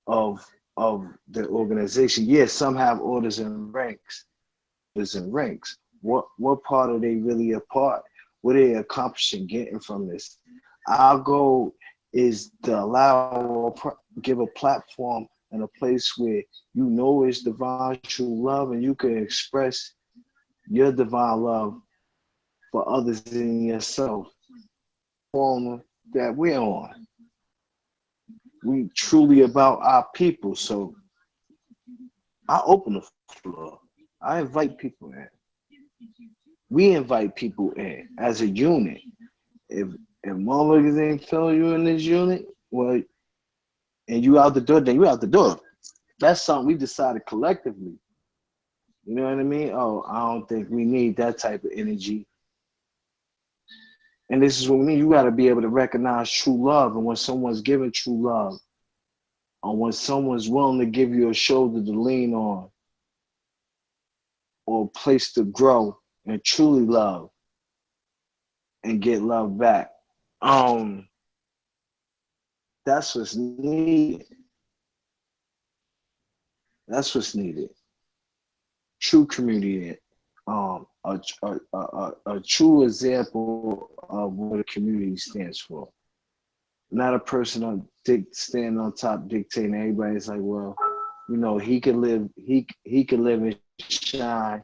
of the organization. Yes, some have orders and ranks. What part are they really a part? What are they accomplishing, getting from this? Our goal is to give a platform and a place where you know it's divine true love, and you can express your divine love for others in yourself. Form that we're on. We truly about our people, so I open the floor. I invite people in. We invite people in as a unit. If motherfuckers ain't feeling you in this unit, well, and you out the door, then you out the door. That's something we decided collectively. You know what I mean? Oh, I don't think we need that type of energy. And this is what we mean. You got to be able to recognize true love, and when someone's giving true love, or when someone's willing to give you a shoulder to lean on, or a place to grow and truly love and get love back. That's what's needed. That's what's needed. True community, a true example of what a community stands for. Not a person standing on top dictating everybody. It's like, well, you know, he can live and shine,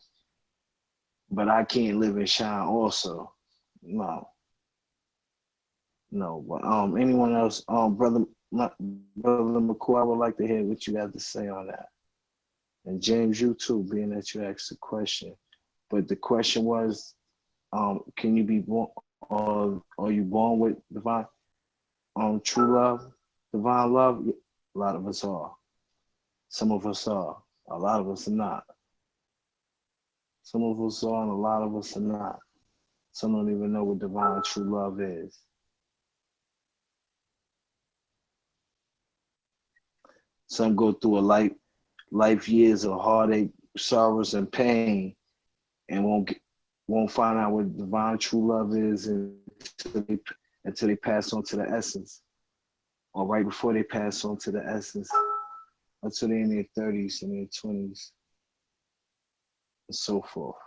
but I can't live and shine also. No. But anyone else, brother McCoy, I would like to hear what you have to say on that. And James, you too, being that you asked the question. But the question was, can you be born, are you born with divine, true love, divine love? A lot of us are. Some of us are. A lot of us are not. Some of us are, and a lot of us are not. Some don't even know what divine true love is. Some go through a life years of heartache, sorrows, and pain, and won't find out what divine true love is until they pass on to the essence, or right before they pass on to the essence, until they're in their 30s and their 20s, and so forth.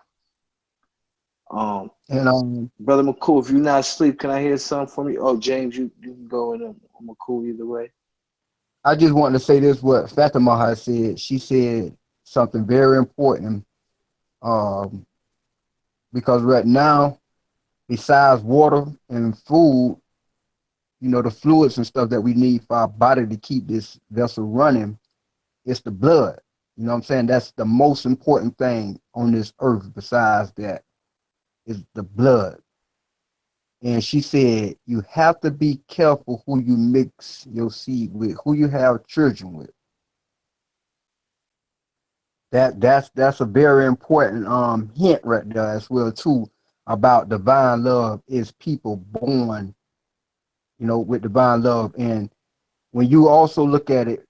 And Brother McCool, if you're not asleep, can I hear something from you? Oh, James, you can go in. I'm McCool either way. I just wanted to say this, what Fatima has said. She said something very important, um, because right now, besides water and food, you know, the fluids and stuff that we need for our body to keep this vessel running, it's the blood. You know what I'm saying? That's the most important thing on this earth besides that is the blood. And she said, you have to be careful who you mix your seed with, who you have children with. That's a very important hint right there as well too about divine love is people born, you know, with divine love. And when you also look at it,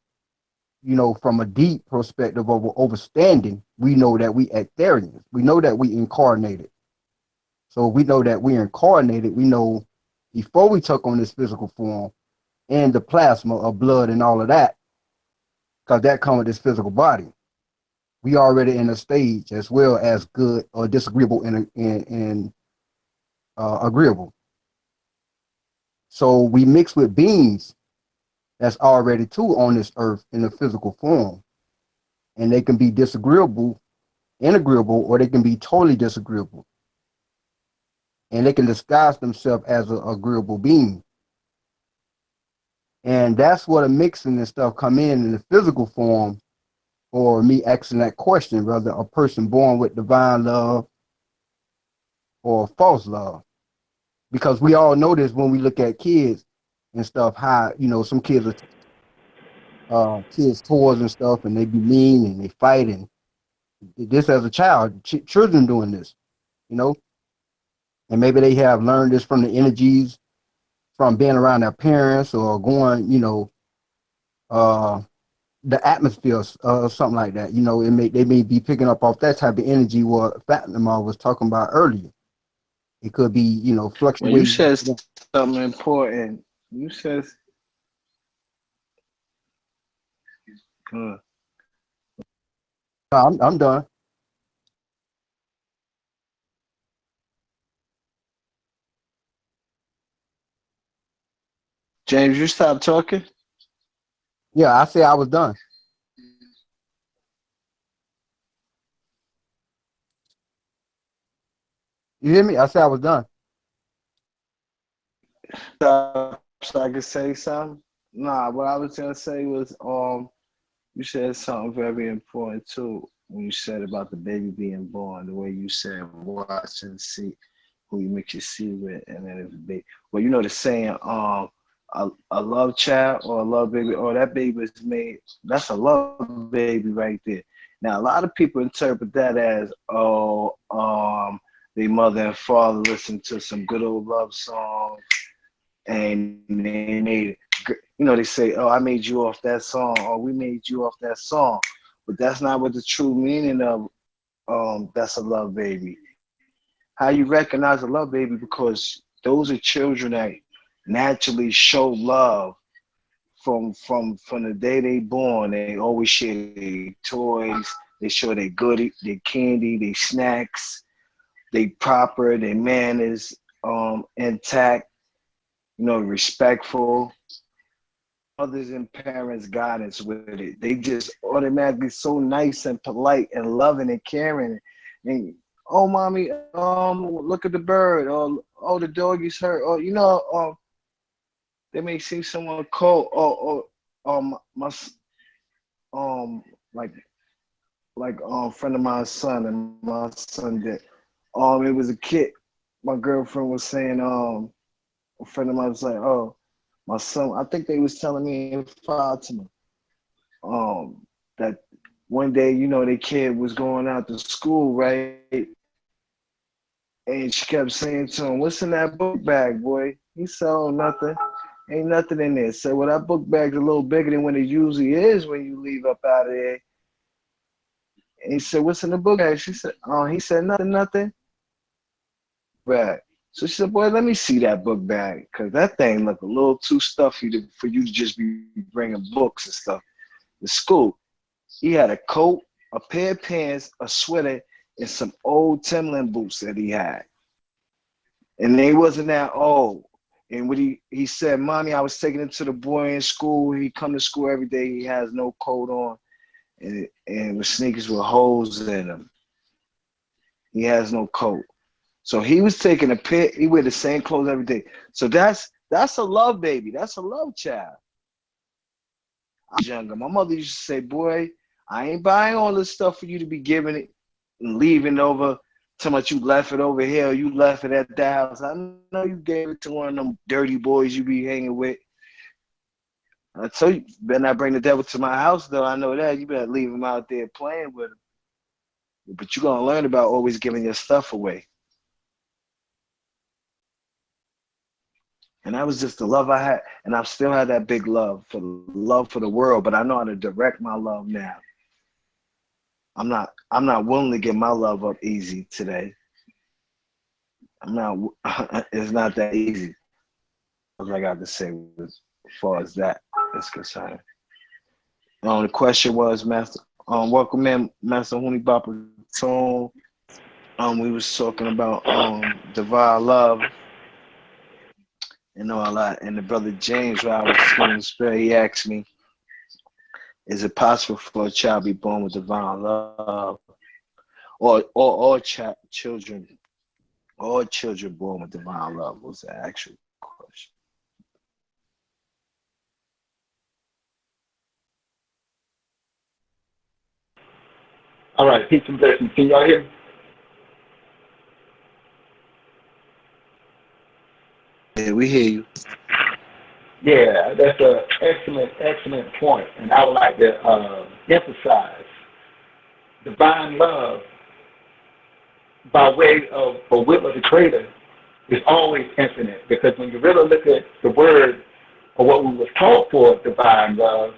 you know, from a deep perspective of understanding, we know that we etherians. We know that we incarnated. So we know that we incarnated. We know before we took on this physical form and the plasma of blood and all of that, because that comes with this physical body. We already in a stage as well as good or disagreeable and agreeable. So we mix with beings that's already too on this earth in a physical form, and they can be disagreeable, inagreeable, or they can be totally disagreeable, and they can disguise themselves as an agreeable being. And that's what a mixing and stuff come in the physical form, or me asking that question, whether a person born with divine love or false love. Because we all know this when we look at kids and stuff, how, you know, some kids are kids toys and stuff, and they be mean and they fight, and this as a child, children doing this, you know, and maybe they have learned this from the energies from being around their parents or going, you know, uh, the atmosphere or something like that. You know, they may be picking up off that type of energy what Fatima was talking about earlier. It could be, you know, When you fluctuating. said something important, you said, I'm done. James, you stop talking? Yeah, I say I was done. You hear me? I said I was done. Stop so I could say something? Nah, what I was gonna say was, you said something very important too when you said about the baby being born. The way you said, watch and see who you mix your seed with, and then it's a baby. Well, you know the saying, a love child or a love baby, or that baby is made. That's a love baby right there. Now, a lot of people interpret that as, oh, their mother and father listened to some good old love songs, and they made, you know, they say, oh, I made you off that song, or we made you off that song. But that's not what the true meaning of that's a love baby. How you recognize a love baby? Because those are children that naturally show love from the day they born. They always share their toys, they show their goodie, their candy, their snacks, they proper, their manners intact, you know, respectful. Mothers and parents guidance with it. They just automatically so nice and polite and loving and caring. And oh, mommy, look at the bird. Or oh, the doggy's hurt. Or you know, they may see someone cold. My like friend of my son, and my son did. It was a kid. My girlfriend was saying, a friend of mine was like, oh, my son, I think they was telling me in Fatima, that one day, you know, their kid was going out to school, right? And she kept saying to him, what's in that book bag, boy? He said, oh, nothing. Ain't nothing in there. So, well, that book bag's a little bigger than what it usually is when you leave up out of there. And he said, what's in the book bag? She said, oh, he said, nothing. Right. So she said, boy, let me see that book bag, because that thing looked a little too stuffy for you to just be bringing books and stuff to school. He had a coat, a pair of pants, a sweater, and some old Timberland boots that he had. And they wasn't that old. And what he said, Mommy, I was taking him to the boy in school. He come to school every day. He has no coat on and with sneakers with holes in them. He has no coat. So he was taking a pic. He wear the same clothes every day. So that's a love baby. That's a love child. I was younger. My mother used to say, boy, I ain't buying all this stuff for you to be giving it and leaving over. Tell much you left it over here, you left it at the house. I know you gave it to one of them dirty boys you be hanging with. I told you, better not bring the devil to my house, though. I know that. You better leave him out there playing with him. But you're going to learn about always giving your stuff away. And that was just the love I had. And I still had that big love for the world, but I know how to direct my love now. I'm not willing to give my love up easy today. It's not that easy. That's what I got to say as far as that is concerned. The question was, Master, welcome in, Master Huni Bapa Tone. We was talking about divine love and all that. And the brother James, while I was speaking spirit, he asked me, is it possible for a child to be born with divine love? Or all children born with divine love was the actual question. All right, peace and blessings. Can y'all hear me? Yeah, we hear you. Yeah, that's an excellent point. And I would like to emphasize divine love by way of a will of the Creator is always infinite, because when you really look at the word or what we was taught for divine love,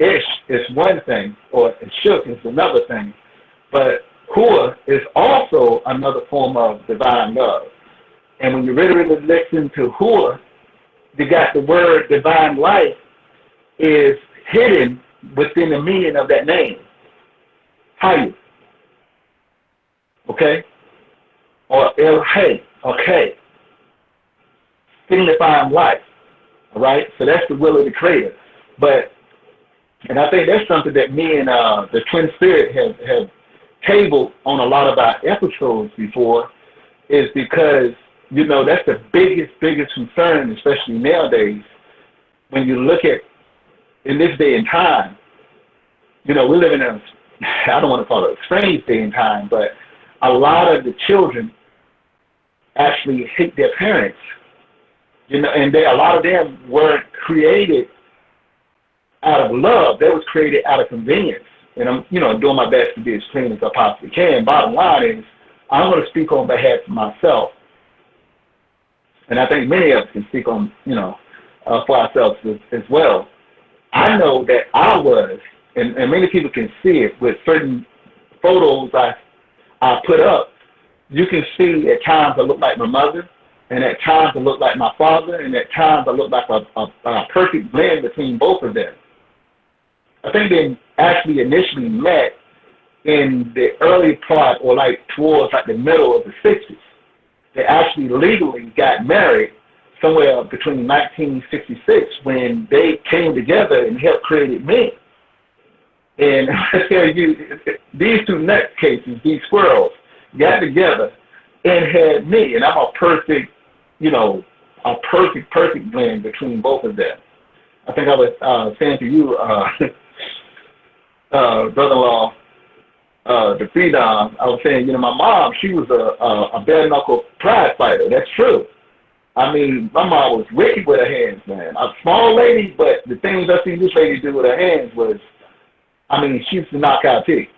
ish is one thing, or shuk is another thing, but hua is also another form of divine love. And when you really listen to hua, you got the word divine life is hidden within the meaning of that name. Hayu. Okay? Or El Hay, okay. Signifying life. All right? So that's the will of the Creator. And I think that's something that me and the Twin Spirit have tabled on a lot of our episodes before, is because that's the biggest concern, especially nowadays, when you look at, in this day and time, we live in a, I don't want to call it a strange day and time, but a lot of the children actually hate their parents, and a lot of them weren't created out of love. They was created out of convenience. And I'm, doing my best to be as clean as I possibly can. Bottom line is, I'm going to speak on behalf of myself. And I think many of us can speak on, for ourselves as well. I know that I was, and many people can see it with certain photos I put up. You can see at times I look like my mother, and at times I look like my father, and at times I look like a perfect blend between both of them. I think they actually initially met in the early part, or towards the middle of the 60s. They actually legally got married somewhere between 1966 when they came together and helped create me. And I tell you, these two nutcases, these squirrels, got together and had me, and I'm a perfect, a perfect blend between both of them. I think I was saying to you, brother-in-law, the Freedom, I was saying, my mom, she was a bare knuckle prize fighter. That's true. I mean, my mom was wicked with her hands, man. A small lady, but the things I seen this lady do with her hands was, she used to knock out teeth.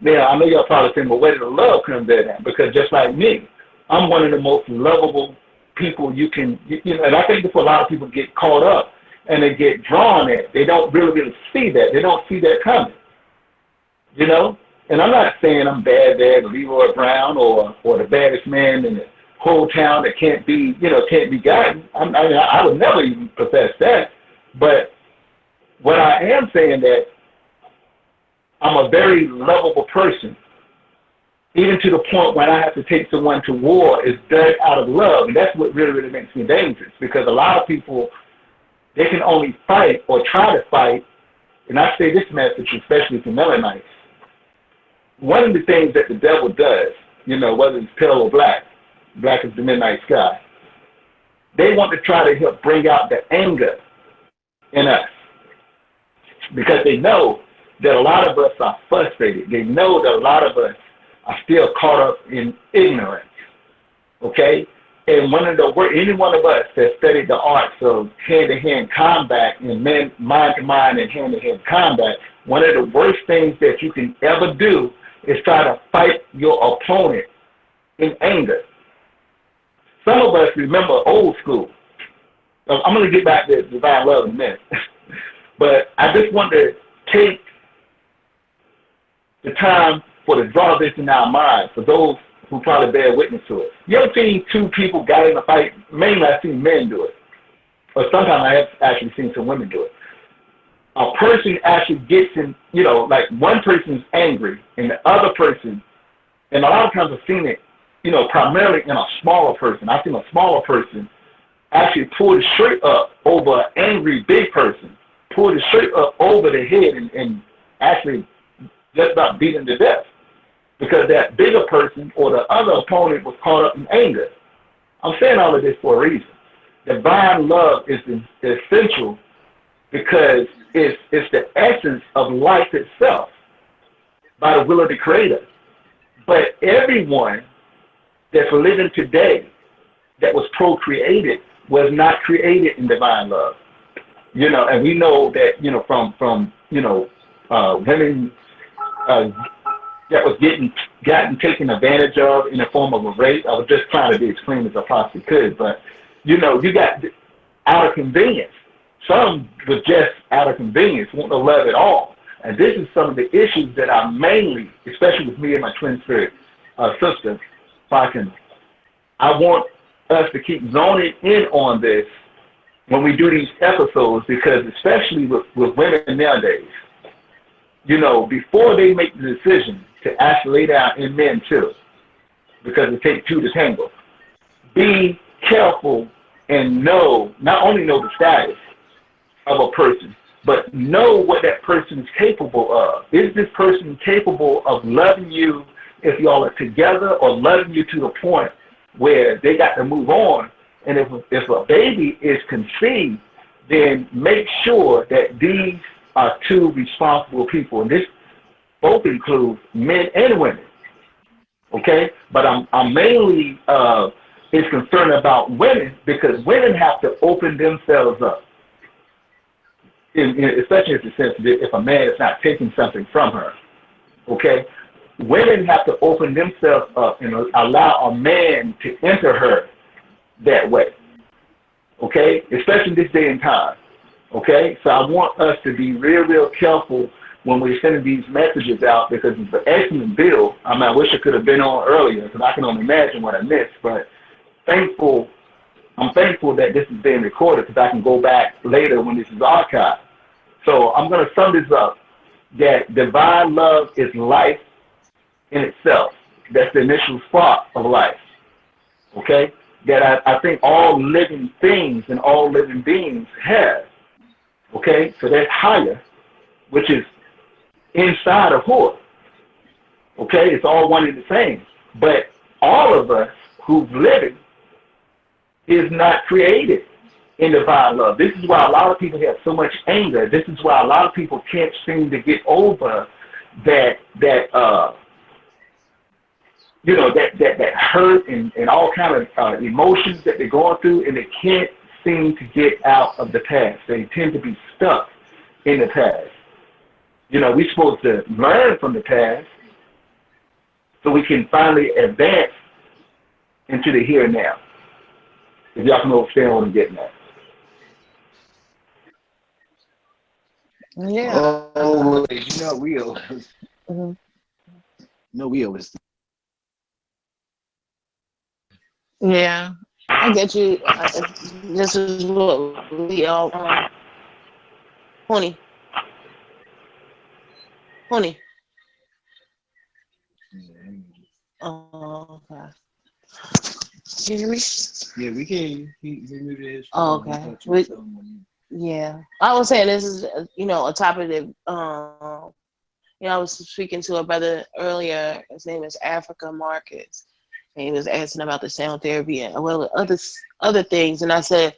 Now, I know y'all probably saying, well, where did the love come there? Because just like me, I'm one of the most lovable people you can, and I think that's what a lot of people get caught up and they get drawn at. They don't really see that. They don't see that coming, And I'm not saying I'm bad, Leroy Brown, or the baddest man in the whole town that can't be gotten. I would never even profess that. But what I am saying that I'm a very lovable person, even to the point when I have to take someone to war, is done out of love. And that's what really, really makes me dangerous, because a lot of people, they can only fight or try to fight. And I say this message, especially to Melanites. One of the things that the devil does, you know, whether it's pale or black, black is the midnight sky, they want to try to help bring out the anger in us, because they know that a lot of us are frustrated. They know that a lot of us are still caught up in ignorance, okay? And any one of us that studied the arts of hand-to-hand combat and mind-to-mind and hand-to-hand combat, one of the worst things that you can ever do is try to fight your opponent in anger. Some of us remember old school. I'm going to get back to divine love in a minute. But I just want to take the time to draw this in our minds for those who probably bear witness to it. You ever seen two people got in a fight? Mainly I've seen men do it. Or sometimes I have actually seen some women do it. A person actually gets in, you know, like one person's angry and the other person, and a lot of times I've seen it, you know, primarily in a smaller person. I've seen a smaller person actually pull the shirt up over an angry big person, pull the shirt up over the head and actually just about beat him to death, because that bigger person or the other opponent was caught up in anger. I'm saying all of this for a reason. Divine love is essential because it's the essence of life itself by the will of the Creator. But everyone that's living today that was procreated was not created in divine love. You know, and we know that, you know, from you know, women that was gotten taken advantage of in the form of a rape. I was just trying to be as clean as I possibly could, but you know, you got out of convenience. Some was just out of convenience, want to love at all. And this is some of the issues that I mainly, especially with me and my twin spirit sister, I want us to keep zoning in on this when we do these episodes, because especially with women nowadays, you know, before they make the decision to actually lay down, and men too, because it takes two to tango, be careful and not only know the status of a person, but know what that person is capable of. Is this person capable of loving you if y'all are together, or loving you to the point where they got to move on? And if a baby is conceived, then make sure that these are two responsible people. And this both includes men and women. Okay? But I'm mainly is concerned about women, because women have to open themselves up. Especially in the sense that if a man is not taking something from her. Okay? Women have to open themselves up and allow a man to enter her that way. Okay? Especially in this day and time. Okay? So I want us to be real, real careful when we're sending these messages out, because it's an excellent bill. I mean, I wish I could have been on earlier, because I can only imagine what I missed, but I'm thankful that this is being recorded, because I can go back later when this is archived. So I'm going to sum this up, that divine love is life in itself. That's the initial spark of life. Okay? That I think all living things and all living beings have. Okay? So that's higher, which is inside of Hor. Okay? It's all one and the same. But all of us who's living is not created in divine love. This is why a lot of people have so much anger. This is why a lot of people can't seem to get over that you know, that hurt and all kind of emotions that they're going through, and they can't seem to get out of the past. They tend to be stuck in the past. You know, we're supposed to learn from the past so we can finally advance into the here and now. If y'all can understand what I'm getting at. Yeah. Oh, you know, we always, Mm-hmm. no, we always. Yeah. I get you. This is what we all honey. Oh, okay. Can you hear me? Yeah, we can. He muted his Oh, phone. I okay. thought you were telling Yeah. I was saying this is, a topic that, I was speaking to a brother earlier. His name is Africa Marcus. And he was asking about the sound therapy and other things. And I said,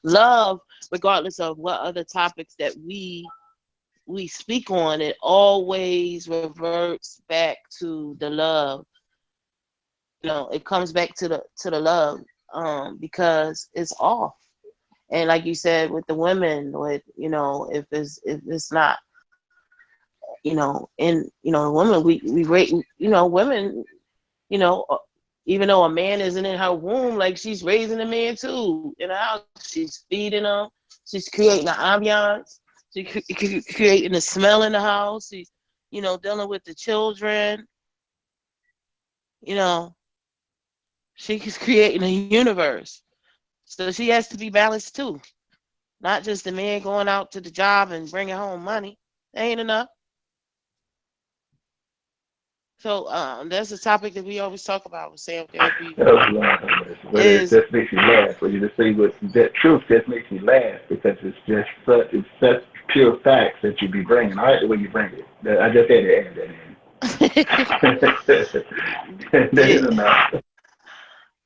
love, regardless of what other topics that we speak on, it always reverts back to the love. It comes back to the love, because it's off. And like you said, with the women, if it's not, and women, we rate, women, you know, uh, even though a man isn't in her womb, like she's raising a man too in the house. She's feeding him. She's creating an ambiance. She's creating the smell in the house. She's, dealing with the children. You know, she's creating a universe. So she has to be balanced too. Not just the man going out to the job and bringing home money. That ain't enough. So that's a topic that we always talk about with sound therapy. That was long, but it Is just makes me laugh for you to say what that truth just makes me laugh because it's such pure facts that you be bringing. I like the way you bring it. I just had to add that in. That is yeah, enough.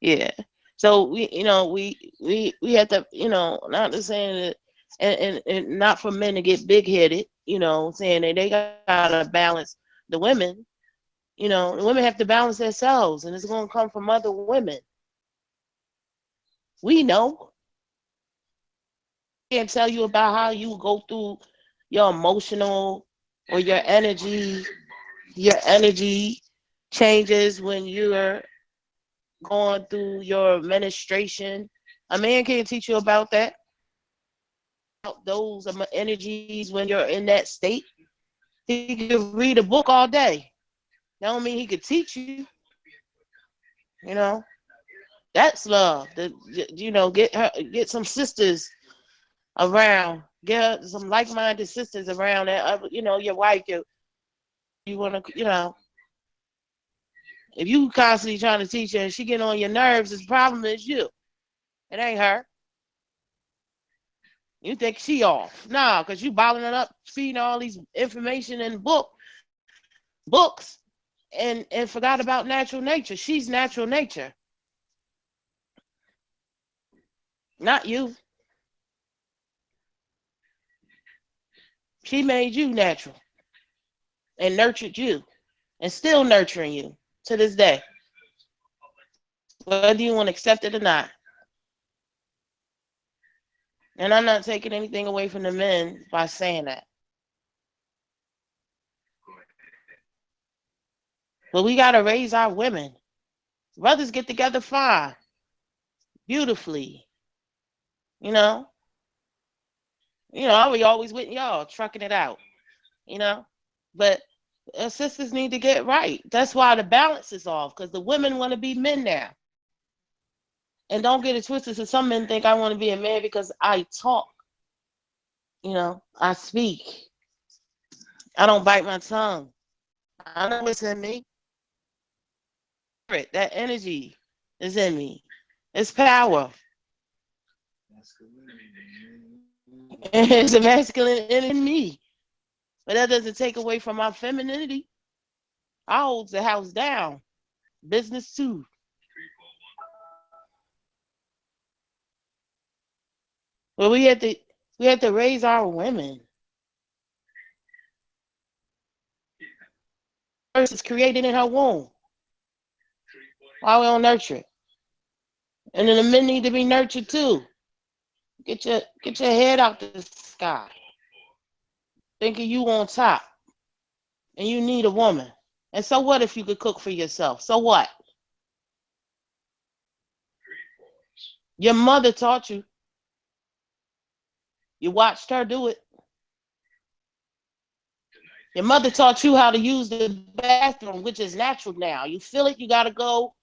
yeah. So we have to, not to saying that, and not for men to get big headed, saying that they gotta balance the women. The women have to balance themselves, and it's gonna come from other women. We know. Can't tell you about how you go through your emotional or your energy changes when you're going through your menstruation. A man can't teach you about that, about those energies when you're in that state. He could read a book all day. That don't mean he could teach you. You know, that's love. Get some sisters around. Get some like-minded sisters around that. Your wife. You want to. If you constantly trying to teach her and she get on your nerves, the problem is you. It ain't her. You think she off? Nah, because you bottling it up, feeding all these information and books, and forgot about natural nature. She's natural nature, not you. She made you natural and nurtured you and still nurturing you to this day, whether you want to accept it or not. And I'm not taking anything away from the men by saying that. But we got to raise our women. Brothers get together fine, beautifully. You know, I be always with y'all, trucking it out, you know. But sisters need to get right. That's why the balance is off, because the women want to be men now. And don't get it twisted. So some men think I want to be a man because I talk, I speak. I don't bite my tongue. I know what's in me. That energy is in me. It's power. It's a masculine in me. But that doesn't take away from my femininity. I hold the house down. Business too. But we have to raise our women. First is created in her womb. Why we don't nurture it? And then the men need to be nurtured too. Get your head out the sky. Thinking you on top. And you need a woman. And so what if you could cook for yourself? So what? Your mother taught you. You watched her do it. Your mother taught you how to use the bathroom, which is natural now. You feel it, you got to go.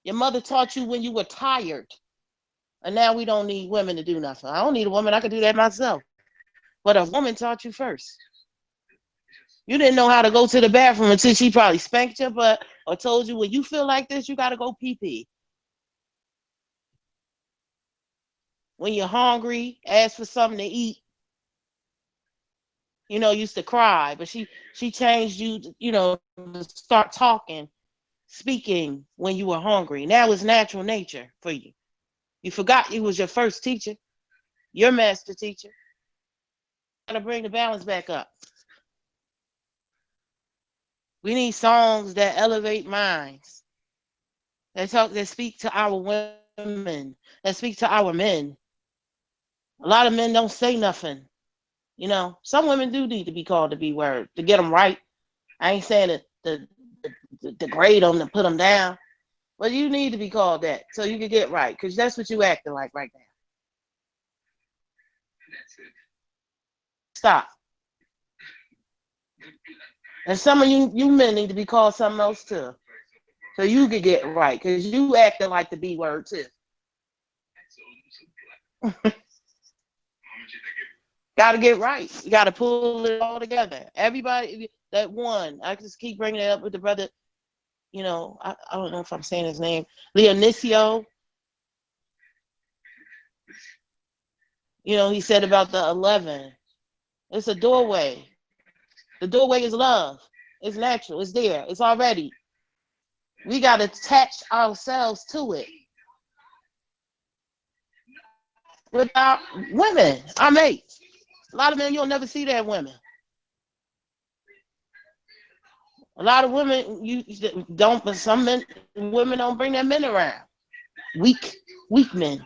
Your mother taught you when you were tired. And now we don't need women to do nothing. I don't need a woman. I can do that myself. But a woman taught you first. You didn't know how to go to the bathroom until she probably spanked your butt or told you when you feel like this, you got to go pee-pee. When you're hungry, ask for something to eat. You know, used to cry, but she changed you, you know, to start talking, speaking when you were hungry. Now it's natural nature for you. You forgot you was your first teacher, your master teacher. Got to bring the balance back up. We need songs that elevate minds, that speak to our women, that speak to our men. A lot of men don't say nothing. You know, some women do need to be called the B word to get them right. I ain't saying that the degrade them to put them down, but you need to be called that so you can get right, because that's what you acting like right now. Stop. And some of you men need to be called something else too, so you can get right, because you acting like the B word too. Got to get right. You got to pull it all together. Everybody, that one, I just keep bringing it up with the brother, you know, I don't know if I'm saying his name, Leonicio. You know, he said about the 11. It's a doorway. The doorway is love. It's natural. It's there. It's already. We got to attach ourselves to it. With our women, our mates. A lot of men, you'll never see that women. A lot of women, you don't, but some men, women don't bring their men around. Weak men.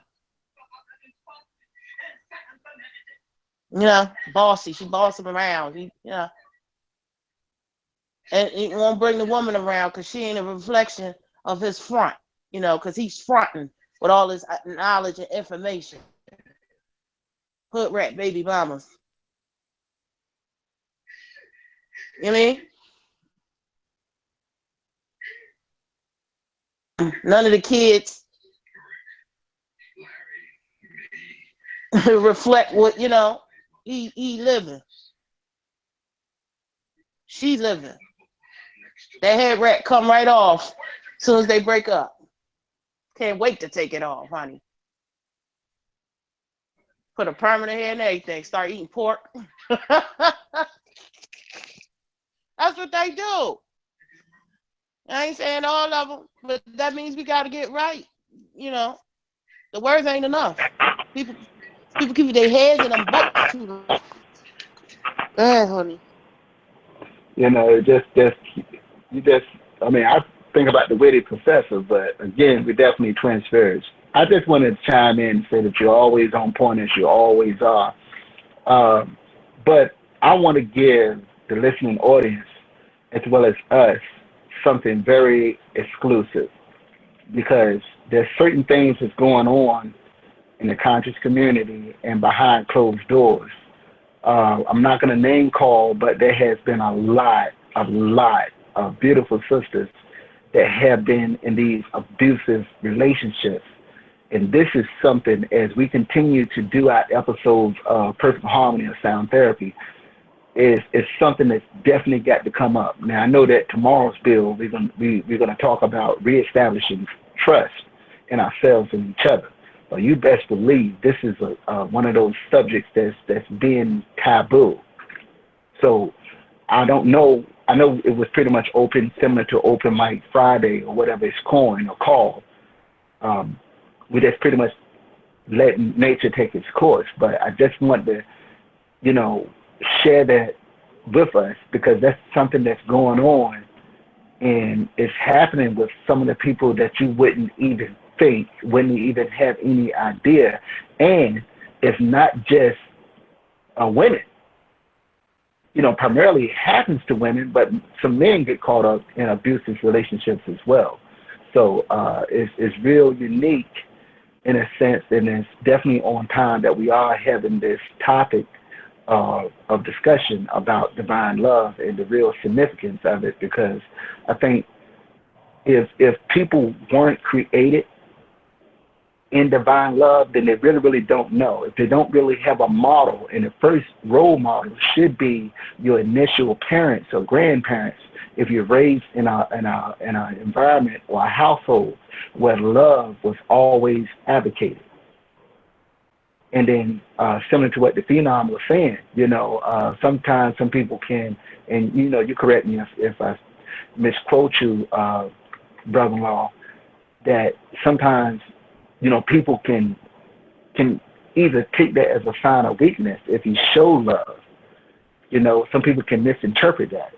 You know, bossy. She boss him around. You know. And he won't bring the woman around because she ain't a reflection of his front, you know, because he's fronting with all his knowledge and information. Hood rat baby mamas. You know what I mean? None of the kids reflect what, you know, he living. She's living. That head rat come right off as soon as they break up. Can't wait to take it off, honey. Put a permanent hair and everything. Start eating pork. That's what they do. I ain't saying all of them, but that means we got to get right. You know, the words ain't enough. People keep their heads in them books too long. Go ahead, honey. You know, I mean, I think about the witty professor, but again, we're definitely twin spirits. I just wanted to chime in and say that you're always on point, as you always are. But I want to give the listening audience, as well as us, something very exclusive, because there's certain things that's going on in the conscious community and behind closed doors. I'm not going to name call, but there has been a lot of beautiful sisters that have been in these abusive relationships. And this is something, as we continue to do our episodes of Perfect Harmony or Sound Therapy, is something that's definitely got to come up. Now, I know that tomorrow's bill, we're going to talk about reestablishing trust in ourselves and each other. But you best believe this is one of those subjects that's being taboo. So I don't know. I know it was pretty much open, similar to Open Mic Friday or whatever it's coined or called. We just pretty much letting nature take its course. But I just want to, you know, share that with us, because that's something that's going on, and it's happening with some of the people that you wouldn't even think, wouldn't even have any idea. And it's not just women. You know, primarily it happens to women, but some men get caught up in abusive relationships as well. So it's real unique in a sense, and it's definitely on time that we are having this topic of discussion about divine love and the real significance of it, because I think if people weren't created in divine love, then they really don't know. If they don't really have a model, and the first role model should be your initial parents or grandparents, if you're raised in our environment or a household where love was always advocated. And then similar to what the phenom was saying, sometimes some people can, and you correct me if I misquote you, brother-in-law, that sometimes people can either take that as a sign of weakness if you show love. Some people can misinterpret that.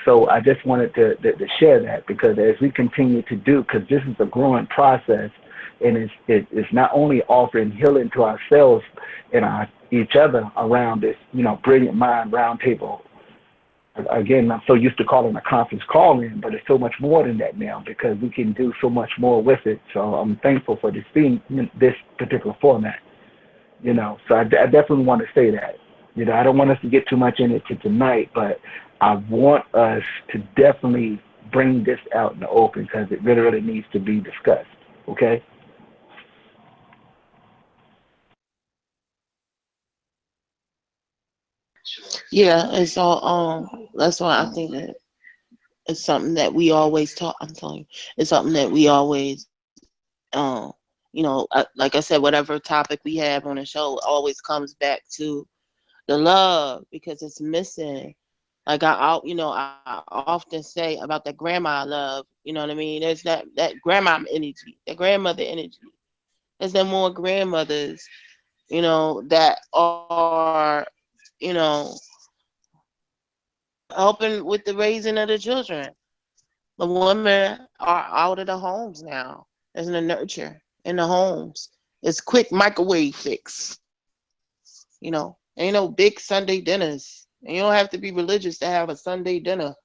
So I just wanted to share that, because as we continue to do, because this is a growing process, and it's not only offering healing to ourselves and each other around this, brilliant mind roundtable. Again, I'm so used to calling a conference call-in, but it's so much more than that now, because we can do so much more with it. So I'm thankful for this particular format. So I definitely want to say that. I don't want us to get too much in it tonight, but I want us to definitely bring this out in the open, because it really, really needs to be discussed. Okay? Yeah, it's all that's why I think that it's something that we always talk. I'm telling you, it's something that we always like I said, whatever topic we have on the show always comes back to the love, because it's missing. Like I often say about that grandma love. You know what I mean? There's that grandma energy, that grandmother energy. There's no more grandmothers, that are, helping with the raising of the children. The women are out of the homes now. There's no nurture in the homes. It's quick microwave fix. Ain't no big Sunday dinners. And you don't have to be religious to have a Sunday dinner.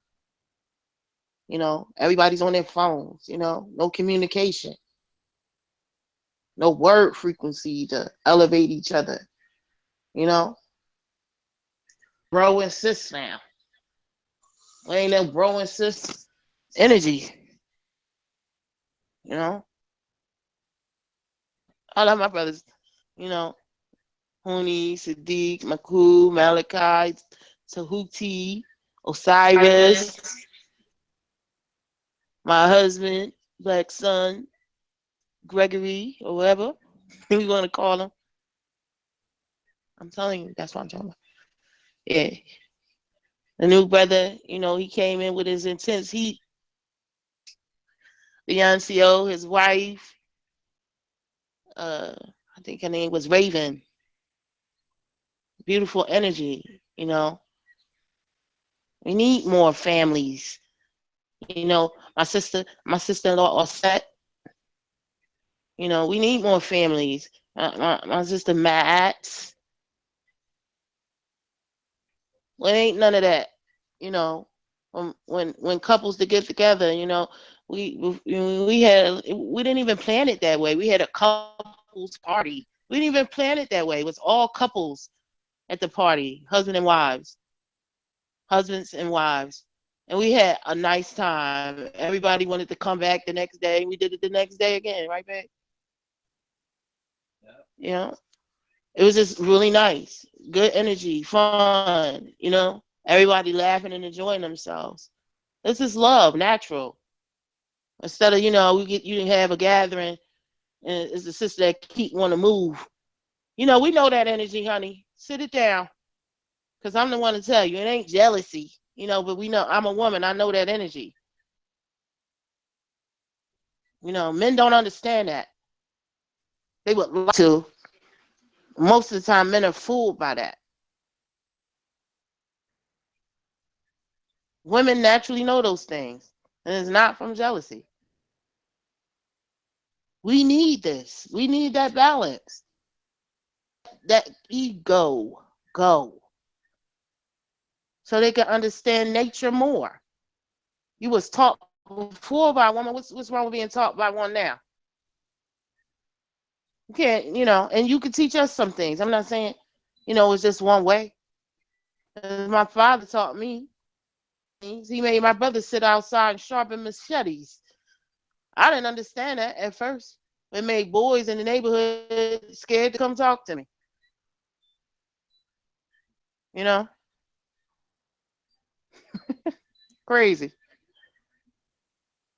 Everybody's on their phones, no communication, no word frequency to elevate each other, bro and sis now. Ain't no bro and sis energy, I love my brothers, Huni, Sadiq, Maku, Malachi, Tahuti, Osiris, my husband, Black Son, Gregory, or whatever you want to call him. I'm telling you, that's what I'm talking about. Yeah. The new brother, he came in with his intense heat. The NCO, his wife, I think her name was Raven. Beautiful energy, We need more families. My sister-in-law, Osset. We need more families. My sister Matt. Well, ain't none of that. When couples to get together, we didn't even plan it that way. We had a couples party. We didn't even plan it that way. It was all couples at the party, husbands and wives. And we had a nice time. Everybody wanted to come back the next day. We did it the next day again, right, babe? It was just really nice. Good energy, fun, everybody laughing and enjoying themselves. This is love, natural. Instead of, you have a gathering and it's the sister that keep want to move. We know that energy, honey. Sit it down. Because I'm the one to tell you, it ain't jealousy, but we know I'm a woman. I know that energy. Men don't understand that. They would like to. Most of the time, men are fooled by that. Women naturally know those things, and it's not from jealousy. We need this. We need that balance. That ego go. So they can understand nature more. You was taught before by a woman. What's wrong with being taught by one now? You can't, and you can teach us some things. I'm not saying, it's just one way. My father taught me. He made my brother sit outside and sharpen machetes. I didn't understand that at first. It made boys in the neighborhood scared to come talk to me. Crazy.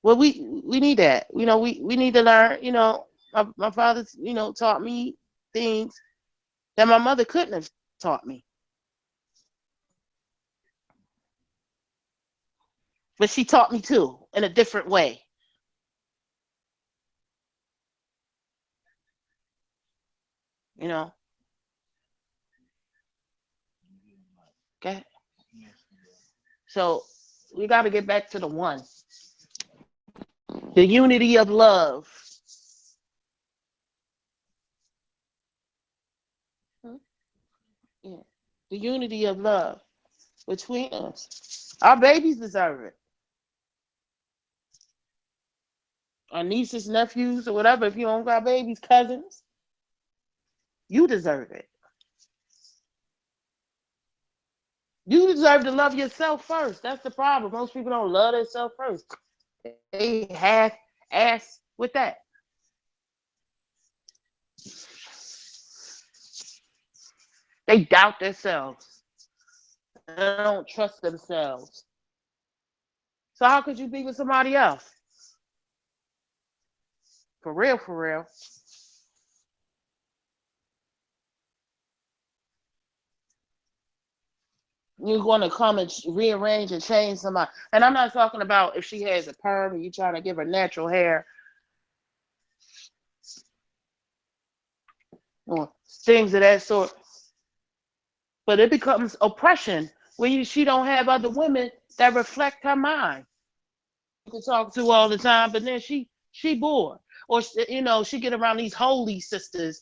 Well, we need that. You know, we need to learn. You know, my father, you know, taught me things that my mother couldn't have taught me. But she taught me too in a different way. You know. Okay. So we got to get back to the one, the unity of love. Yeah. The unity of love between us. Our babies deserve it. Our nieces, nephews, or whatever. If you don't got babies, cousins, you deserve it. You deserve to love yourself first. That's the problem. Most people don't love themselves first. They half ass with that. They doubt themselves. They don't trust themselves. So how could you be with somebody else? For real, for real. You're going to come and rearrange and change somebody. And I'm not talking about if she has a perm and you're trying to give her natural hair or things of that sort. But it becomes oppression when she don't have other women that reflect her mind. You can talk to all the time, but then she bored. Or, you know, she get around these holy sisters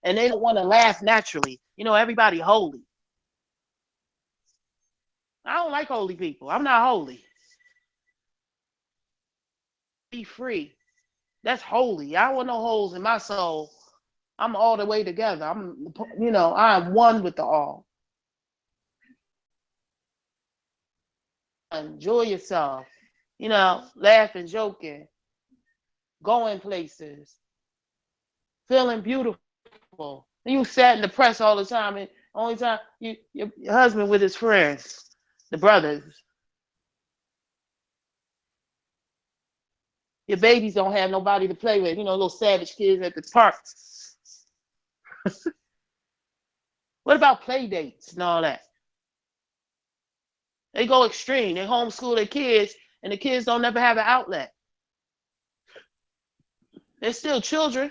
and they don't want to laugh naturally. You know, everybody holy. I don't like holy people. I'm not holy. Be free. That's holy. I don't want no holes in my soul. I'm all the way together. You know, I'm one with the all. Enjoy yourself. You know, laughing, joking, going places, feeling beautiful. You sat in the press all the time, and only time your husband with his friends, the brothers. Your babies don't have nobody to play with. You know, little savage kids at the park. What about play dates and all that? They go extreme. They homeschool their kids, and the kids don't never have an outlet. They're still children.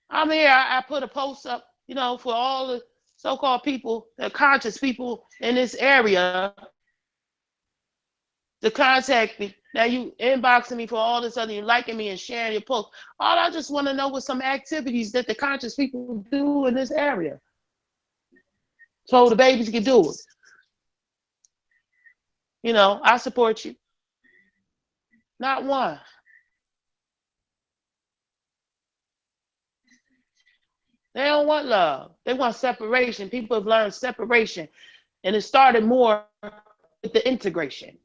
I'm here. I put a post up, you know, for all the so-called people, the conscious people in this area to contact me. Now you inboxing me for all this other, you liking me and sharing your post. All I just want to know was some activities that the conscious people do in this area, so the babies can do it. You know, I support you. Not one. They don't want love. They want separation. People have learned separation, and it started more with the integration.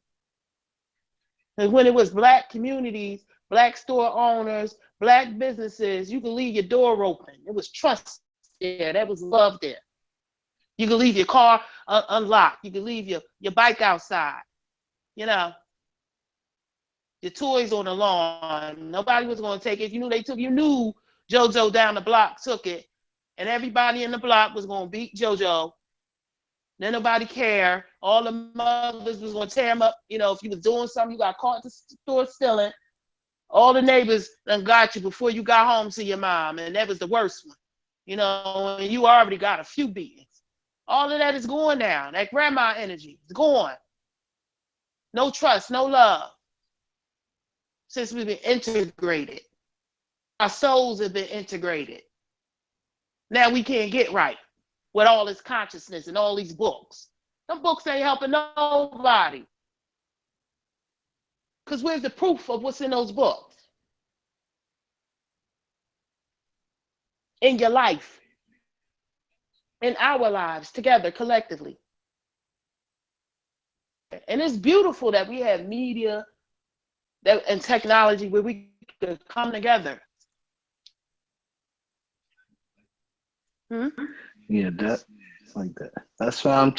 And when it was Black communities, Black store owners, Black businesses, you could leave your door open. It was trust there. There was love there. You could leave your car unlocked. You could leave your bike outside. You know, your toys on the lawn. Nobody was going to take it. You knew they took. You knew JoJo down the block took it, and everybody in the block was going to beat JoJo. Then nobody care. All the mothers was going to tear him up. You know, if you was doing something, you got caught at the store stealing. All the neighbors done got you before you got home to your mom, and that was the worst one. You know, and you already got a few beatings. All of that is going down. That grandma energy is gone. No trust, no love. Since we've been integrated. Our souls have been integrated. Now we can't get right with all this consciousness and all these books. Them books ain't helping nobody. Because where's the proof of what's in those books? In your life. In our lives, together, collectively. And it's beautiful that we have media and technology where we could come together. Yeah, like that. That's what I'm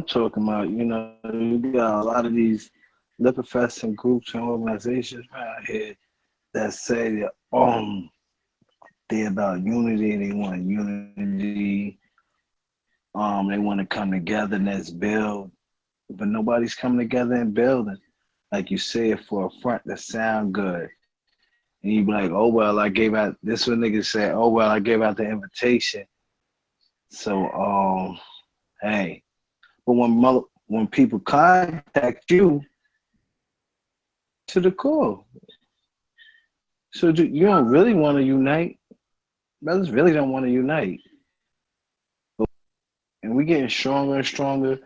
talking about. You know, you got a lot of these lip professing groups and organizations out here that say that they're about unity. They want unity. They want to come together and let's build, but nobody's coming together and building. Like you said, for a front to sound good. And you be like, oh, well, I gave out, this what niggas say, oh, well, I gave out the invitation. So, hey, but when people contact you, to the core. So you don't really want to unite. Brothers really don't want to unite. And we're getting stronger and stronger,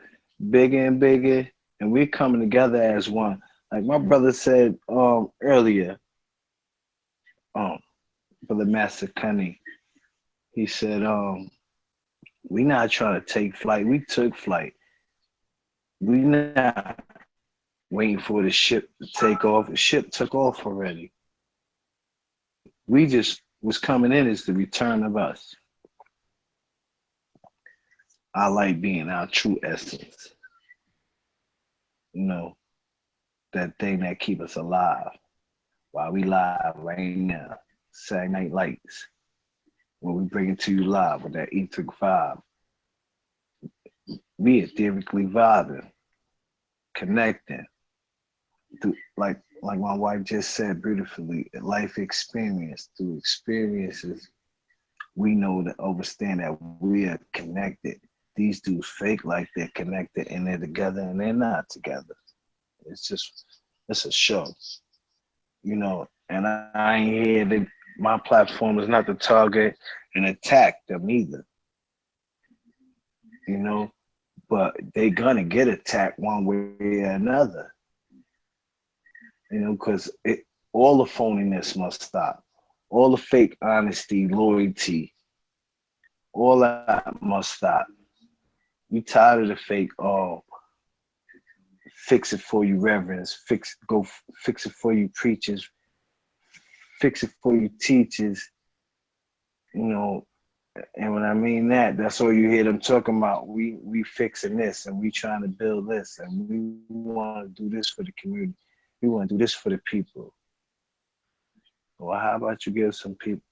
bigger and bigger, and we're coming together as one. Like my brother said earlier, Brother Master Cunny, he said, we not trying to take flight. We took flight. We not waiting for the ship to take off. The ship took off already. We just was coming in as the return of us. Our light being our true essence. You know, that thing that keep us alive while we live right now. Saturday Night Lights. When we bring it to you live with that ETHERIC vibe. We etherically vibing, connecting. Through, like my wife just said beautifully, life experience. Through experiences, we know to understand that we are connected. These dudes fake like they're connected and they're together and they're not together. It's a show, you know. And I ain't here to, my platform is not to target and attack them either, you know. But they're gonna get attacked one way or another, you know, because all the phoniness must stop. All the fake honesty, loyalty, all that must stop. We tired of the fake, fix it for you reverends, fix it for you preachers, fix it for you teachers, you know. And when I mean that, that's all you hear them talking about. We fixing this and we trying to build this and we want to do this for the community. We want to do this for the people. Well, how about you give some people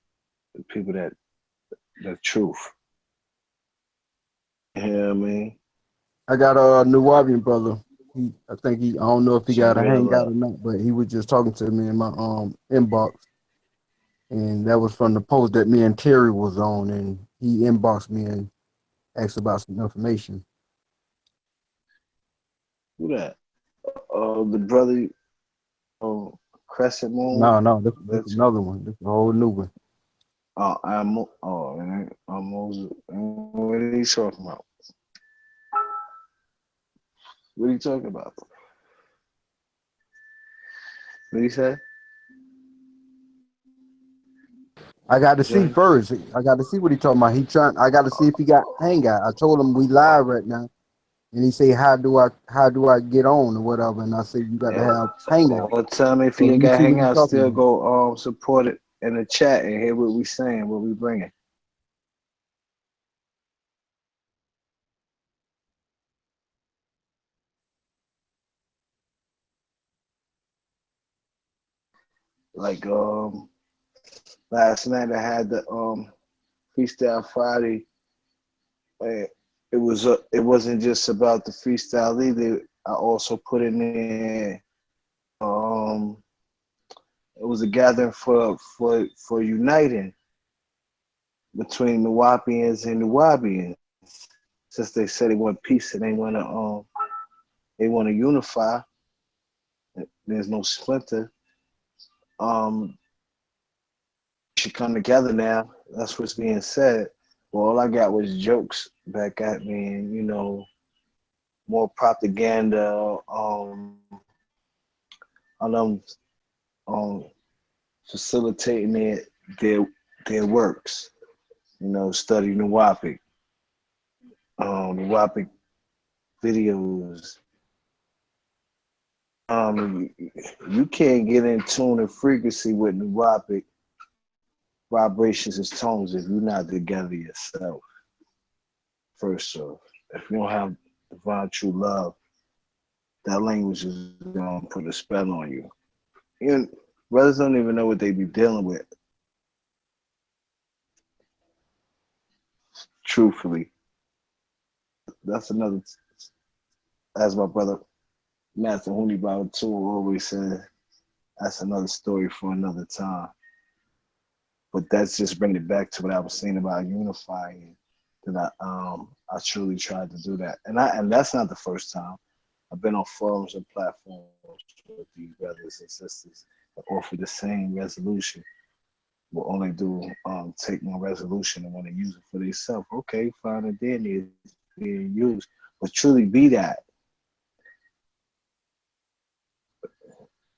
that the truth? You know what I mean? I got a Nuwabian brother. I don't know if he got a hangout or not, but he was just talking to me in my inbox. And that was from the post that me and Terry was on, and he inboxed me and asked about some information. Who that? The brother, Crescent Moon? No, that's another one. That's a whole new one. What are you talking about? What are you talking about? What did he say? I got to see first. I got to see what he talking about. I got to see if he got hangout. I told him we live right now, and he say, how do I get on or whatever? And I said, you got to have hangout. Well, tell me if you ain't got hangout, still go support it in the chat and hear what we saying, what we bringing. Like last night I had the Freestyle Friday. It wasn't just about the freestyle either. I also put in there it was a gathering for uniting between the Nuwapians and the Nuwabians. Since they said they want peace and they want to unify. There's no splinter. Should come together now. That's what's being said. Well, all I got was jokes back at me, and you know, more propaganda on them facilitating their works. You know, study Nuwapic, Nuwapic videos. You can't get in tune and frequency with Nuwapic vibrations and tones if you're not together yourself. first serve. If you don't have divine true love, that language is gonna put a spell on you. And brothers don't even know what they be dealing with. Truthfully, that's another. As my brother Master Hooney Baba too always said, that's another story for another time. But that's just bringing it back to what I was saying about unifying. That I truly tried to do that, and that's not the first time. I've been on forums and platforms with these brothers and sisters that offer the same resolution. Will only do take my resolution and want to use it for themselves. Okay, fine, and then it's being used, but truly be that.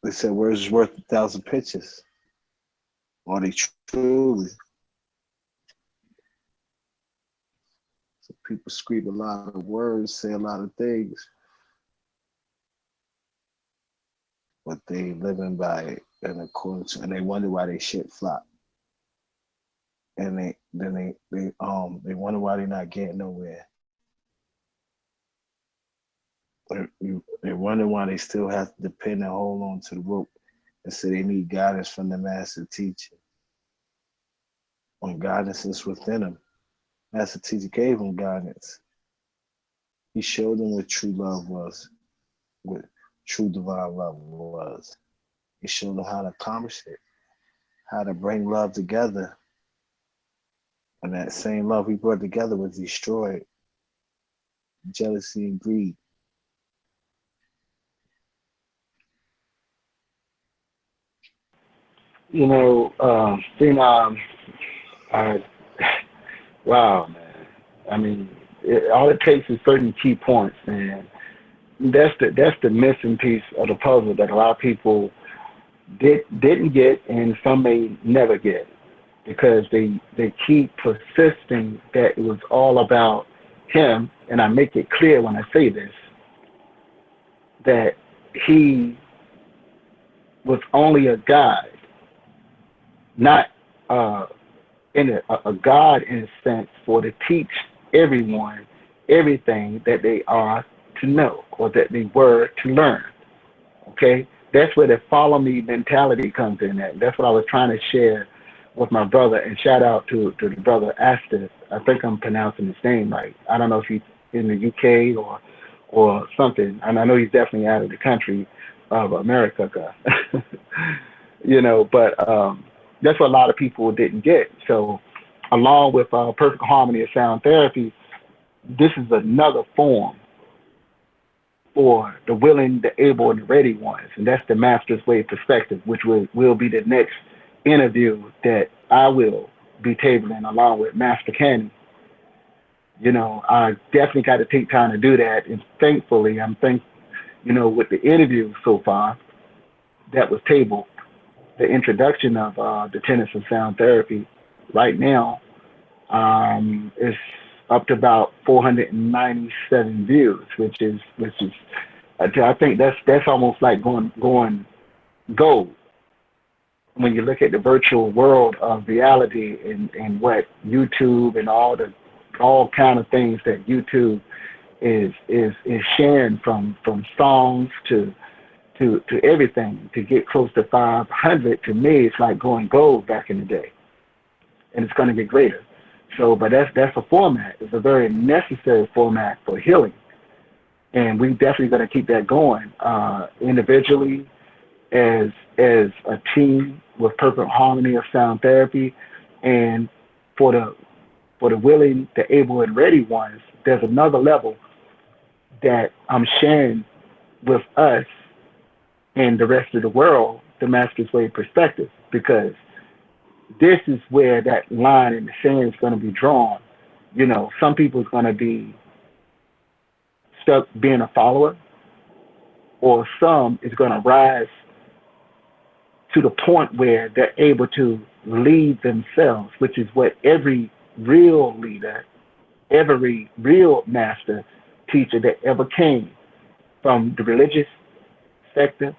They said words is worth 1,000 pictures. Are they truly? So people scream a lot of words, say a lot of things, but they living by it in accordance, and they wonder why they shit flop. And they wonder why they're not getting nowhere. They wonder why they still have to depend and hold on to the rope and say they need guidance from the master teacher. When guidance is within them, master teacher gave them guidance. He showed them what true love was, what true divine love was. He showed them how to accomplish it, how to bring love together. And that same love he brought together was destroyed. Jealousy and greed. You know, wow, man. I mean, all it takes is certain key points, and that's the missing piece of the puzzle that a lot of people didn't get, and some may never get, because they keep persisting that it was all about him. And I make it clear when I say this that he was only a guide, not in a God in a sense, for to teach everyone everything that they are to know or that they were to learn. Okay, that's where the follow me mentality comes in. That's what I was trying to share with my brother. And shout out to the brother Astis. I think I'm pronouncing his name right. I don't know if he's in the UK or something, and I know he's definitely out of the country of America. You know, but that's what a lot of people didn't get. So, along with perfect harmony of sound therapy, this is another form for the willing, the able, and the ready ones. And that's the Master's Way perspective, which will be the next interview that I will be tabling along with Master Candy. You know, I definitely got to take time to do that. And thankfully, you know, with the interview so far that was tabled, the introduction of the tenets of sound therapy right now is up to about 497 views, which is I think that's almost like going gold when you look at the virtual world of reality and what YouTube and all kind of things that YouTube is sharing from songs to everything. To get close to 500, to me it's like going gold back in the day, and it's going to get greater. So, but that's a format. It's a very necessary format for healing, and we definitely going to keep that going individually, as a team with perfect harmony of sound therapy, and for the willing, the able, and ready ones. There's another level that I'm sharing with us and the rest of the world, the Master's Way perspective, because this is where that line in the sand is going to be drawn. You know, some people is going to be stuck being a follower, or some is going to rise to the point where they're able to lead themselves, which is what every real leader, every real master teacher that ever came from the religious sector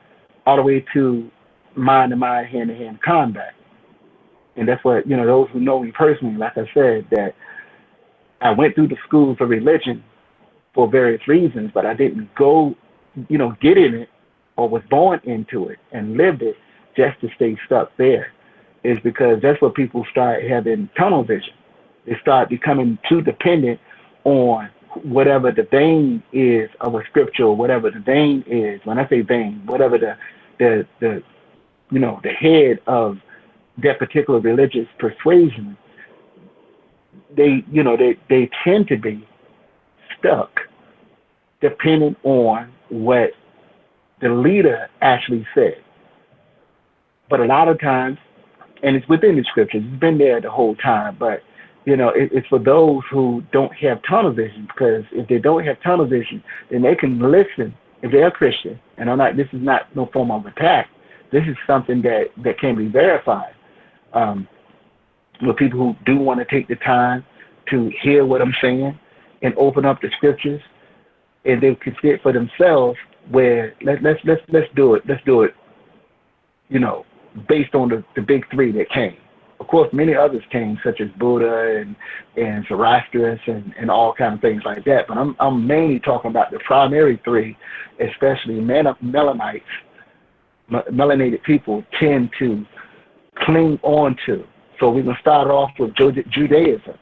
all the way to mind to mind, hand to hand combat. And that's what, you know, those who know me personally, like I said, that I went through the schools of religion for various reasons, but I didn't go, get in it or was born into it and lived it just to stay stuck there. Is because that's where people start having tunnel vision. They start becoming too dependent on whatever the vein is of a scripture, or whatever the vein is. When I say vein, whatever the the head of that particular religious persuasion, they tend to be stuck depending on what the leader actually said. But a lot of times, and it's within the scriptures, it's been there the whole time, but it's for those who don't have tunnel vision, because if they don't have tunnel vision, then they can listen if they're a Christian. And this is not no form of attack. This is something that can be verified. With people who do want to take the time to hear what I'm saying and open up the scriptures, and they can see it for themselves. Where let's do it. Let's do it. Based on the big three that came. Of course, many others came, such as Buddha and Zoroastrians and all kinds of things like that. But I'm mainly talking about the primary three, especially melanated people tend to cling on to. So we're going to start off with Judaism,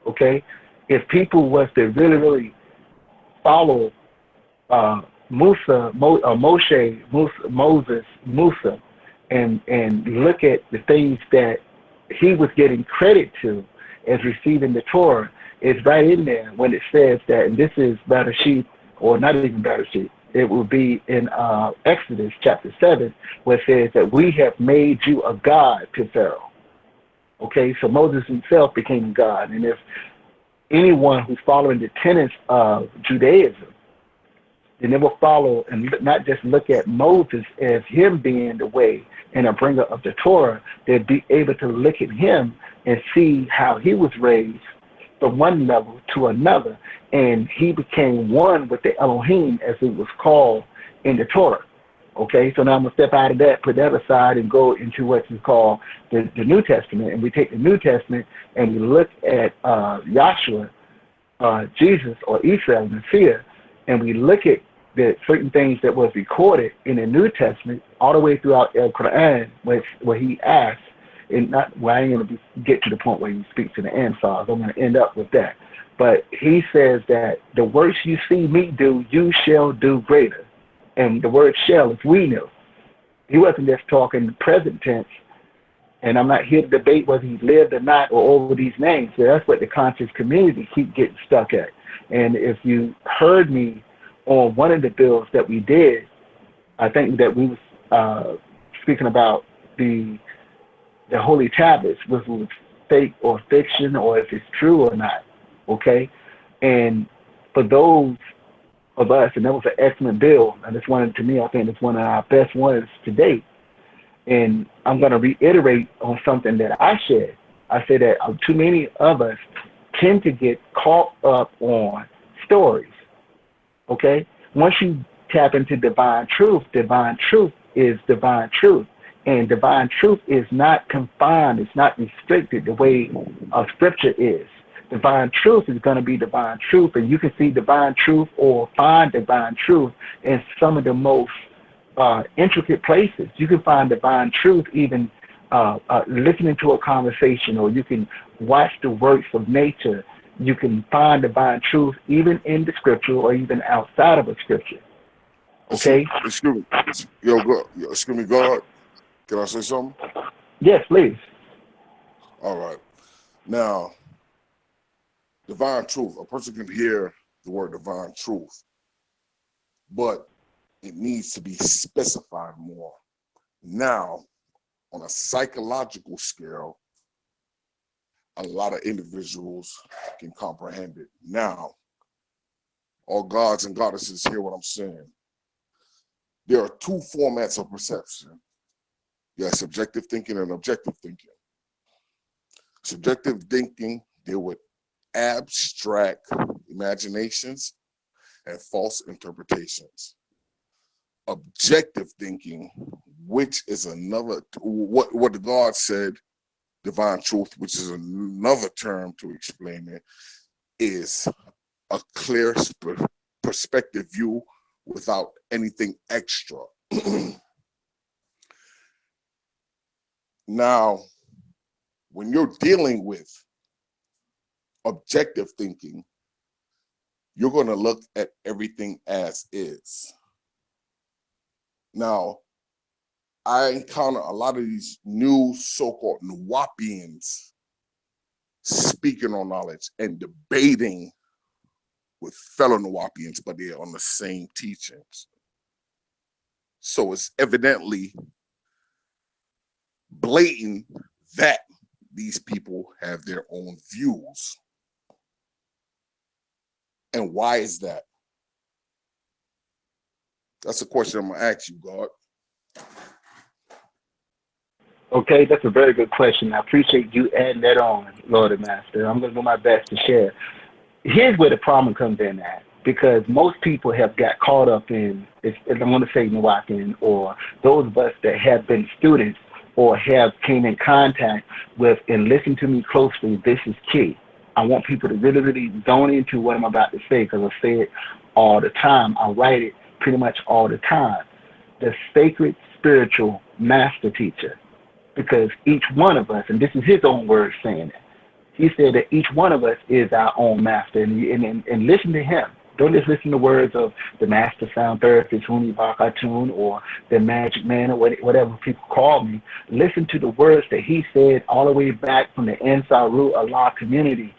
okay? If people was to really, really follow Musa, and look at the things that he was getting credit to as receiving the Torah, it's right in there when it says that, and this is Bereshit, or not even Bereshit, it will be in Exodus chapter 7, where it says that we have made you a god to Pharaoh. Okay, so Moses himself became God. And if anyone who's following the tenets of Judaism, then they will follow and not just look at Moses as him being the way and a bringer of the Torah. They'd be able to look at him and see how he was raised from one level to another, and he became one with the Elohim, as it was called in the Torah. Okay, so now I'm going to step out of that, put that aside, and go into what is called the New Testament. And we take the New Testament and we look at Yahshua, Jesus, or Isa, Messiah, and we look at the certain things that was recorded in the New Testament all the way throughout El Quran, where he asked, and not, well, I ain't going to get to the point where he speaks to the Ansars. I'm going to end up with that. But he says that the works you see me do, you shall do greater. And the word shall is we knew. He wasn't just talking the present tense, and I'm not here to debate whether he lived or not or over these names. So that's what the conscious community keep getting stuck at. And if you heard me on one of the bills that we did, I think that we was speaking about the holy tablets, whether it was fake or fiction, or if it's true or not, okay? And for those of us, and that was an excellent bill, and it's one, to me, I think it's one of our best ones to date. And I'm going to reiterate on something that I shared. I said that too many of us tend to get caught up on stories, okay? Once you tap into divine truth is divine truth. And divine truth is not confined, it's not restricted the way scripture is. Divine truth is going to be divine truth, and you can see divine truth or find divine truth in some of the most intricate places. You can find divine truth even listening to a conversation, or you can watch the works of nature. You can find divine truth even in the scripture or even outside of a scripture. Okay? Excuse me. Excuse me, God. Can I say something? Yes, please. All right. Now, divine truth. A person can hear the word divine truth, but it needs to be specified more. Now, on a psychological scale, a lot of individuals can comprehend it. Now, all gods and goddesses hear what I'm saying. There are two formats of perception. You have subjective thinking and objective thinking. Subjective thinking deal with abstract imaginations and false interpretations. Objective thinking, which is another, what the God said, divine truth, which is another term to explain it, is a clear perspective view without anything extra. Now, when you're dealing with objective thinking, you're going to look at everything as is. Now, I encounter a lot of these new so-called Nuwapians speaking on knowledge and debating with fellow Nuwapians, but they're on the same teachings. So it's evidently blatant that these people have their own views. And why is that? That's a question I'm gonna ask you, God. Okay, that's a very good question. I appreciate you adding that on, Lord and Master. I'm going to do my best to share. Here's where the problem comes in at, because most people have got caught up in, if I want to say Nuwapian, or those of us that have been students or have came in contact with, and listen to me closely, this is key. I want people to really, really zone into what I'm about to say, because I say it all the time. I write it pretty much all the time. The sacred spiritual master teacher. Because each one of us, and this is his own words saying it, he said that each one of us is our own master. And listen to him. Don't just listen to words of the master sound therapist, Huni Bakatun, or the magic man, or whatever people call me. Listen to the words that he said all the way back from the Ansaru Allah community,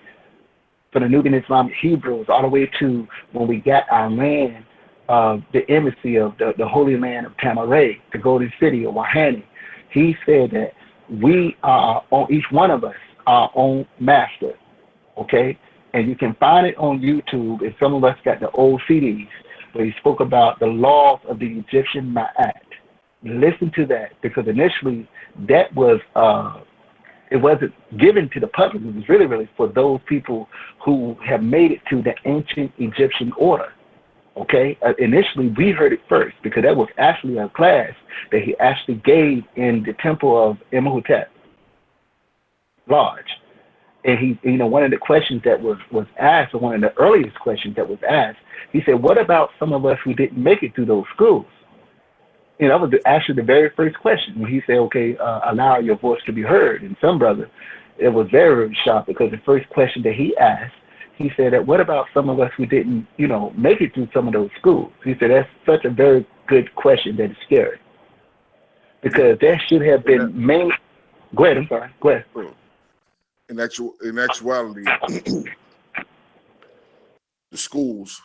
from the Nubian Islamic Hebrews, all the way to when we got our land, the embassy of the holy land of Tamaray, the golden city of Wahani. He said that we are, on each one of us, our own master, okay? And you can find it on YouTube, and some of us got the old CDs, where he spoke about the laws of the Egyptian Ma'at. Listen to that, because initially that was, it wasn't given to the public. It was really, really for those people who have made it to the ancient Egyptian order. Okay, initially we heard it first, because that was actually a class that he actually gave in the temple of Imhotep Lodge. And he, one of the questions that was asked, or one of the earliest questions that was asked, he said, what about some of us who didn't make it through those schools? That was actually the very first question. When he said, okay, allow your voice to be heard. And some brother, it was very, very shocked, because the first question that he asked, he said that, what about some of us who didn't, make it through some of those schools? He said, that's such a very good question that is scary. Because that should have been mainly, go ahead, I'm sorry, go ahead. In actuality, the schools,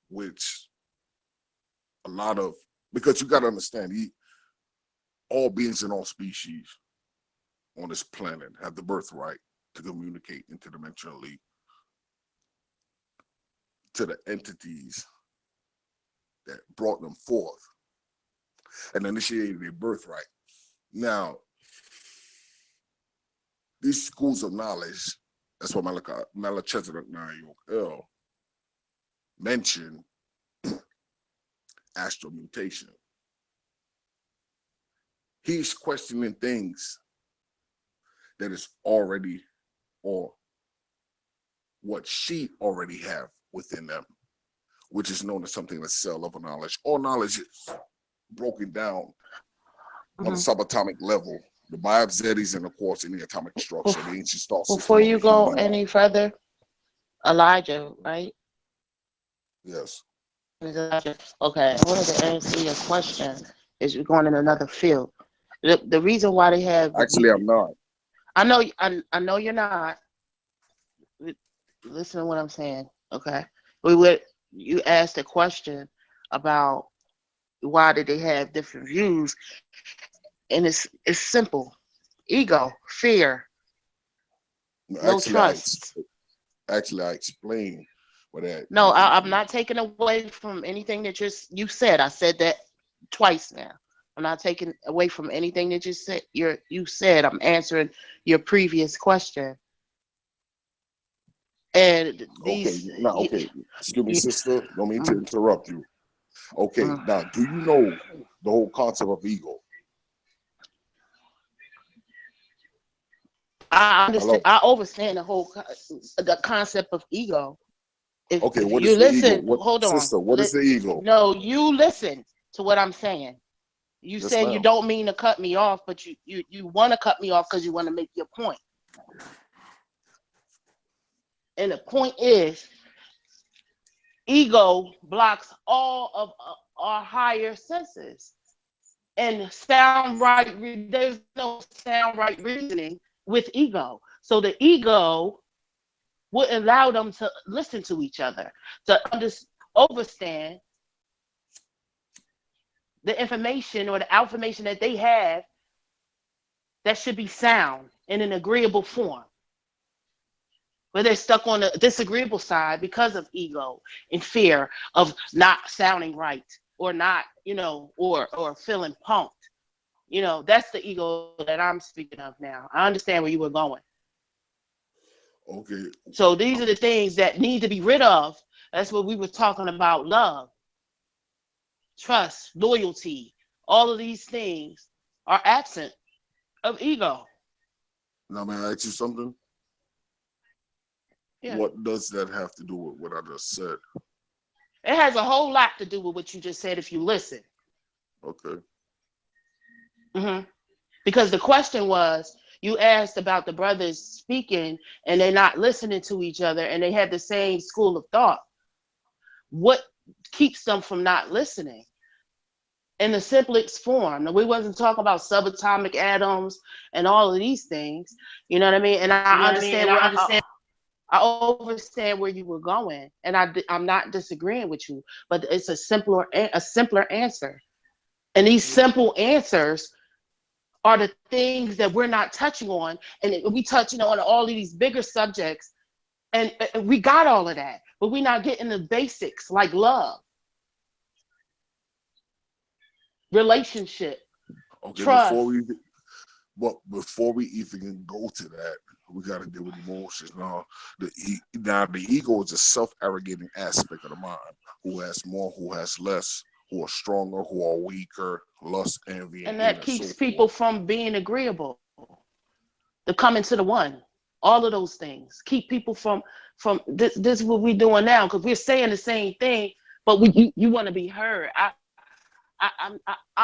which a lot of, because you got to understand, all beings and all species on this planet have the birthright to communicate interdimensionally to the entities that brought them forth and initiated their birthright. Now, these schools of knowledge, that's what Melchizedek Nayok mentioned astral mutation. He's questioning things that is already, or what she already have within them, which is known as something that's cell level knowledge. All knowledge is broken down on the subatomic level. The Biobzetis, and of course in the atomic structure, the ancient star system. Before you go any further, Elijah, right? Yes. Elijah. Okay, I wanted to answer your question. Is you're going in another field? The reason why they have actually, I'm not. I know you're not. Listen to what I'm saying, okay? You asked a question about why did they have different views, and it's simple: ego, fear, no trust. I explained what that. No, I'm not taking away from anything that you said. I said that twice now. I'm not taking away from anything that you said. I'm answering your previous question. And these. Okay. Excuse me, sister. Don't mean to interrupt you. Okay. Now, do you know the whole concept of ego? I understand. Hello. I understand the concept of ego. If Okay, what you is the ego? listen, What, hold on. sister? What is the ego? No, you listen to what I'm saying. You Yes, saying you ma'am. don't mean to cut me off, but you want to cut me off because you want to make your point. And the point is, ego blocks all of our higher senses. And there's no sound right reasoning with ego. So the ego wouldn't allow them to listen to each other, to understand the information or the information that they have that should be sound in an agreeable form. But they're stuck on the disagreeable side because of ego and fear of not sounding right or not, or feeling punked. That's the ego that I'm speaking of now. I understand where you were going. Okay. So these are the things that need to be rid of. That's what we were talking about: love, trust, loyalty. All of these things are absent of ego. Now, may I ask you something? Yeah. What does that have to do with what I just said? It has a whole lot to do with what you just said if you listen. Okay. Because the question was, you asked about the brothers speaking and they're not listening to each other and they have the same school of thought. What keeps them from not listening? In the simplest form. Now, we wasn't talking about subatomic atoms and all of these things. You know what I mean? And I understand I understand where you were going, and I'm not disagreeing with you, but it's a simpler answer. And these simple answers are the things that we're not touching on, and we touching on all of these bigger subjects, and we got all of that, but we're not getting the basics like love, relationship, Okay. trust. Before we even go to that, we got to deal with emotions. Now, the ego is a self-arrogating aspect of the mind. Who has more? Who has less? Who are stronger? Who are weaker? Lust, envy, And and that so keeps people from being agreeable, to coming to the one. All of those things keep people from this. This is what we're doing now, because we're saying the same thing, but you want to be heard. I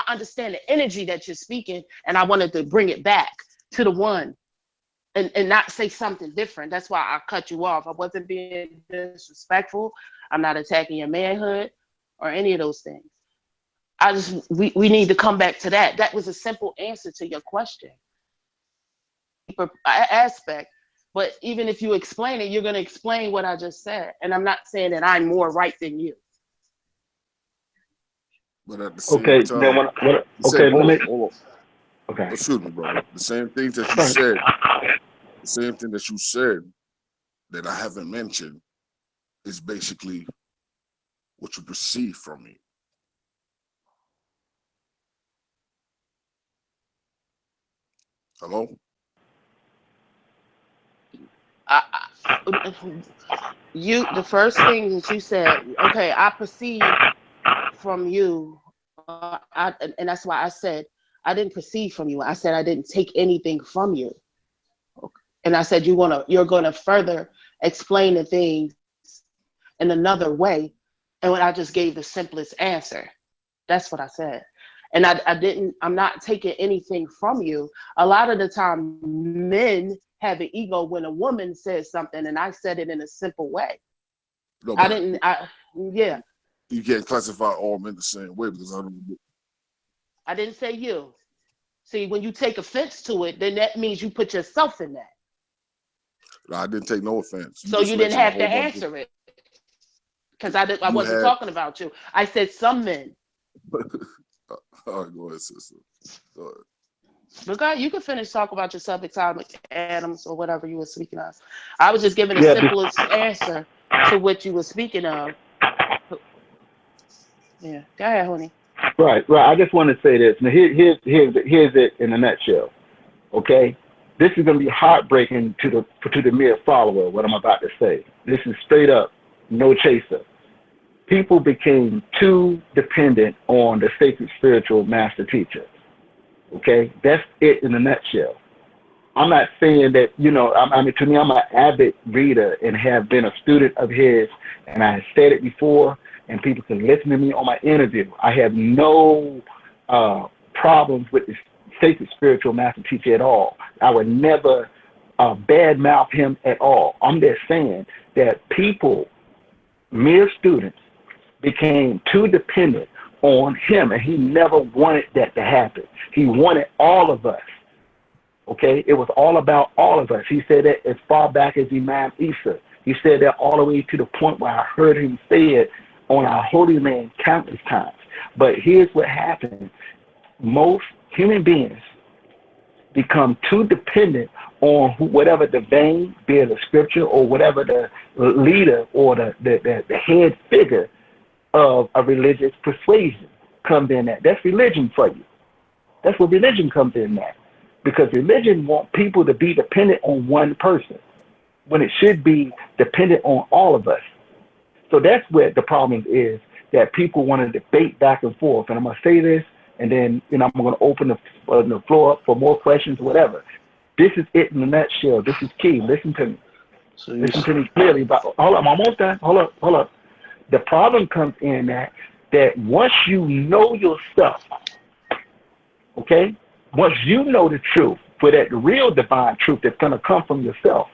understand the energy that you're speaking, and I wanted to bring it back to the one, and not say something different. That's why I cut you off. I wasn't being disrespectful. I'm not attacking your manhood or any of those things. We need to come back to that. That was a simple answer to your question. Aspect, but even if you explain it, you're going to explain what I just said. And I'm not saying that I'm more right than you. But at the same Okay, time, then hold on. Okay. Excuse me, brother. The same things that you said, the same thing that you said that I haven't mentioned is basically what you perceive from me. Hello? The first thing that you said, okay, I perceive from you, and that's why I said I didn't perceive from you. I said I didn't take anything from you, and I said you're gonna further explain the things in another way, and when I just gave the simplest answer, that's what I said. And I'm not taking anything from you. A lot of the time, men have an ego when a woman says something, and I said it in a simple way. No, Yeah. You can't classify all men the same way because I didn't say you. See, when you take offense to it, then that means you put yourself in that. No, I didn't take no offense. So you didn't have to answer it. Because I wasn't talking about you. I said some men. All right, go ahead, sister. Go ahead. But God, you can finish talking about your subatomic atoms or whatever you were speaking of. I was just giving the simplest answer to what you were speaking of. Yeah, go ahead, honey. Right. I just want to say this. Now, here's it in a nutshell. Okay, this is going to be heartbreaking to the mere follower. What I'm about to say. This is straight up, no chaser. People became too dependent on the sacred spiritual master teacher. Okay, that's it in a nutshell. I'm not saying that, I mean, to me, I'm an avid reader and have been a student of his, and I have said it before, and people can listen to me on my interview. I have no problems with the sacred spiritual master teacher at all. I would never badmouth him at all. I'm just saying that people, mere students, became too dependent on him, and he never wanted that to happen. He wanted all of us. Okay, it was all about all of us. He said that as far back as Imam Isa. He said that all the way to the point where I heard him say it on our Holy Land countless times. But here's what happened. Most human beings become too dependent on whatever the vein, be it a scripture or whatever the leader or the head figure of a religious persuasion comes in at. That's religion for you. That's what religion comes in at. Because religion wants people to be dependent on one person when it should be dependent on all of us. So that's where the problem is, that people want to debate back and forth. And I'm going to say this, and then I'm going to open the floor up for more questions or whatever. This is it in a nutshell. This is key. Listen to me. Listen to me clearly. But hold up, I'm almost done. Hold up. The problem comes in that once you know yourself, okay, once you know the truth, for that real divine truth that's going to come from yourself,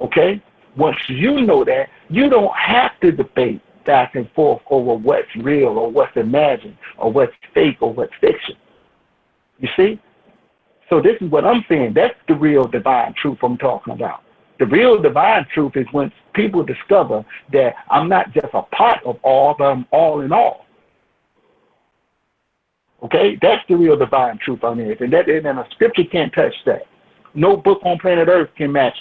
okay, once you know that, you don't have to debate back and forth over what's real or what's imagined or what's fake or what's fiction. You see? So this is what I'm saying. That's the real divine truth I'm talking about. The real divine truth is when people discover that I'm not just a part of all, but I'm all in all. Okay, that's the real divine truth on earth, and a scripture can't touch that. No book on planet Earth can match.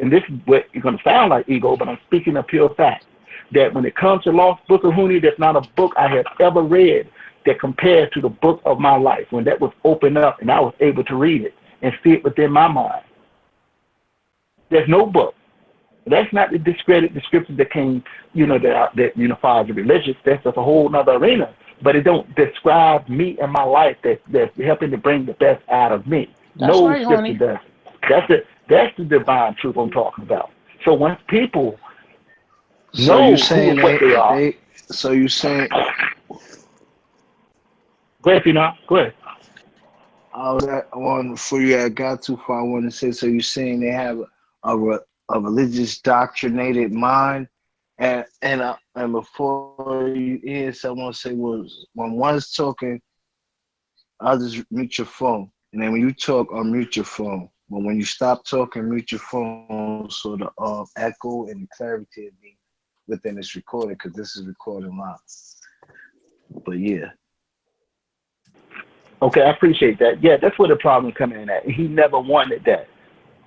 And this is what it's going to sound like ego, but I'm speaking of pure fact. That when it comes to Lost Book of Huni, there's not a book I have ever read that compares to the book of my life when that was opened up and I was able to read it and see it within my mind. There's no book. That's not to discredit the scriptures that came, that unifies the religious. That's just a whole other arena. But it don't describe me and my life that's helping to bring the best out of me. That's no right, scripture honey. does. That's the divine truth I'm talking about. So once people So know you saying what they are. So you saying? Go ahead, Go ahead. Before you had got too far, I want to say. So you saying they have a religious doctrinated mind, and before you hear someone say, "Well, when one's talking, I'll just mute your phone," and then when you talk, unmute your phone. But when you stop talking, mute your phone so the echo and clarity be within this recording, because this is recording live. But yeah. Okay, I appreciate that. Yeah, that's where the problem coming in at. He never wanted that.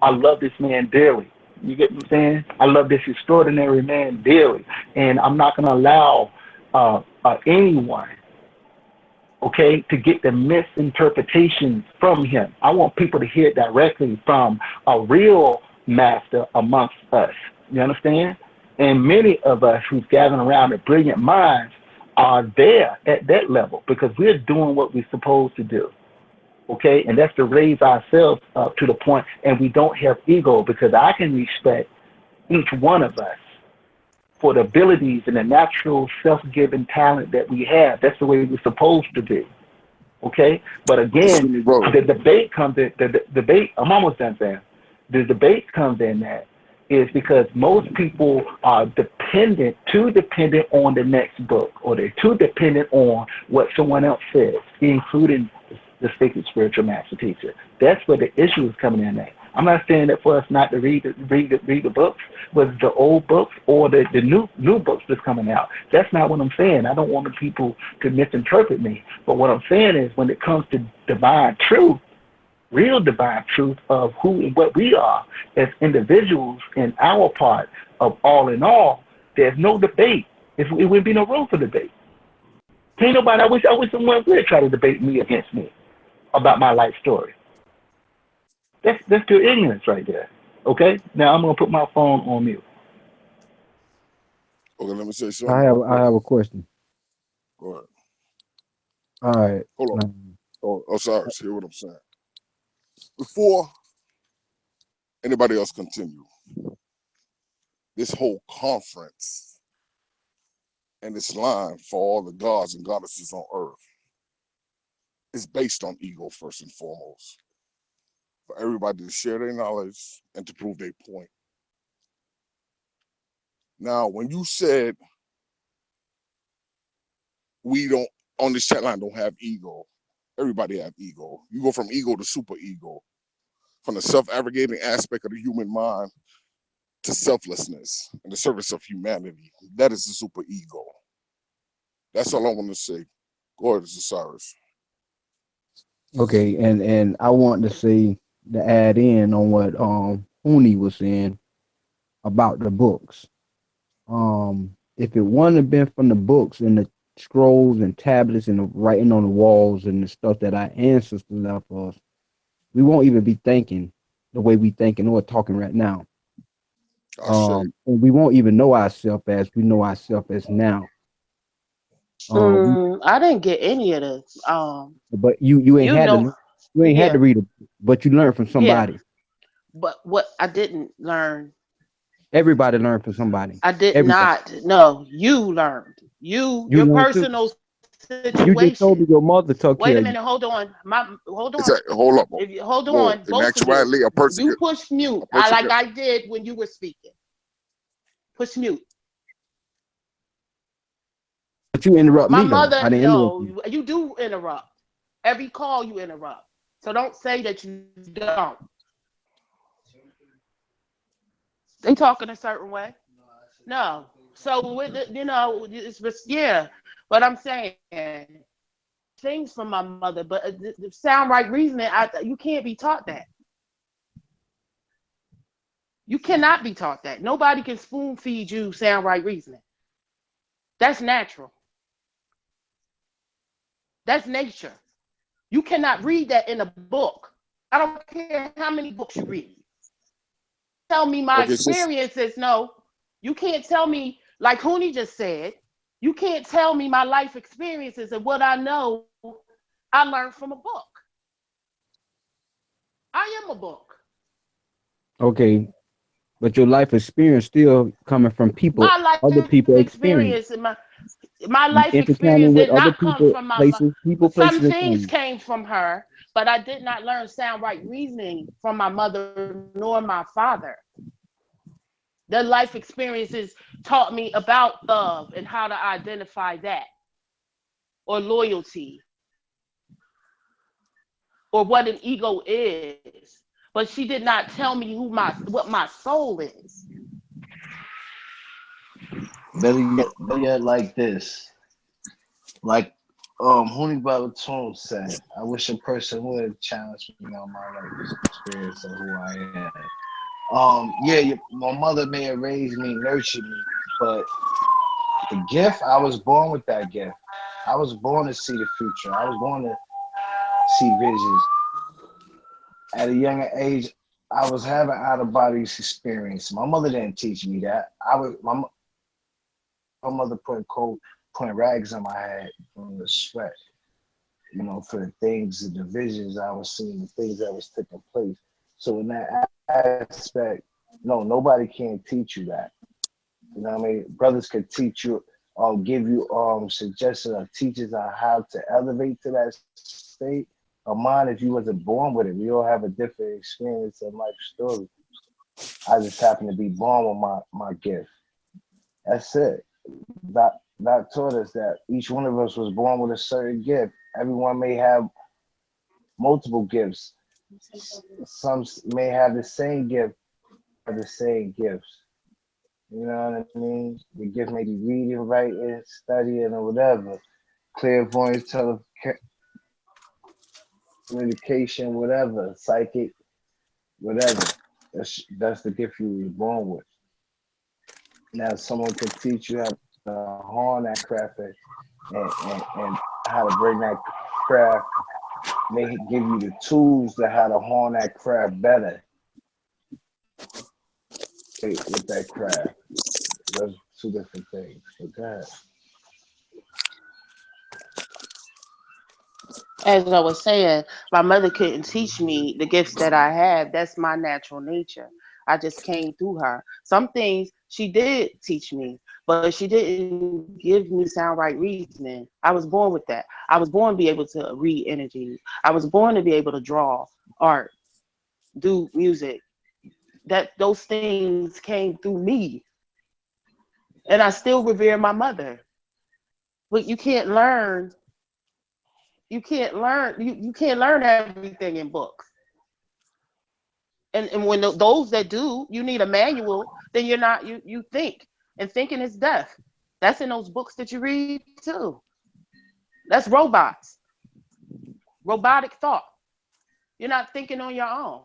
I love this man dearly. You get what I'm saying? I love this extraordinary man dearly. And I'm not going to allow anyone, okay, to get the misinterpretations from him. I want people to hear it directly from a real master amongst us. You understand? And many of us who's gathering around the brilliant minds are there at that level because we're doing what we're supposed to do. Okay, and that's to raise ourselves up to the point, and we don't have ego because I can respect each one of us for the abilities and the natural self-given talent that we have. That's the way we're supposed to be. Okay, but again, the debate comes in. The debate. I'm almost done, Sam. The debate comes in that is because most people are too dependent on the next book, or they're too dependent on what someone else says, including the sacred spiritual master teacher. That's where the issue is coming in at. I'm not saying that for us not to read the books, whether the old books or the new books that's coming out. That's not what I'm saying. I don't want the people to misinterpret me. But what I'm saying is when it comes to divine truth, real divine truth of who and what we are as individuals in our part of all in all, there's no debate. It wouldn't be no room for debate. Ain't nobody. I wish someone would try to debate me against me about my life story. That's pure ignorance right there. Okay? Now I'm gonna put my phone on mute. Okay, let me say something. I have a question. Go ahead. All right. Hold on. Oh, sorry. Hear what I'm saying. Before anybody else continue, this whole conference and this line for all the gods and goddesses on earth is based on ego first and foremost. For everybody to share their knowledge and to prove their point. Now, when you said we don't, on this chat line, don't have ego, everybody have ego. You go from ego to super ego, from the self-abrogating aspect of the human mind to selflessness and the service of humanity. That is the super ego. That's all I want to say. Go ahead, Cyrus. Okay, and I want to say to add in on what Huni was saying about the books. If it wouldn't have been from the books and the scrolls and tablets and the writing on the walls and the stuff that our ancestors left us, we won't even be thinking the way we thinking or talking right now. And we won't even know ourselves as we know ourselves as now. I didn't get any of this. But you ain't had to had to read it, but you learned from somebody. Yeah. But what I didn't learn. Everybody learned from somebody. I did not. No, you learned. Your personal situation. You just told me your mother took care of you. Wait a minute. Hold on. Hold on. Hold up. Hold on. Both of you. A person you push mute. I did when you were speaking. Push mute. But you interrupt me, mother, though. I didn't interrupt you do interrupt. Every call you interrupt. So don't say that you don't. They talking a certain way. No. So with it's yeah. But I'm saying things from my mother, but the sound right reasoning, you can't be taught that. You cannot be taught that. Nobody can spoon feed you sound right reasoning. That's natural. That's nature. You cannot read that in a book. I don't care how many books you read. Tell me my experiences. No, you can't tell me, like Huni just said, you can't tell me my life experiences and what I know I learned from a book. I am a book. Okay. But your life experience still coming from people, other people experience. My life experience did not come from my places, some things came from her, but I did not learn sound right reasoning from my mother nor my father. The life experiences taught me about love and how to identify that, or loyalty, or what an ego is. But she did not tell me what my soul is. Better yet like this. Like Huni Baba Tone said, I wish a person would challenge me on my life experience of who I am. My mother may have raised me, nurtured me, but the gift, I was born with that gift. I was born to see the future. I was born to see visions. At a younger age, I was having out-of-body experience. My mother didn't teach me that. My mother putting rags on my head from the sweat, for the things, the visions I was seeing, the things that was taking place. So in that aspect, no, nobody can teach you that. You know what I mean? Brothers could teach you or give you suggestions or teachers on how to elevate to that state of mind if you wasn't born with it. We all have a different experience and life story. I just happen to be born with my gift. That's it. That taught us that each one of us was born with a certain gift. Everyone may have multiple gifts. Some may have the same gift, or the same gifts. You know what I mean? The gift may be reading, writing, studying, or whatever. Clairvoyance, communication, whatever, psychic, whatever. That's the gift you were born with. Now someone can teach you how to hone that craft and how to bring that craft, may give you the tools to how to hone that craft better with that craft. Those two different things. But go ahead. As I was saying, my mother couldn't teach me the gifts that I have. That's my natural nature. I just came through her. Some things she did teach me, but she didn't give me sound right reasoning. I was born with that. I was born to be able to read energies. I was born to be able to draw art, do music. That those things came through me, and I still revere my mother. But you can't learn everything in books. And when those that do, you need a manual, then you're not you think. And thinking is death. That's in those books that you read too. That's robots, robotic thought. You're not thinking on your own.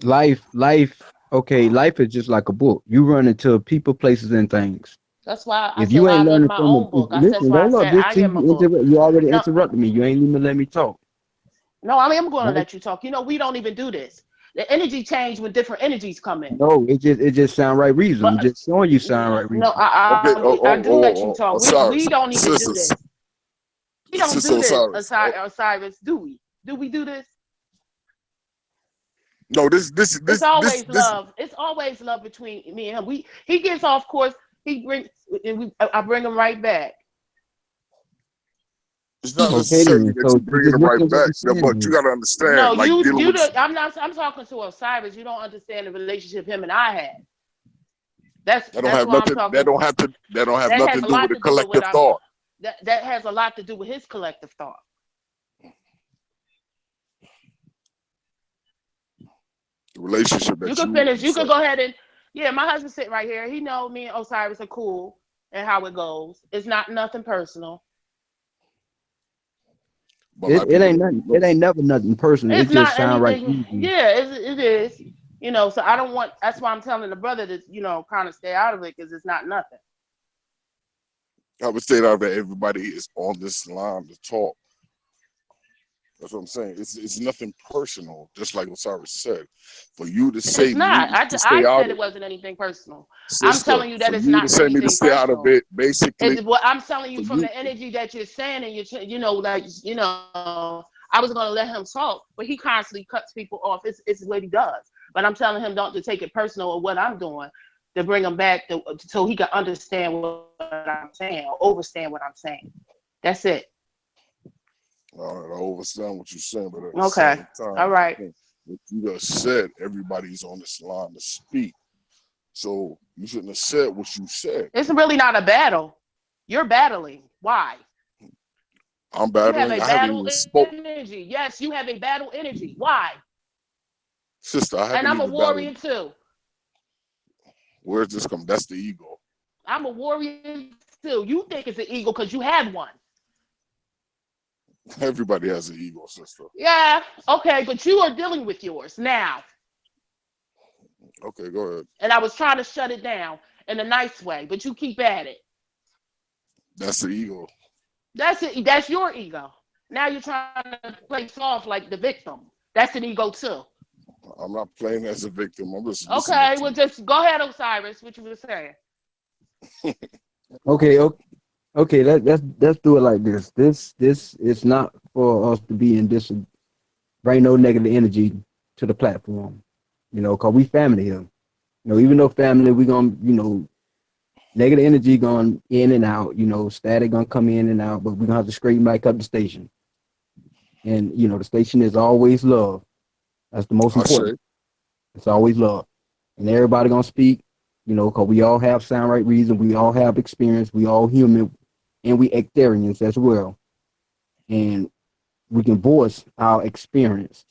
Life is just like a book. You run into people, places, and things. That's why I If said you ain't I'm in learning my from own book. I listen, That's why I hold up, said this I see am a book. you already No, interrupted me. You ain't even let me talk. no, I am going to Right? let you talk. You know, we don't even do this. The energy change when different energies come in. No, it just sound right reason. I'm But just showing you sound right no, reason. Okay. I do let you talk. We Osiris, don't even do sisters, this. We don't sister do this, Osiris. Osiris. Do we? Do we do this? No, It's always love. It's always love between me and him. He gets off course. He brings. I bring him right back. it's not Okay necessarily then. that So you you bringing just them right listen to what back, you're saying but you then. got to No, understand, like dealing with. I'm talking to Osiris. You don't understand the relationship him and I had. That don't That's have why I'm nothing. talking. That don't have That nothing has to a do with lot the to do with what collective I'm. thought. That has a lot to do with his collective thought. The relationship You that can you finish. You said. can go ahead and yeah. My husband's sitting right here. He know me and Osiris are cool and how it goes. It's not nothing personal. But a lot It, of it people ain't don't nothing. know. It ain't never nothing personal. It It's just not sound right anything. easy. Yeah, it is. You know, so I don't want. That's why I'm telling the brother to, kind of stay out of it because it's not nothing. I would say that everybody is on this line to talk. That's what I'm saying. It's nothing personal, just like Osiris said. For you to It's say not. me to stay I out said of it wasn't anything personal. I'm sister, telling you for that it's you to not say me to anything stay out of personal. it, basically, It's what I'm telling for you from you, the energy that you're saying, and I was gonna let him talk, but he constantly cuts people off. It's what he does. But I'm telling him don't to take it personal or what I'm doing to bring him back so he can understand what I'm saying or overstand what I'm saying. That's it. all right, I understand what you're saying, but at the Okay. same time, All right. what you just said, everybody's on this line to speak. So you shouldn't have said what you said. It's really not a battle. You're battling. Why? I'm You have a battling. I haven't battle even spoke. energy. Yes, you have a battle energy. Why? Sister, I And haven't I'm a even battled. warrior too. Where's this come? That's the ego. I'm a warrior too. You think it's an ego because you had one. Everybody has an ego, sister. Yeah, okay, but you are dealing with yours now. Okay, go ahead. And I was trying to shut it down in a nice way, but you keep at it. That's the ego. That's it. That's your ego. Now you're trying to play soft like the victim. That's an ego too. I'm not playing as a victim. I'm just listening Okay, to well you. just go ahead, Osiris, what you were saying. Okay, okay. Let's do it like this. This is not for us to be in this. Bring no negative energy to the platform. Cause we family here. Even though family, we gonna negative energy going in and out. Static gonna come in and out, but we're gonna have to straighten back up the station. And the station is always love. That's the most I say, important. It's always love. And everybody gonna speak, because we all have sound right reason, we all have experience, we all human, and we etherians as well. And we can voice our experience.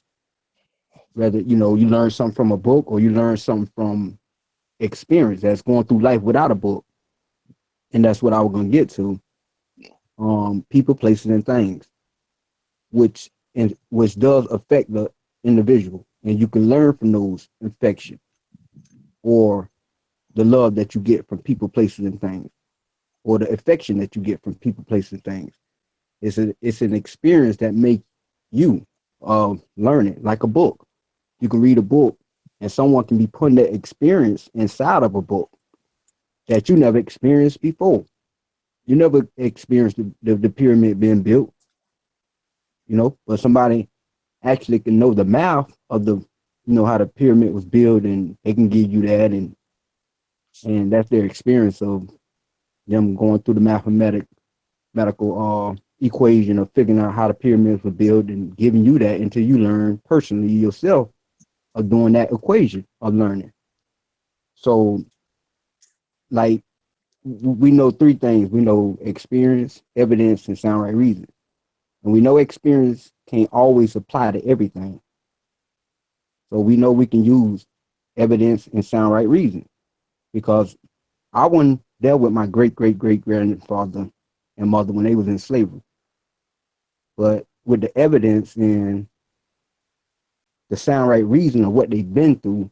Whether you learn something from a book or you learn something from experience that's going through life without a book. And that's what I was gonna get to. People, places, and things, which does affect the individual. And you can learn from those infections or the love that you get from people, places, and things, or the affection that you get from people, places, and things. It's an experience that makes you learn it like a book. You can read a book, and someone can be putting that experience inside of a book that you never experienced before. You never experienced the pyramid being built, you know, but somebody actually can know the math of the, you know, how the pyramid was built, and they can give you that, and that's their experience of them going through the mathematical equation of figuring out how the pyramids were built and giving you that until you learn personally yourself of doing that equation of learning. So, like, we know three things. We know experience, evidence, and sound right reason. And we know experience can't always apply to everything. So we know we can use evidence and sound right reason, because I wasn't there with my great grandfather and mother when they was in slavery. But with the evidence and the sound right reason of what they've been through,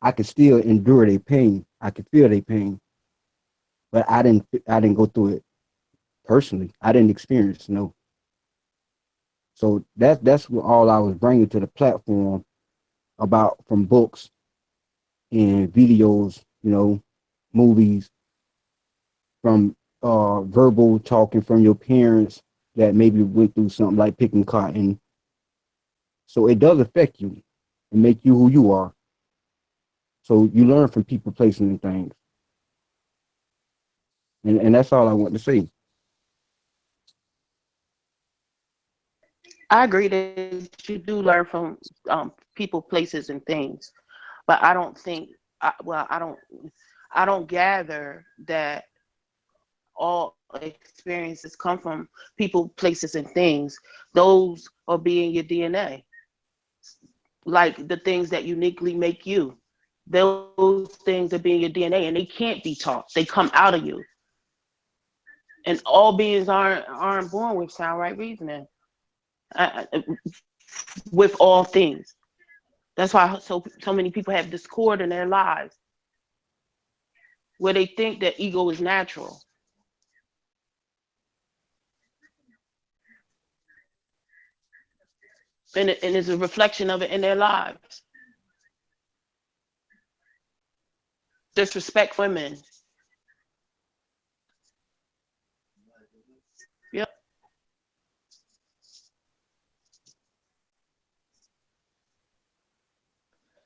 I could still endure their pain. I could feel their pain, but I didn't go through it personally. I didn't experience no. So that's what all I was bringing to the platform about from books and videos, you know, movies, from verbal talking from your parents that maybe went through something like picking cotton. So it does affect you and make you who you are. So you learn from people, places, and things. And that's all I want to say. I agree that you do learn from people, places, and things, but I don't think. Well, I don't gather that all experiences come from people, places, and things. Those are being your DNA, like the things that uniquely make you. Those things are being your DNA, and they can't be taught. They come out of you. And all beings aren't born with sound right reasoning. Uh, with all things. That's why so many people have discord in their lives, where they think that ego is natural. And it's a reflection of it in their lives. Disrespect women. Yep.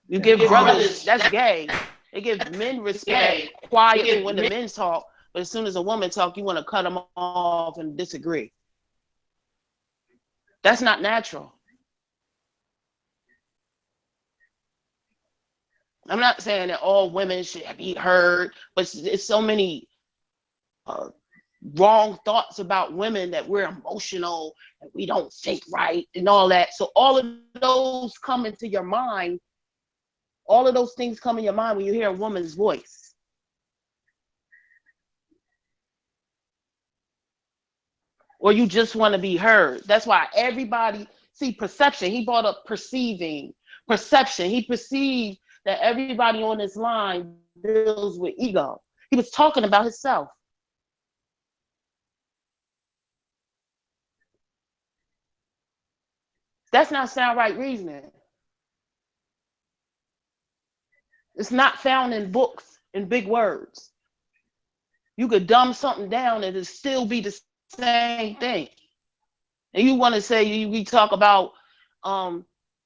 You give brothers, that's gay. They give men respect quietly when the men talk, but as soon as a woman talk, you want to cut them off and disagree. That's not natural. I'm not saying that all women should be heard, but it's so many uh, wrong thoughts about women that we're emotional and we don't think right and all that. So all of those come into your mind. All of those things come in your mind when you hear a woman's voice. Or you just want to be heard. That's why everybody, see, perception, he brought up perceiving, perception. He perceived that everybody on this line deals with ego. He was talking about himself. That's not sound right reasoning. It's not found in books in big words. You could dumb something down and it'll still be the same thing. And you want to say we talk about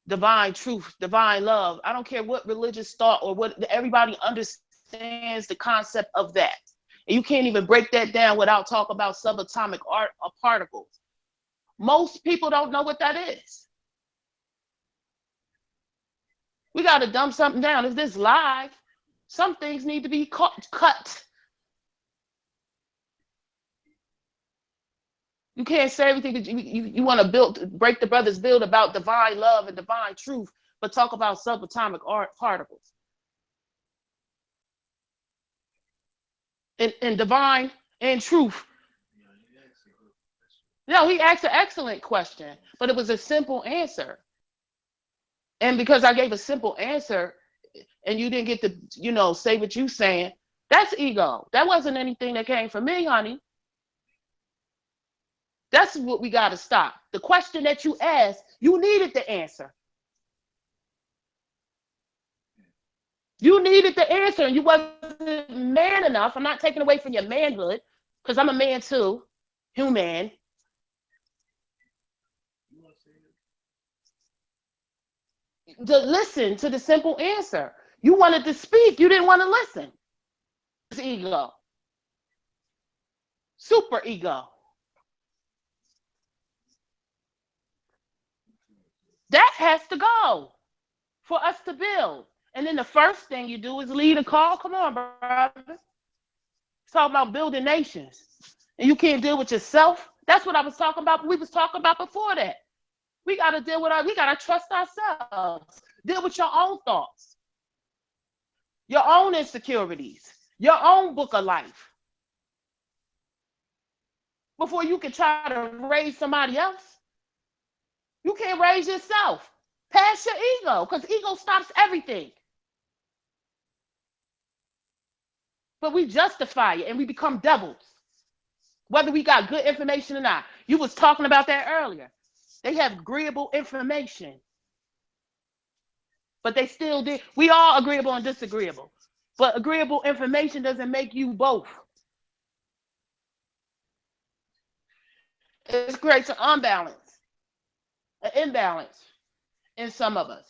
divine truth, divine love. I don't care what religious thought or what, everybody understands the concept of that. And you can't even break that down without talking about subatomic particles. Most people don't know what that is. We got to dumb something down. If this live, some things need to be cut. You can't say everything that you want to break the brothers build about divine love and divine truth, but talk about subatomic particles. And divine and truth. No, he asked an excellent question, but it was a simple answer. And because I gave a simple answer and you didn't get to, say what you saying, that's ego. That wasn't anything that came from me, honey. That's what we got to stop. The question that you asked, you needed the answer. You needed the answer and you wasn't man enough. I'm not taking away from your manhood, because I'm a man too, human. To listen to the simple answer. You wanted to speak, you didn't want to listen. It's ego. Super ego. That has to go for us to build. And then the first thing you do is lead a call. Come on, brother. It's talking about building nations. And you can't deal with yourself. That's what I was talking about. We was talking about before that. We got to deal with we got to trust ourselves. Deal with your own thoughts, your own insecurities, your own book of life. Before you can try to raise somebody else, you can't raise yourself. Pass your ego, because ego stops everything. But we justify it and we become devils, whether we got good information or not. You was talking about that earlier. They have agreeable information, but they still did. We all agreeable and disagreeable, but agreeable information doesn't make you both. It creates an unbalance, an imbalance in some of us.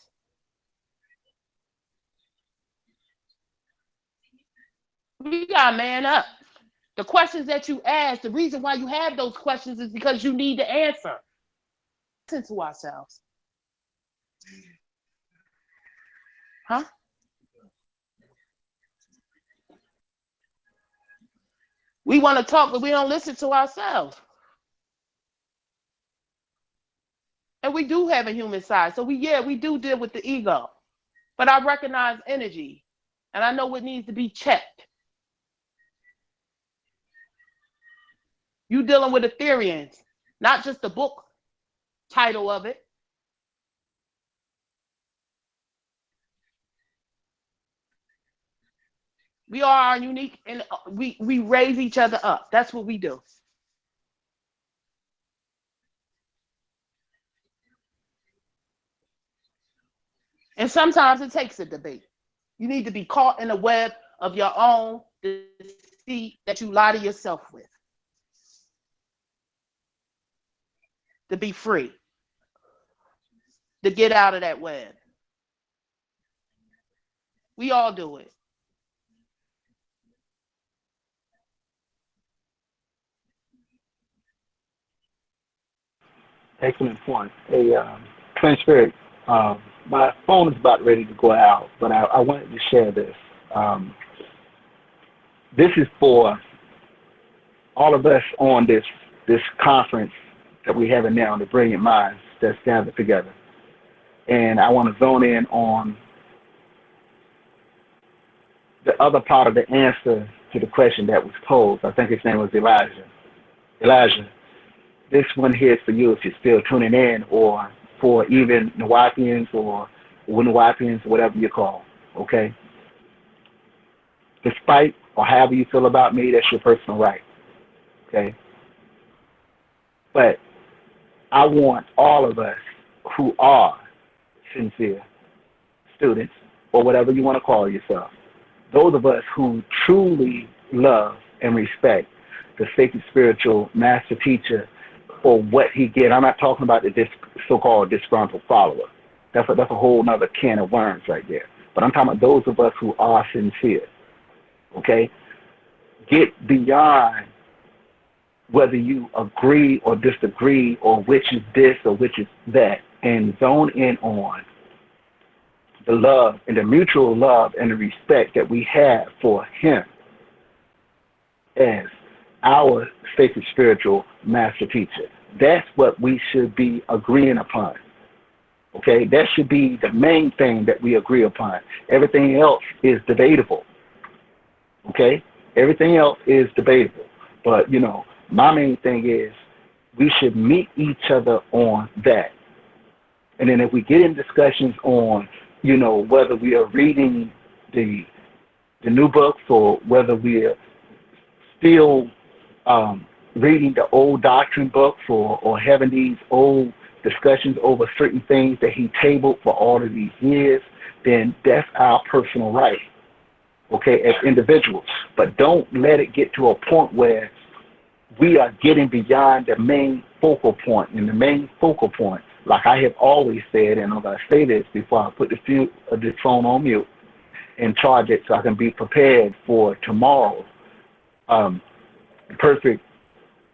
We got to man up. The questions that you ask, the reason why you have those questions is because you need the answer. Listen to ourselves. Huh? We want to talk, but we don't listen to ourselves. And we do have a human side. So we do deal with the ego. But I recognize energy. And I know what needs to be checked. You dealing with Etherians, not just the book title of it. We are unique, and we raise each other up. That's what we do. And sometimes it takes a debate. You need to be caught in the web of your own deceit that you lie to yourself with. To be free. To get out of that web. We all do it. Excellent point. Hey, Twin Spirit, my phone is about ready to go out, but I wanted to share this. This is for all of us on this conference that we're having now, the brilliant minds that's gathered together. And I want to zone in on the other part of the answer to the question that was posed. I think his name was Elijah. Elijah, this one here is for you if you're still tuning in, or for even Nawapians or Wunawapians, whatever you call, okay? Despite or however you feel about me, that's your personal right, okay? But I want all of us who are sincere students, or whatever you want to call yourself, those of us who truly love and respect the sacred spiritual master teacher for what he did. I'm not talking about the so-called disgruntled follower. That's a whole nother can of worms right there. But I'm talking about those of us who are sincere, okay? Get beyond whether you agree or disagree or which is this or which is that, and zone in on the love and the mutual love and the respect that we have for him as our sacred spiritual master teacher. That's what we should be agreeing upon. Okay, that should be the main thing that we agree upon. Everything else is debatable. Okay, everything else is debatable. But, you know, my main thing is we should meet each other on that. And then if we get in discussions on, you know, whether we are reading the new books or whether we are still reading the old doctrine books or having these old discussions over certain things that he tabled for all of these years, then that's our personal right, okay, as individuals. But don't let it get to a point where we are getting beyond the main focal point. And the main focal point, like I have always said, and I'm going to say this before I put the phone on mute and charge it so I can be prepared for tomorrow. Um, perfect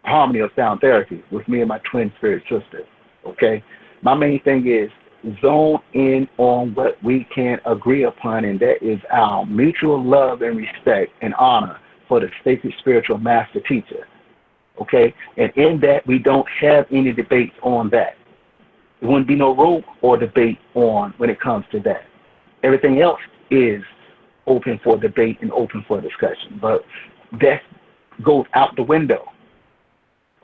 harmony of sound therapy with me and my twin spirit sister. Okay? My main thing is zone in on what we can agree upon, and that is our mutual love and respect and honor for the sacred spiritual master teacher. Okay? And in that, we don't have any debates on that. There wouldn't be no room or debate on when it comes to that. Everything else is open for debate and open for discussion. But that goes out the window.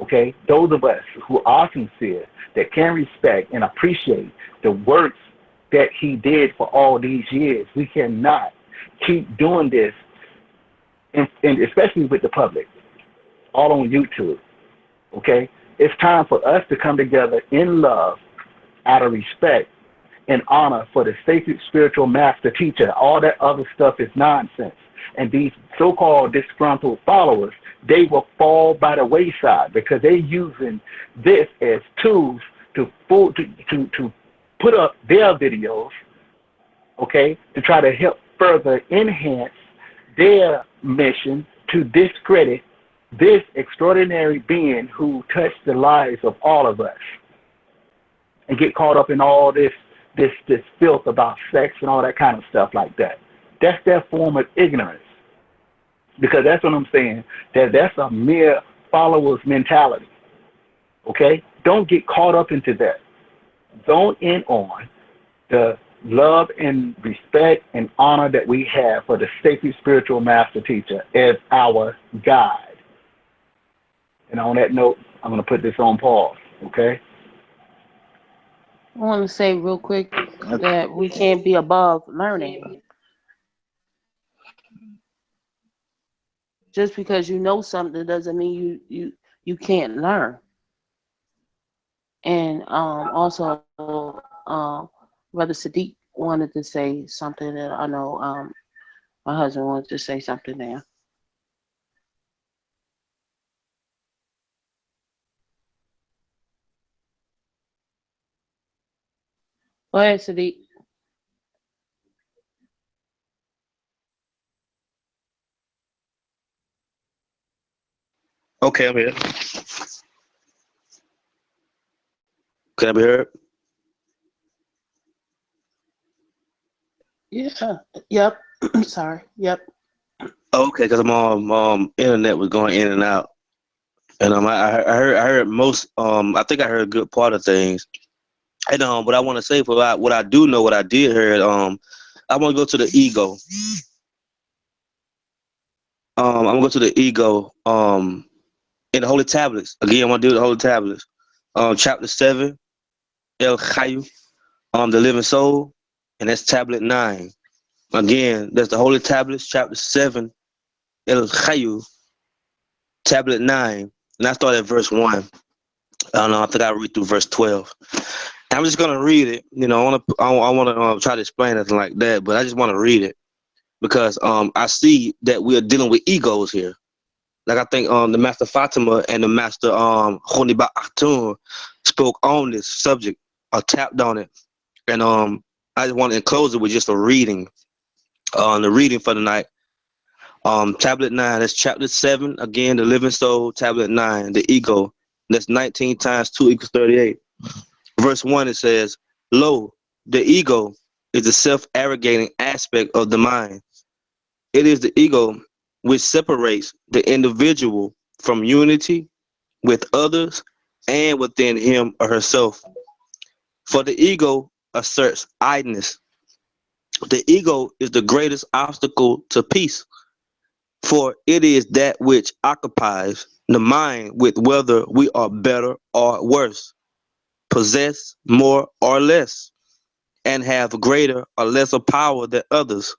Okay? Those of us who are sincere, that can respect and appreciate the works that he did for all these years, we cannot keep doing this, and especially with the public, all on YouTube. Okay? It's time for us to come together in love, out of respect and honor for the sacred spiritual master teacher. All that other stuff is nonsense. And these so-called disgruntled followers, they will fall by the wayside because they're using this as tools to put up their videos, okay, to try to help further enhance their mission to discredit this extraordinary being who touched the lives of all of us, and get caught up in all this filth about sex and all that kind of stuff like that. That's their form of ignorance. Because that's what I'm saying, that's a mere follower's mentality. Okay? Don't get caught up into that. Zone in on the love and respect and honor that we have for the sacred spiritual master teacher as our guide. And on that note, I'm going to put this on pause. Okay? I want to say real quick that we can't be above learning. Just because you know something doesn't mean you can't learn. And also, Brother Sadiq wanted to say something that I know my husband wanted to say something there. Go ahead, Sadiq. Okay, I'm here. Can I be heard? Yeah. Yep. Sorry. Yep. Okay, because I'm on internet was going in and out, and I heard most I think I heard a good part of things, and what I want to say for what I do know, what I did hear, I want to go to the ego. I'm gonna go to the ego in the holy tablets again. I want to do the holy tablets, chapter 7, El Chayu, the living soul, and that's tablet 9. Again, that's the holy tablets, chapter 7, El Chayu, tablet 9, and I start at verse 1. I don't know. I think I read through verse 12. And I'm just gonna read it. You know, I want to try to explain it like that, but I just want to read it because I see that we are dealing with egos here. Like I think the Master Fatima and the Master Khoniba Aktun spoke on this subject or tapped on it, and I just want to enclose it with just a reading. The reading for the night. Tablet 9, that's chapter 7. Again, the living soul, tablet 9, the ego. That's 19 times 2 equals 38. Verse 1, it says, Lo, the ego is the self-arrogating aspect of the mind. It is the ego which separates the individual from unity with others and within him or herself. For the ego asserts idleness. The ego is the greatest obstacle to peace, for it is that which occupies the mind with whether we are better or worse, possess more or less, and have greater or lesser power than others.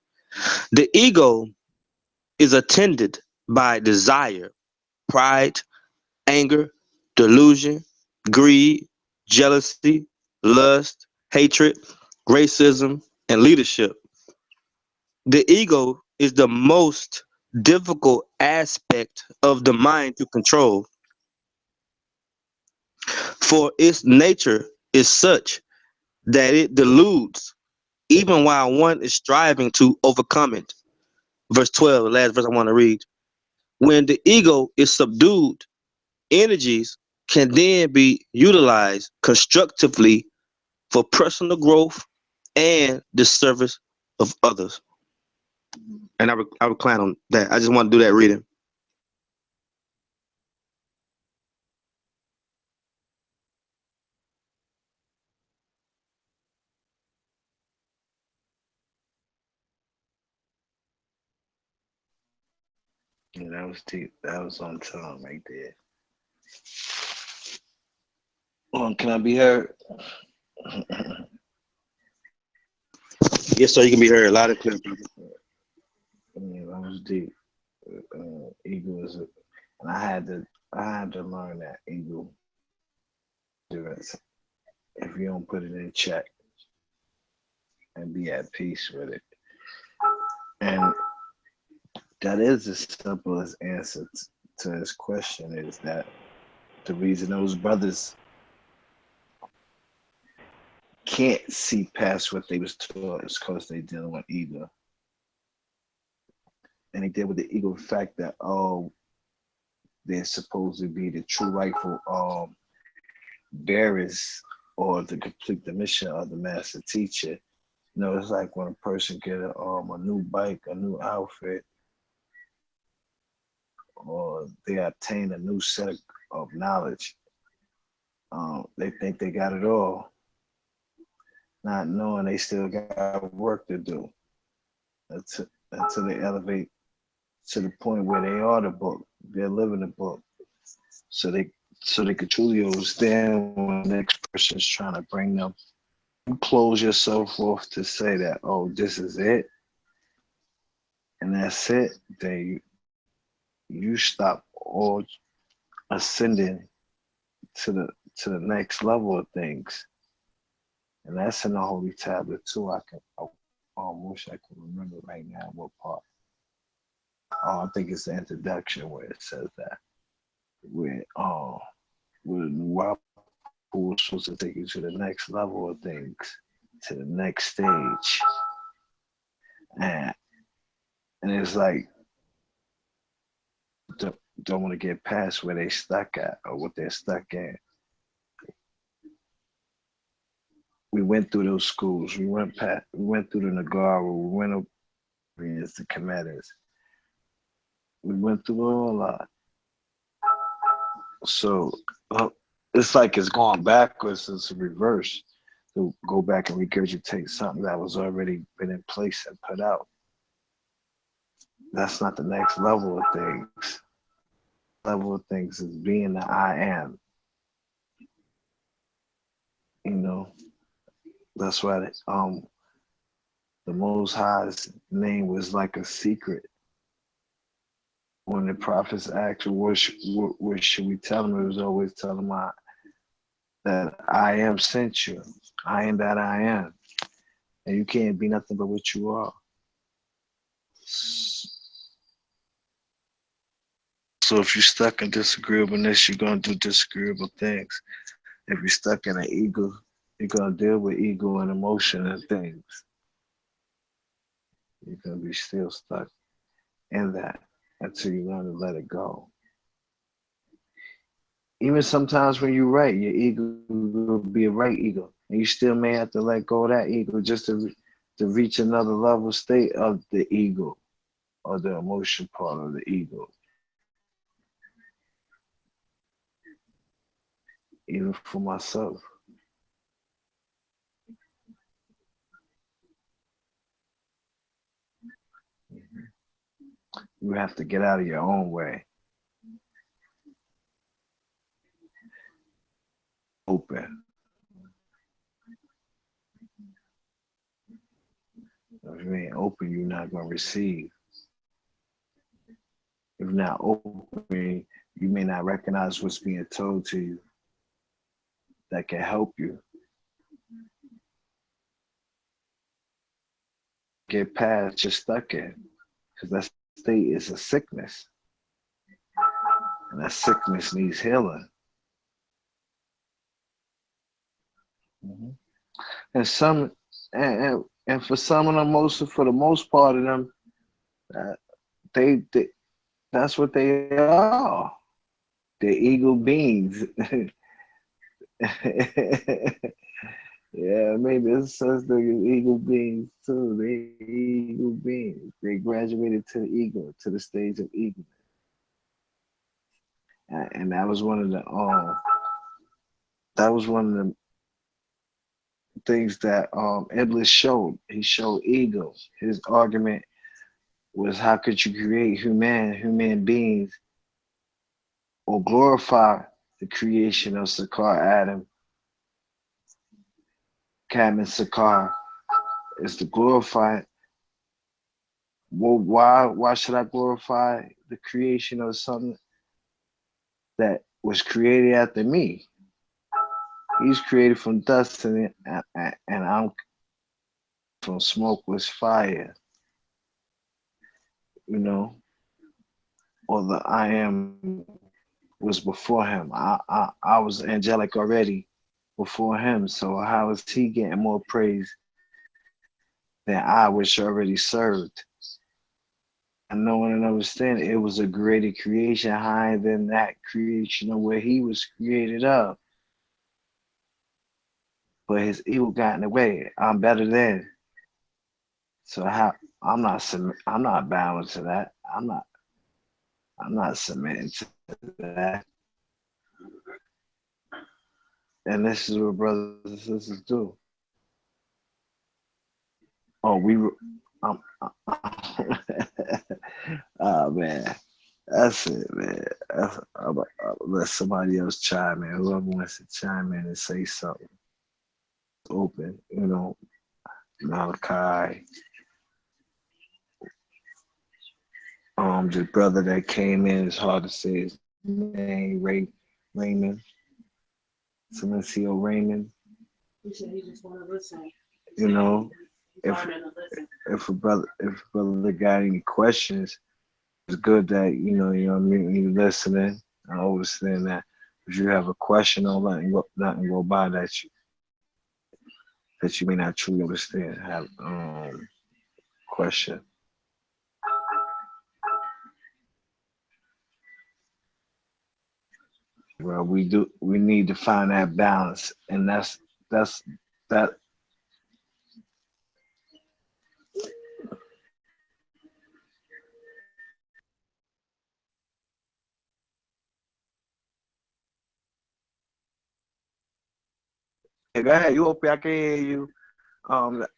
The ego is attended by desire, pride, anger, delusion, greed, jealousy, lust, hatred, racism, and leadership. The ego is the most difficult aspect of the mind to control. For its nature is such that it deludes even while one is striving to overcome it. Verse 12, the last verse I want to read. When the ego is subdued, energies can then be utilized constructively for personal growth and the service of others. And I recline on that. I just want to do that reading. Yeah, that was deep. That was on time right there. Can I be heard? Yes, sir. You can be heard loud and clear, brother. Yeah, that was deep. Ego is, and I had to learn that ego. If you don't put it in check and be at peace with it, and that is the simplest answer to this question, is that the reason those brothers can't see past what they was taught is because they dealing with ego. And they deal with the ego fact that, oh, they're supposed to be the true rightful bearers or to complete the mission of the master teacher. You know, it's like when a person get a new bike, a new outfit, or they obtain a new set of knowledge. They think they got it all, not knowing they still got work to do until they elevate to the point where they are the book. They're living the book. So they could truly understand when the next person's trying to bring them. You close yourself off to say that, oh, this is it, and that's it, then you stop all ascending to the next level of things. And that's in the Holy Tablet too. I wish I could remember right now what part. I think it's the introduction where it says that. Where Wapu was supposed to take you to the next level of things, to the next stage. And it's like don't want to get past where they stuck at or what they're stuck in. We went through those schools. We went through the Nagaru. We went up against the Commanders. We went through all that. So it's like it's going backwards. It's a reverse. To go back and regurgitate something that was already been in place and put out. That's not the next level of things. Level of things is being the I am. You know, that's why the Most High's name was like a secret. When the prophets asked, what should we tell them? It was always tell them that I am sent you. I am that I am. And you can't be nothing but what you are. So if you're stuck in disagreeableness, you're going to do disagreeable things. If you're stuck in an ego, you're going to deal with ego and emotion and things. You're going to be still stuck in that until you learn to let it go. Even sometimes when you write, your ego will be a right ego. And you still may have to let go of that ego just to reach another level state of the ego or the emotion part of the ego. Even for myself. You have to get out of your own way. Open. If you ain't open, you're not going to receive. If you're not open, you may not recognize what's being told to you that can help you. Get past you're stuck in. Because that state is a sickness. And that sickness needs healing. Mhm. And some, and for some of them, most for the most part of them, uh, they that's what they are. They're ego beings. Yeah, maybe it's such thing ego beings too. They ego beings. They graduated to the ego, to the stage of ego, and that was one of the things that Iblis showed. He showed ego. His argument was, how could you create human beings or glorify the creation of Sakar Adam, Cadman Sakar, is to glorify it. Well, why should I glorify the creation of something that was created after me? He's created from dust, and I'm from smokeless fire, you know, or the I am was before him. I was angelic already before him. So how is he getting more praise than I, which already served? And knowing and understanding it was a greater creation higher than that creation of where he was created of. But his ego got in the way. I'm better than. So how I'm not bowing to that. I'm not submitting to that. And this is what brothers and sisters do. Oh, um, oh man, that's it, man. I'll let somebody else chime in. Whoever wants to chime in and say something open, Malachi, the brother that came in, it's hard to say his name, Raymond, Silencio Raymond. He said he just want to listen. You know, if a brother got any questions, it's good that you listening. I always saying that if you have a question, don't nothing go by that you may not truly understand. Have question. Well, we need to find that balance, and that's that. Hey, go ahead. You open? I can hear you.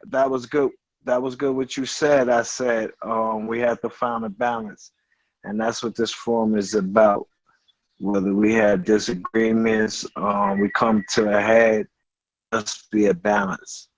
That was good. That was good. What you said. I said we have to find a balance, and that's what this forum is about. Whether we had disagreements, we come to a head. Must be a balance.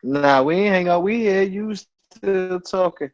Nah, we ain't hang out. We here. You still talking?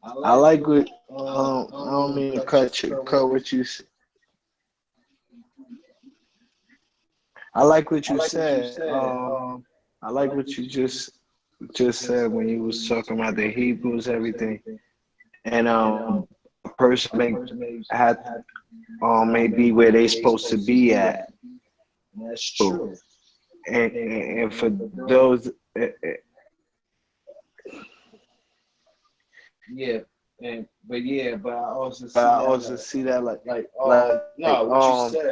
I like what I don't mean to cut what you. I like what you said. I like what you just said when you was talking about the Hebrews, everything, and a person may had may be where they supposed to be at. So, and for those, yeah, but I also see that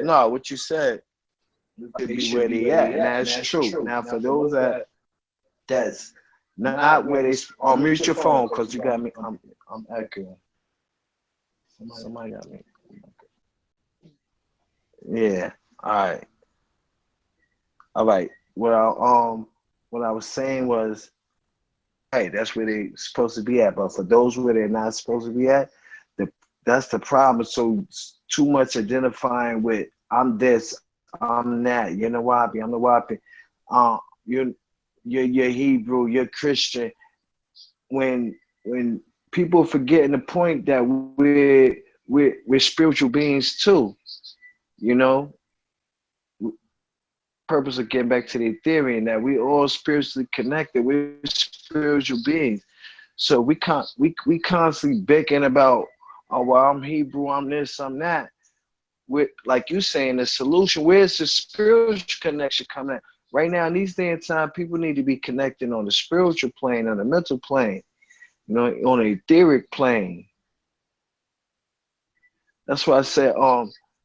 no, what you said could be where they at, and that's true. Now, for those that's not where they, mute your phone because you got me. I'm echoing. Somebody got me. Yeah. All right. All right. What I was saying was, hey, that's where they supposed to be at. But for those where they're not supposed to be at, that's the problem. So too much identifying with I'm this, I'm that. You're Nawapi, I'm Nawapi. Uh, you're you're Hebrew, you're Christian. When people forgetting the point that we're spiritual beings too. You know, purpose of getting back to the theory and that we all spiritually connected. We're spiritual beings. So we constantly bickering about, oh well, I'm Hebrew, I'm this, I'm that. With like you saying, the solution, where's the spiritual connection coming at? Right now, in these day and time, people need to be connecting on the spiritual plane, on the mental plane, on the etheric plane. That's why I said,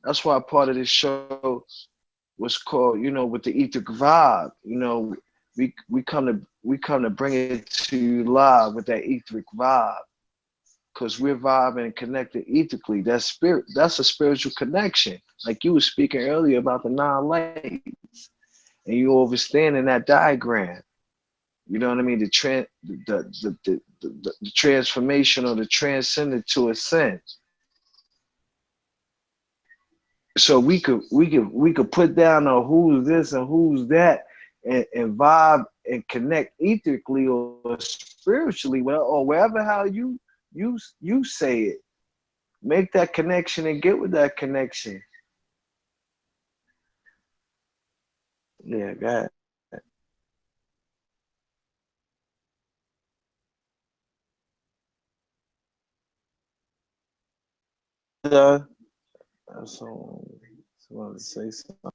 that's why part of this show was called, with the etheric vibe. We come to bring it to you live with that etheric vibe. Because we're vibing and connected ethically. That's a spiritual connection. Like you were speaking earlier about the non-lights, and you overstanding that diagram. You know what I mean? The transformation or the transcendent to ascend. So we could put down on who's this and who's that, and vibe and connect ethically or spiritually, well, or wherever how you say it. Make that connection and get with that connection. Yeah, go ahead. Uh, someone to say something.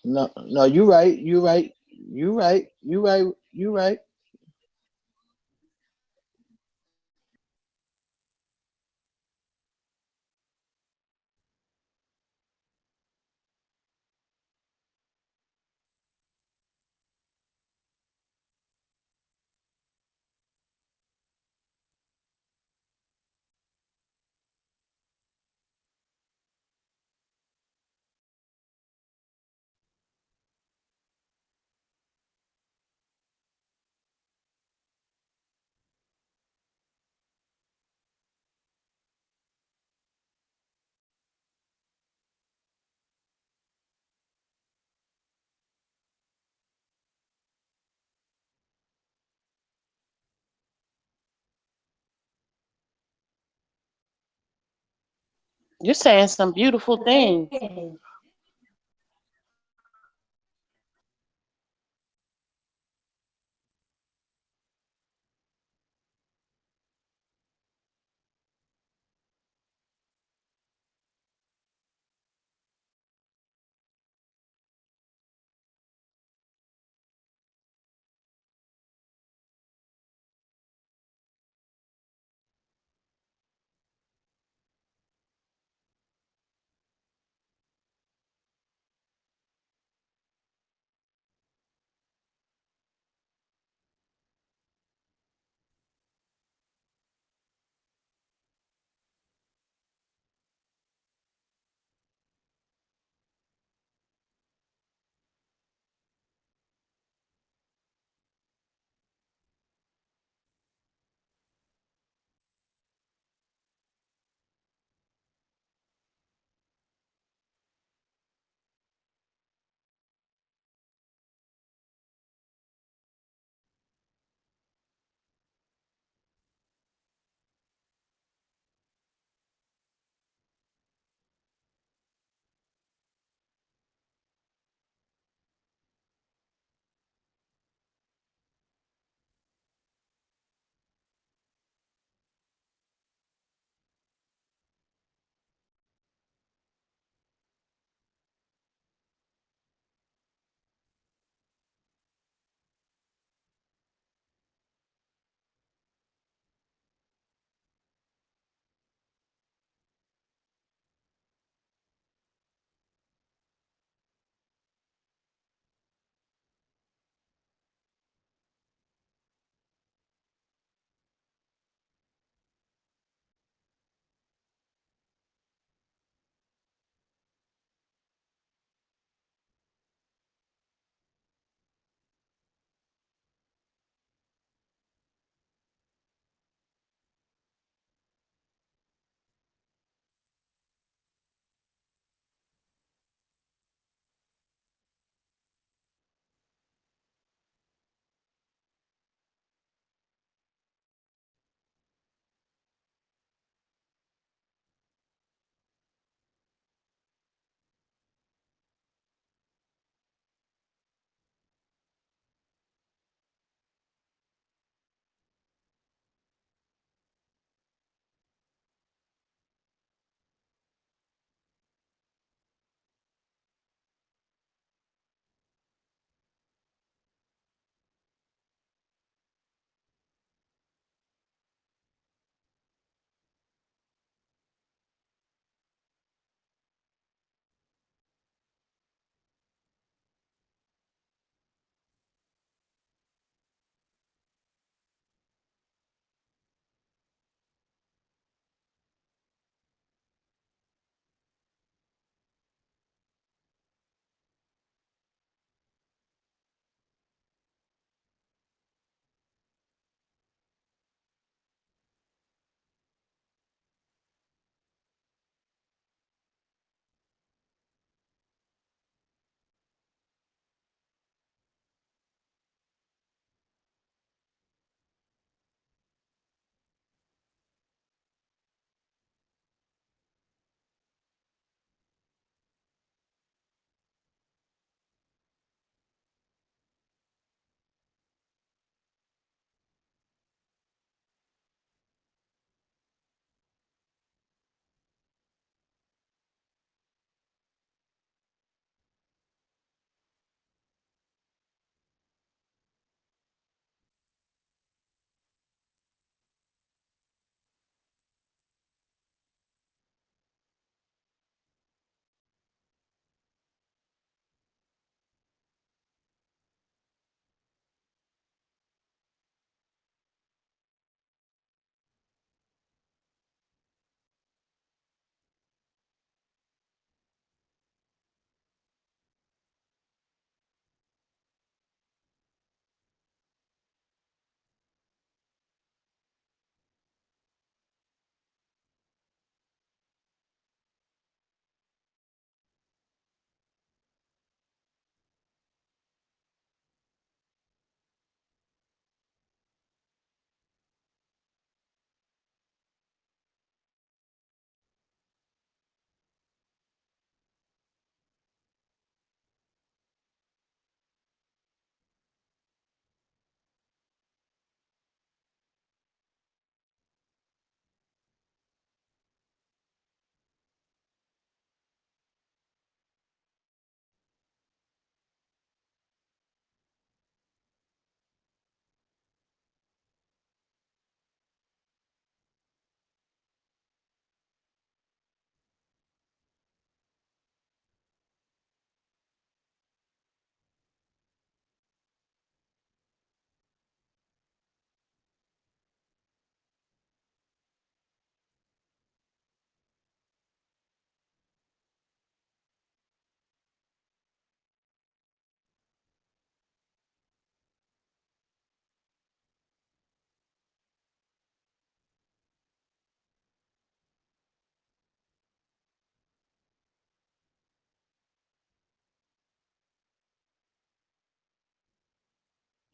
No, no, you right. You right. You right. You right. You right. You're saying some beautiful things.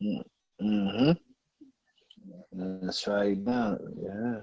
Mm-hmm. That's right now. Yeah.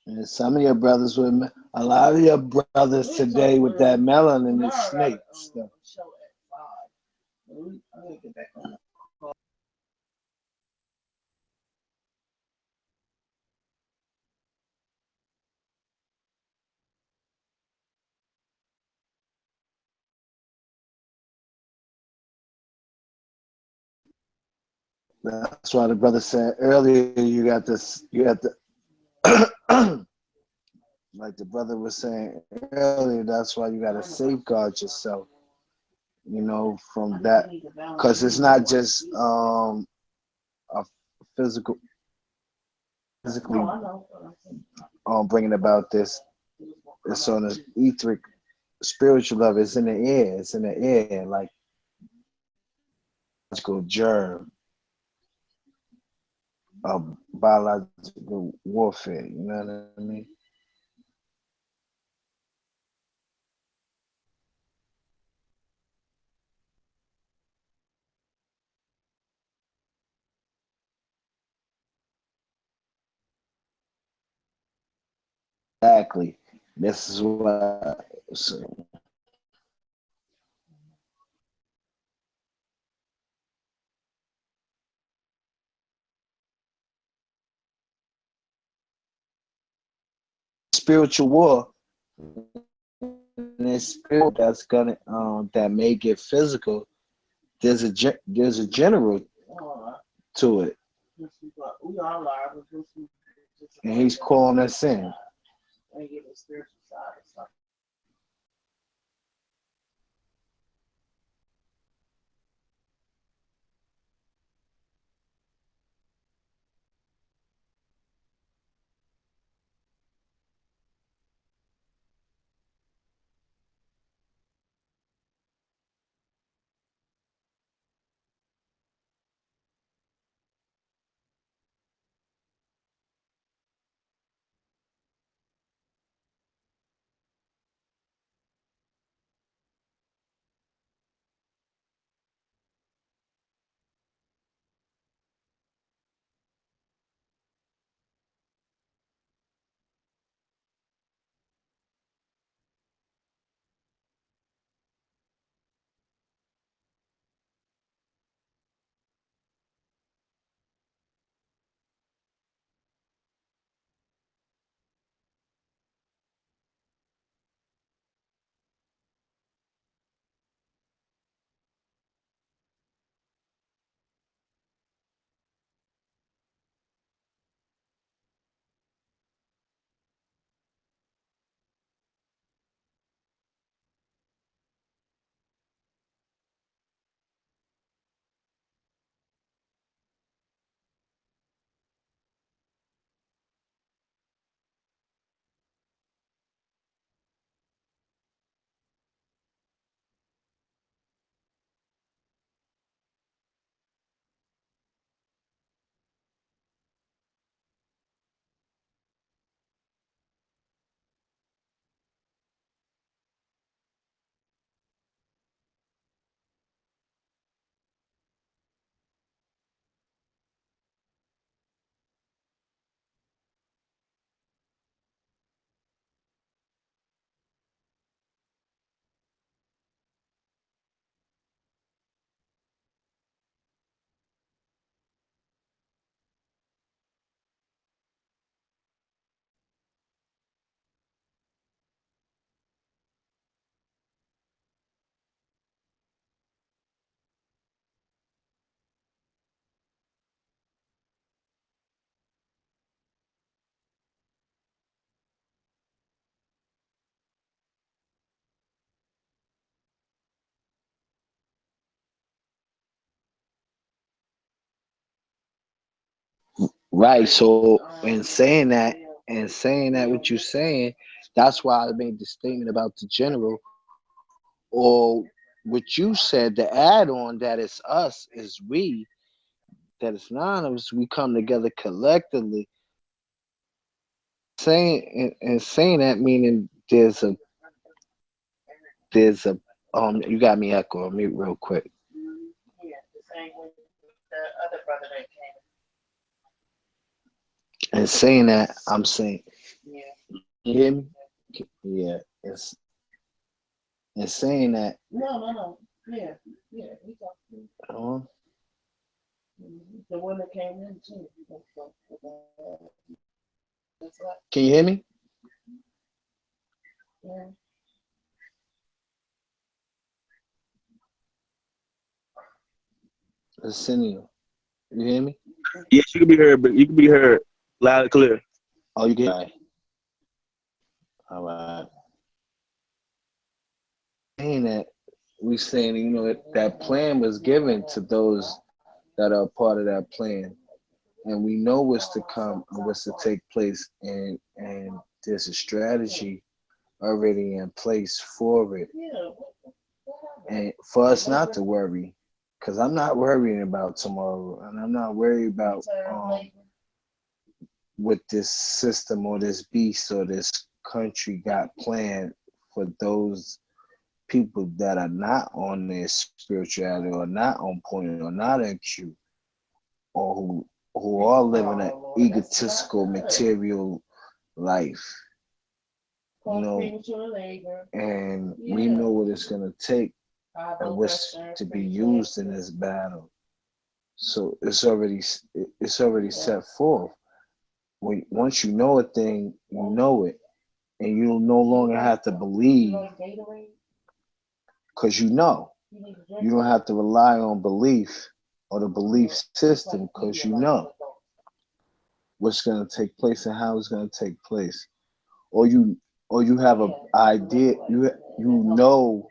And some of your brothers with a lot of your brothers today with that melanin is snake stuff. That's why the brother said earlier, you got this, you have to, like the brother was saying earlier, that's why you got to safeguard yourself, you know, from that, because it's not just a physical, physically bringing about this. It's on the etheric, spiritual level. It's in the air. It's in the air, like biological germ of biological warfare. You know what I mean? Exactly. This is what. So, spiritual war. And it's spirit that's gonna that may get physical. There's a general to it, and he's calling us in. Right. So, in saying that, what you're saying, that's why I made the statement about the general, or what you said. The add on that it's us, is we, that it's none of us. We come together collectively. And saying that, meaning there's a You got me echo. Mute real quick. And saying that, I'm saying. You hear me? Yeah, it's saying that. No. Yeah. We talked to the one that came in too. That's right. Can you hear me? Yeah. Arsenio, you hear me? Yes, you can be heard, but you can be heard loud and clear. Oh, you can. All right. Saying that we saying, you know, that plan was given to those that are part of that plan, and we know what's to come and what's to take place, and there's a strategy already in place for it, and for us not to worry, because I'm not worrying about tomorrow, and I'm not worried about what this system or this beast or this country got planned for those people that are not on their spirituality or not on point or not in Q, or who are living an egotistical material life, you know, and we know what it's gonna take and what's to be used in this battle. So it's already set forth. Once you know a thing, you know it, and you no longer have to believe, because you know. You don't have to rely on belief or the belief system, because you know what's going to take place and how it's going to take place, or you have an idea. You know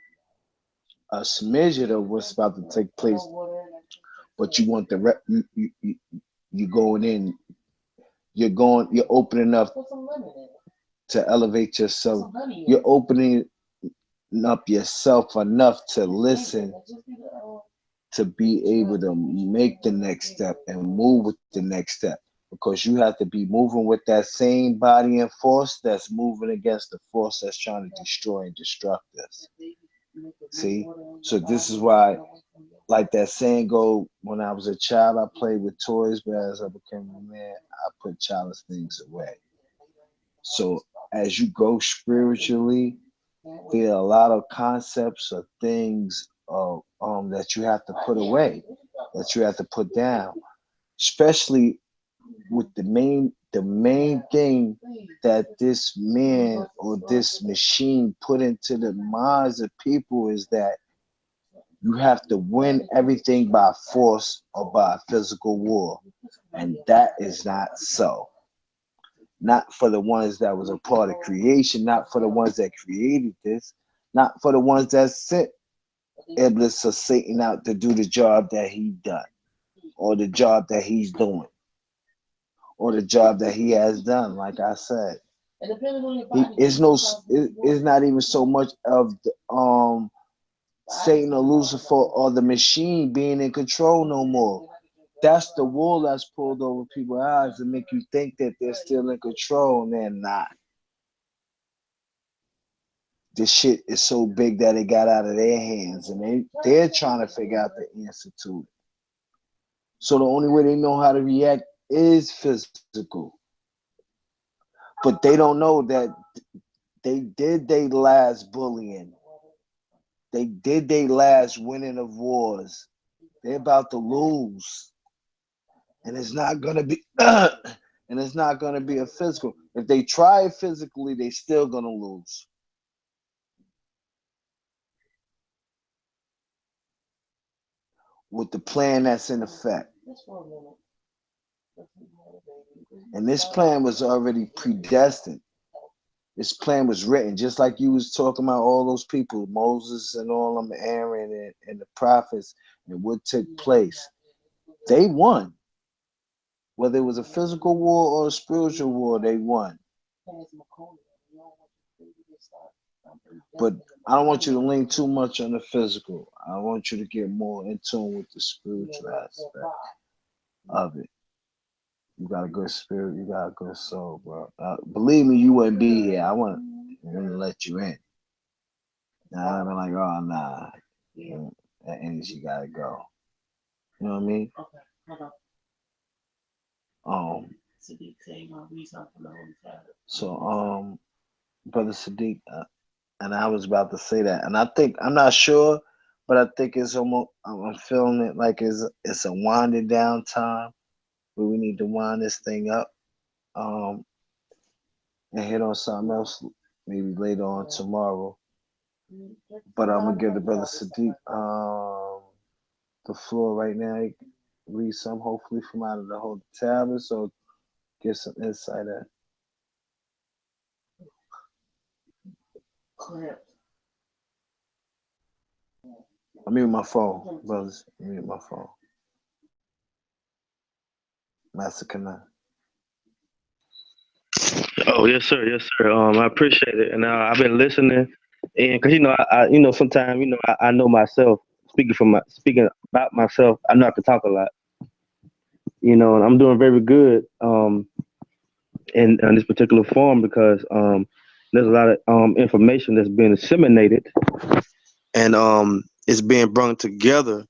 a smidget of what's about to take place, but you want the you going in. You're opening up to elevate yourself. You're opening up yourself enough to listen, to be able to make the next step and move with the next step, because you have to be moving with that same body and force that's moving against the force that's trying to destroy and destruct us. See? So this is why, like that saying go, when I was a child, I played with toys, but as I became a man, I put childish things away. So as you go spiritually, there are a lot of concepts or things that you have to put away, that you have to put down, especially with the main thing that this man or this machine put into the minds of people is that you have to win everything by force or by physical war, and that is not so. Not for the ones that was a part of creation, not for the ones that created this, not for the ones that sent Iblis or Satan out to do the job that he done, or the job that he's doing, or the job that he has done. Like I said, it's not even so much of the, Satan or Lucifer or the machine being in control no more. That's the wool that's pulled over people's eyes to make you think that they're still in control, and they're not. This shit is so big that it got out of their hands, and they're trying to figure out the answer to it. So the only way they know how to react is physical. But they don't know that they did their last bullying. They did their last winning of wars. They're about to lose. And it's not gonna be and it's not gonna be a physical. If they try it physically, they still gonna lose. With the plan that's in effect. And this plan was already predestined. This plan was written, just like you was talking about all those people, Moses and all them, Aaron and the prophets, and what took place. They won. Whether it was a physical war or a spiritual war, they won. But I don't want you to lean too much on the physical. I want you to get more in tune with the spiritual aspect of it. You got a good spirit, you got a good soul, bro. Believe me, you wouldn't be here. I want to let you in. Now I'd be like, oh nah, that energy gotta go. You know what I mean? Okay, hold on. So Brother Sadiq, and I was about to say that, and I think I'm not sure, but I think it's almost I'm feeling it like it's a winding down time where we need to wind this thing up, um, and hit on something else maybe later on tomorrow. But I'm gonna give the brother Sadiq the floor right now. He can read some hopefully from out of the whole tablet, so give some insight at. I mute my phone, brothers. I mute my phone. Master Kana. Oh yes, sir. Yes, sir. I appreciate it, and I've been listening, and because sometimes I know myself. Speaking about myself, I know I can talk a lot. And I'm doing very good in this particular form because there's a lot of information that's being disseminated, and it's being brought together